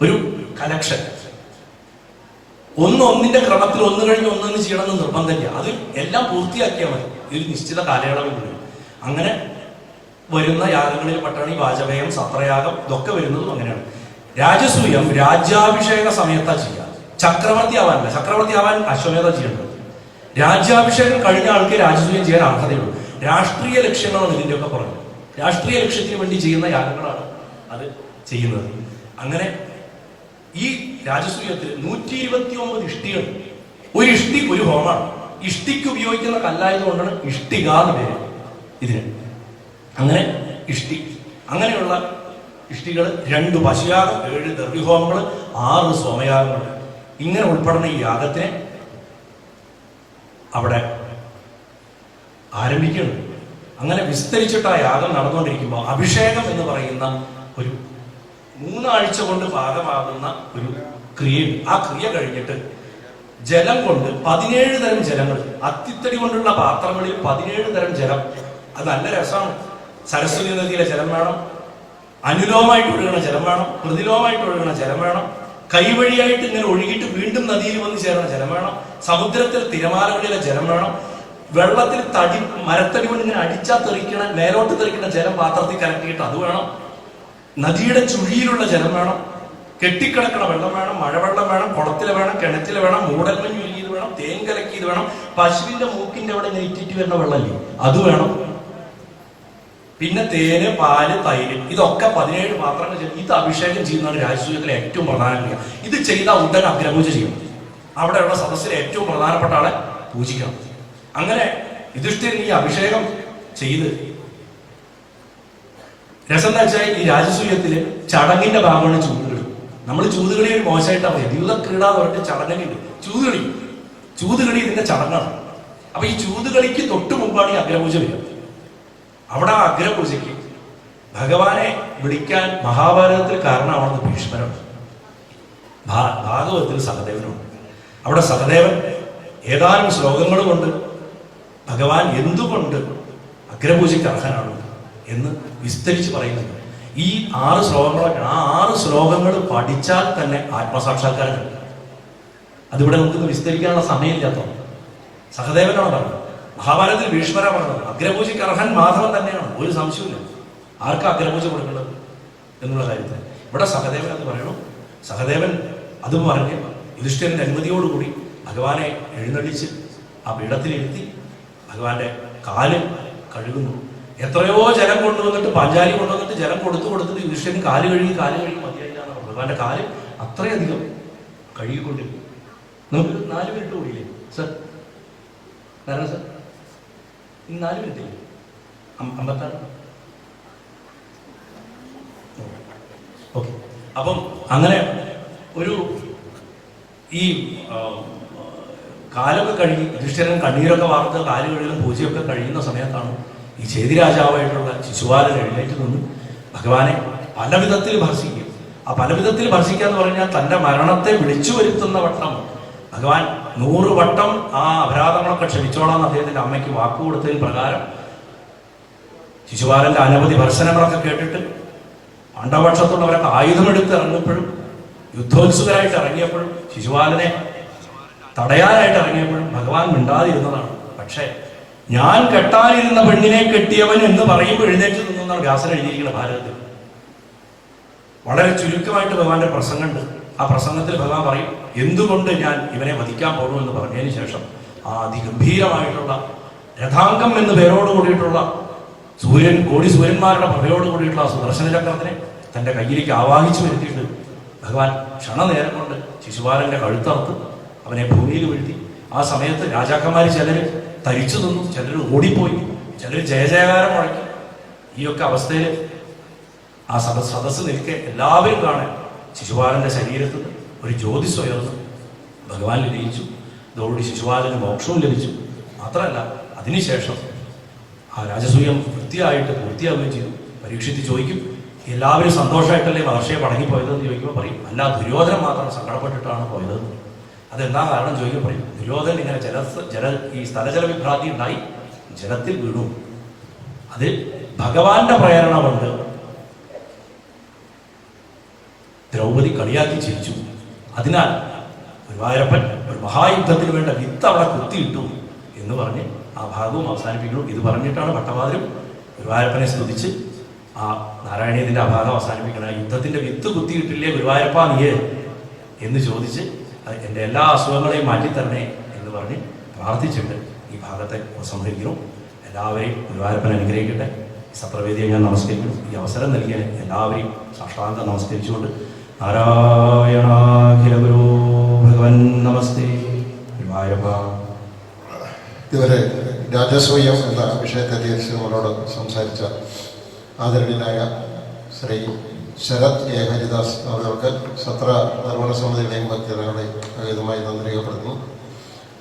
ഒരു കലക്ഷൻ. ഒന്നിന്റെ ക്രമത്തിൽ ഒന്ന് കഴിഞ്ഞ് ഒന്നൊന്ന് ചെയ്യണമെന്ന് നിർബന്ധമില്ല. അത് എല്ലാം പൂർത്തിയാക്കിയാൽ മതി ഒരു നിശ്ചിത കാലയളവിൽ. അങ്ങനെ വരുന്ന യാഗങ്ങളിൽ പട്ടാണി, വാജപേയം, സത്രയാഗം ഇതൊക്കെ വരുന്നതും അങ്ങനെയാണ്. രാജസൂയം രാജ്യാഭിഷേക സമയത്താ ചെയ്യാം. ചക്രവർത്തി ആവാൻ അശ്വമേധം ചെയ്യേണ്ടത്. രാജ്യാഭിഷേകം കഴിഞ്ഞ ആൾക്ക് രാജസൂയം ചെയ്യാൻ അർഹതയുള്ളൂ. രാഷ്ട്രീയ ലക്ഷ്യങ്ങളാണ് ഇതിന്റെയൊക്കെ പറഞ്ഞത്. രാഷ്ട്രീയ ലക്ഷ്യത്തിന് വേണ്ടി ചെയ്യുന്ന യാഗങ്ങളാണ് അത് ചെയ്യുന്നത്. അങ്ങനെ ഈ രാജസൂയത്തിൽ 129 ഇഷ്ടികൾ. ഒരു ഇഷ്ടി ഒരു ഹോമാണ്. ഇഷ്ടിക്ക് ഉപയോഗിക്കുന്ന കല്ലായതുകൊണ്ടാണ് ഇഷ്ടിക എന്ന് പേര് ഇതിന്. അങ്ങനെ ഇഷ്ടി, അങ്ങനെയുള്ള ഇഷ്ടികൾ 2 പശുയാഗം, 7 ദർഭിഹോമങ്ങൾ, 6 സോമയാഗങ്ങൾ, ഇങ്ങനെ ഉൾപ്പെടുന്ന ഈ യാഗത്തിനെ അവിടെ ആരംഭിക്കുന്നുണ്ട്. അങ്ങനെ വിസ്തരിച്ചിട്ട് ആ യാഗം നടന്നുകൊണ്ടിരിക്കുമ്പോൾ അഭിഷേകം എന്ന് പറയുന്ന ഒരു 3 ആഴ്ച കൊണ്ട് പാകമാകുന്ന ഒരു ക്രിയയുണ്ട്. ആ ക്രിയ കഴിഞ്ഞിട്ട് ജലം കൊണ്ട് 17 തരം ജലങ്ങൾ, അത്തിത്തടി കൊണ്ടുള്ള പാത്രങ്ങളിൽ 17 തരം ജലം. അത് നല്ല രസമാണ്. സരസ്വതി നദിയിലെ ജലം വേണം, അനുലോമായിട്ട് ഒഴുകണ ജലം വേണം, പ്രതിലോമായിട്ട് ഒഴുകണ ജലം വേണം, കൈവഴിയായിട്ട് ഇങ്ങനെ ഒഴുകിയിട്ട് വീണ്ടും നദിയിൽ വന്ന് ചേരണ ജലം വേണം, സമുദ്രത്തിൽ തിരമാലകളിലെ ജലം വേണം, വെള്ളത്തിൽ മരത്തടി കൊണ്ട് ഇങ്ങനെ അടിച്ചാൽ തെറിക്കണ മേലോട്ട് തെറിക്കുന്ന ജലം പാത്രത്തിൽ കലക്കിയിട്ട് അത് വേണം, നദിയുടെ ചുഴിയിലുള്ള ജലം വേണം, കെട്ടിക്കിടക്കണ വെള്ളം വേണം, മഴവെള്ളം വേണം, കുളത്തിലെ വേണം, കിണറ്റിലെ വേണം, മൂടൽമഞ്ഞ് വലിയത് വേണം, തേൻ കലക്കിയത് വേണം, പശുവിന്റെ മൂക്കിന്റെ അവിടെ നെറ്റിറ്റ് വരുന്ന വെള്ളമില്ലേ അത് വേണം, പിന്നെ തേന്, പാല്, തൈര്, ഇതൊക്കെ 17 പാത്രങ്ങൾ ചെയ്യും. ഇത് അഭിഷേകം ചെയ്യുന്നതാണ് രാജസൂയത്തിലെ ഏറ്റവും പ്രധാന ക്രിയ. ഇത് ചെയ്ത ഉടൻ അഗ്രപൂജ ചെയ്യും. അവിടെയുള്ള സദസ്സിലെ ഏറ്റവും പ്രധാനപ്പെട്ട ആളെ പൂജിക്കണം. അങ്ങനെ യുധിഷ്ഠിരൻ ഈ അഭിഷേകം ചെയ്ത് രസം എന്താ വെച്ചാൽ ഈ രാജസൂയത്തില് ചടങ്ങിന്റെ ഭാഗമാണ് ചൂതുകളി. നമ്മൾ ചൂതുകളി ഒരു മോശമായിട്ടാണ് പറയുക. ദ്യൂത ക്രീഡ എന്ന് പറഞ്ഞിട്ട് ചടങ്ങുണ്ട്. ചൂതുകളി ഇതിന്റെ ചടങ്ങാണ്. അപ്പൊ ഈ ചൂതുകളിക്ക് തൊട്ടു മുമ്പാണ് ഈ അഗ്രപൂജ വരിക. അവിടെ ആ അഗ്രപൂജയ്ക്ക് ഭഗവാനെ വിളിക്കാൻ മഹാഭാരതത്തിൽ കാരണമാണെന്ന് ഭീഷ്മരുണ്ട്, ഭാഗവത്തിൽ സഹദേവനുണ്ട്. അവിടെ സഹദേവൻ ഏതാനും ശ്ലോകങ്ങൾ കൊണ്ട് ഭഗവാൻ എന്തുകൊണ്ട് അഗ്രപൂജയ്ക്ക് അർഹനാണ് എന്ന് വിസ്തരിച്ച് പറയുന്നുണ്ട്. ഈ 6 ശ്ലോകങ്ങളൊക്കെ, ആ 6 ശ്ലോകങ്ങൾ പഠിച്ചാൽ തന്നെ ആത്മസാക്ഷാത്കാരം കിട്ടും. അതിവിടെ നമുക്കിന്ന് വിസ്തരിക്കാനുള്ള സമയമില്ലാത്തോ. സഹദേവനാണ് പറഞ്ഞത്. മഹാഭാരതത്തിൽ ഭീഷ്മര പറഞ്ഞത് അഗ്രപൂജയ്ക്ക് അർഹൻ മാധവൻ തന്നെയാണ്, ഒരു സംശയമില്ല. ആർക്കാ അഗ്രപൂജ കൊടുക്കേണ്ടത് എന്നുള്ള കാര്യത്തിൽ ഇവിടെ സഹദേവൻ അത് പറയണം. സഹദേവൻ അതും പറഞ്ഞ് യുധിഷ്ഠിരന്റെ അനുമതിയോടുകൂടി ഭഗവാനെ എഴുന്നള്ളിച്ച് ആ പീഠത്തിലിരുത്തി ഭഗവാന്റെ കാല് കഴുകുന്നു. എത്രയോ ജലം കൊണ്ടുവന്നിട്ട്, പാഞ്ചാലി കൊണ്ടുവന്നിട്ട് ജലം കൊടുത്തിട്ട് യുധിഷ്ഠിരൻ കാല് കഴുകി മതിയായില്ല എന്നാണ്. ഭഗവാന്റെ കാല് അത്രയധികം കഴുകിക്കൊണ്ടിരിക്കും. നമുക്ക് 4 മിനിറ്റ് കൂടിയില്ലേ സർ? നാരായണ സർ, 4 മിനിറ്റില്ലേ? 56. ഓക്കെ. അപ്പം അങ്ങനെ ഒരു ഈ കാലൊക്കെ കഴുകി യുധിഷ്ഠിരൻ കണ്ണീരൊക്കെ വാർത്ത് കാല് കഴുകലും പൂജയൊക്കെ കഴിയുന്ന സമയത്താണ് ഈ ചേതി രാജാവായിട്ടുള്ള ശിശുപാലൻ എഴുന്നേറ്റ് നിന്ന് ഭഗവാനെ പല വിധത്തിൽ ഭർഷിക്കും. ആ പല വിധത്തിൽ ഭർഷിക്കുക എന്ന് പറഞ്ഞാൽ തന്റെ മരണത്തെ വിളിച്ചു വരുത്തുന്ന വട്ടം ഭഗവാൻ 100 വട്ടം ആ അപരാധങ്ങളൊക്കെ ക്ഷമിച്ചോളാം അദ്ദേഹത്തിന്റെ അമ്മയ്ക്ക് വാക്കു കൊടുത്തതിന് പ്രകാരം ശിശുപാലന്റെ അനവധി ഭർസനങ്ങളൊക്കെ കേട്ടിട്ട് പാണ്ഡവപക്ഷത്തുള്ളവരൊക്കെ ആയുധമെടുത്ത് ഇറങ്ങുമ്പോഴും യുദ്ധോത്സുകരായിട്ട് ഇറങ്ങിയപ്പോഴും ശിശുപാലനെ തടയാനായിട്ട് ഇറങ്ങിയപ്പോഴും ഭഗവാൻ മിണ്ടാതിരുന്നതാണ്. പക്ഷേ ഞാൻ കെട്ടാനിരുന്ന പെണ്ണിനെ കെട്ടിയവൻ എന്ന് പറയുമ്പോൾ എഴുന്നേറ്റ് നിന്നാണ് വ്യാസൻ എഴുതിയിരിക്കുന്നത് ഭാരതത്തിൽ. വളരെ ചുരുക്കമായിട്ട് ഭഗവാന്റെ പ്രസംഗമുണ്ട്. ആ പ്രസംഗത്തിൽ ഭഗവാൻ പറയും എന്തുകൊണ്ട് ഞാൻ ഇവനെ വധിക്കാൻ പോകുന്നു എന്ന് പറഞ്ഞതിന് ശേഷം ആ അതിഗംഭീരമായിട്ടുള്ള രഥാംഗം എന്ന് പേരോട് കൂടിയിട്ടുള്ള കോടി സൂര്യന്മാരുടെ പ്രഭയോട് കൂടിയിട്ടുള്ള ആ സുദർശന ചക്രത്തിനെ തന്റെ കയ്യിലേക്ക് ആവാഹിച്ചു വരുത്തിയിട്ട് ഭഗവാൻ ക്ഷണനേരം കൊണ്ട് ശിശുപാലന്റെ കഴുത്തറുത്ത് അവനെ ഭൂമിയിൽ വീഴ്ത്തി. ആ സമയത്ത് രാജാക്കന്മാർ ചിലർ തരിച്ചു നിന്നു, ചിലർ ഓടിപ്പോയി, ചിലർ ജയജയകാരം മുഴക്കി. ഈ ഒക്കെ അവസ്ഥയിൽ ആ സദസ്സ് നിൽക്കെ എല്ലാവരും കാണാൻ ശിശുപാലന്റെ ശരീരത്തിൽ ഒരു ജ്യോതിസ് ഉയർന്നു ഭഗവാൻ ലഭിച്ചു. ഇതോടുകൂടി ശിശുപാലന് മോക്ഷവും ലഭിച്ചു. മാത്രമല്ല അതിനുശേഷം ആ രാജസൂയം വൃത്തിയായിട്ട് പൂർത്തിയാവുകയും ചെയ്തു. പരീക്ഷിച്ച് ചോദിക്കും എല്ലാവരും സന്തോഷമായിട്ടല്ലേ മഹർഷിയെ മടങ്ങിപ്പോയതെന്ന് ചോദിക്കുമ്പോൾ പറയും അല്ല, ദുര്യോധനൻ മാത്രം സങ്കടപ്പെട്ടിട്ടാണ് പോയത്. അതെന്താ കാരണം ചോദിക്കുമ്പോൾ പറയും ദുര്യോധനൻ ഇങ്ങനെ ഈ സ്ഥലജല വിഭ്രാന്തി ഉണ്ടായി ജലത്തിൽ വീണു. അത് ഭഗവാന്റെ പ്രേരണ കൊണ്ട് ദ്രൗപദി കളിയാക്കി ചിരിച്ചു. അതിനാൽ ഗുരുവായൂരപ്പൻ ഒരു മഹായുദ്ധത്തിന് വേണ്ട വിത്ത് അവിടെ കുത്തിയിട്ടു എന്ന് പറഞ്ഞ് ആ ഭാഗവും അവസാനിപ്പിക്കുന്നു. ഇത് പറഞ്ഞിട്ടാണ് ഭട്ടമാതിരും ഗുരുവായൂരപ്പനെ സ്തുതിച്ച് ആ നാരായണീയത്തിന്റെ ആ ഭാഗം അവസാനിപ്പിക്കണം. യുദ്ധത്തിന്റെ വിത്ത് കുത്തിയിട്ടില്ലേ ഗുരുവായൂരപ്പ നീയേ എന്ന് ചോദിച്ച് എൻ്റെ എല്ലാ അസുഖങ്ങളെയും മാറ്റിത്തരണേ എന്ന് പറഞ്ഞ് പ്രാർത്ഥിച്ചിട്ട് ഈ ഭാഗത്തെ സംഹരിക്കുന്നു. എല്ലാവരെയും ഗുരുവായൂരപ്പൻ അനുഗ്രഹിക്കട്ടെ. ഈ സത്രവേദിയെ ഞാൻ നമസ്കരിക്കുന്നു. ഈ അവസരം നൽകിയ എല്ലാവരെയും സാഷ്ടാംഗം നമസ്കരിച്ചുകൊണ്ട് നാരായണാഖില ഗുരു ഭഗവൻ നമസ്തേ ഗുരുവായൂരപ്പ. ഇതുവരെ രാജസൂയം എന്ന വിഷയത്തെ തിരിച്ച് നമ്മളോട് സംസാരിച്ച ആദരണീയനായ ശ്രീ ശരത് എ ഹരിദാസ് അവർക്ക് സത്ര നിർവഹണ സമിതിയുടെയും ഭക്തരുടെയും ഇതുമായി നന്ദി രേഖപ്പെടുത്തുന്നു.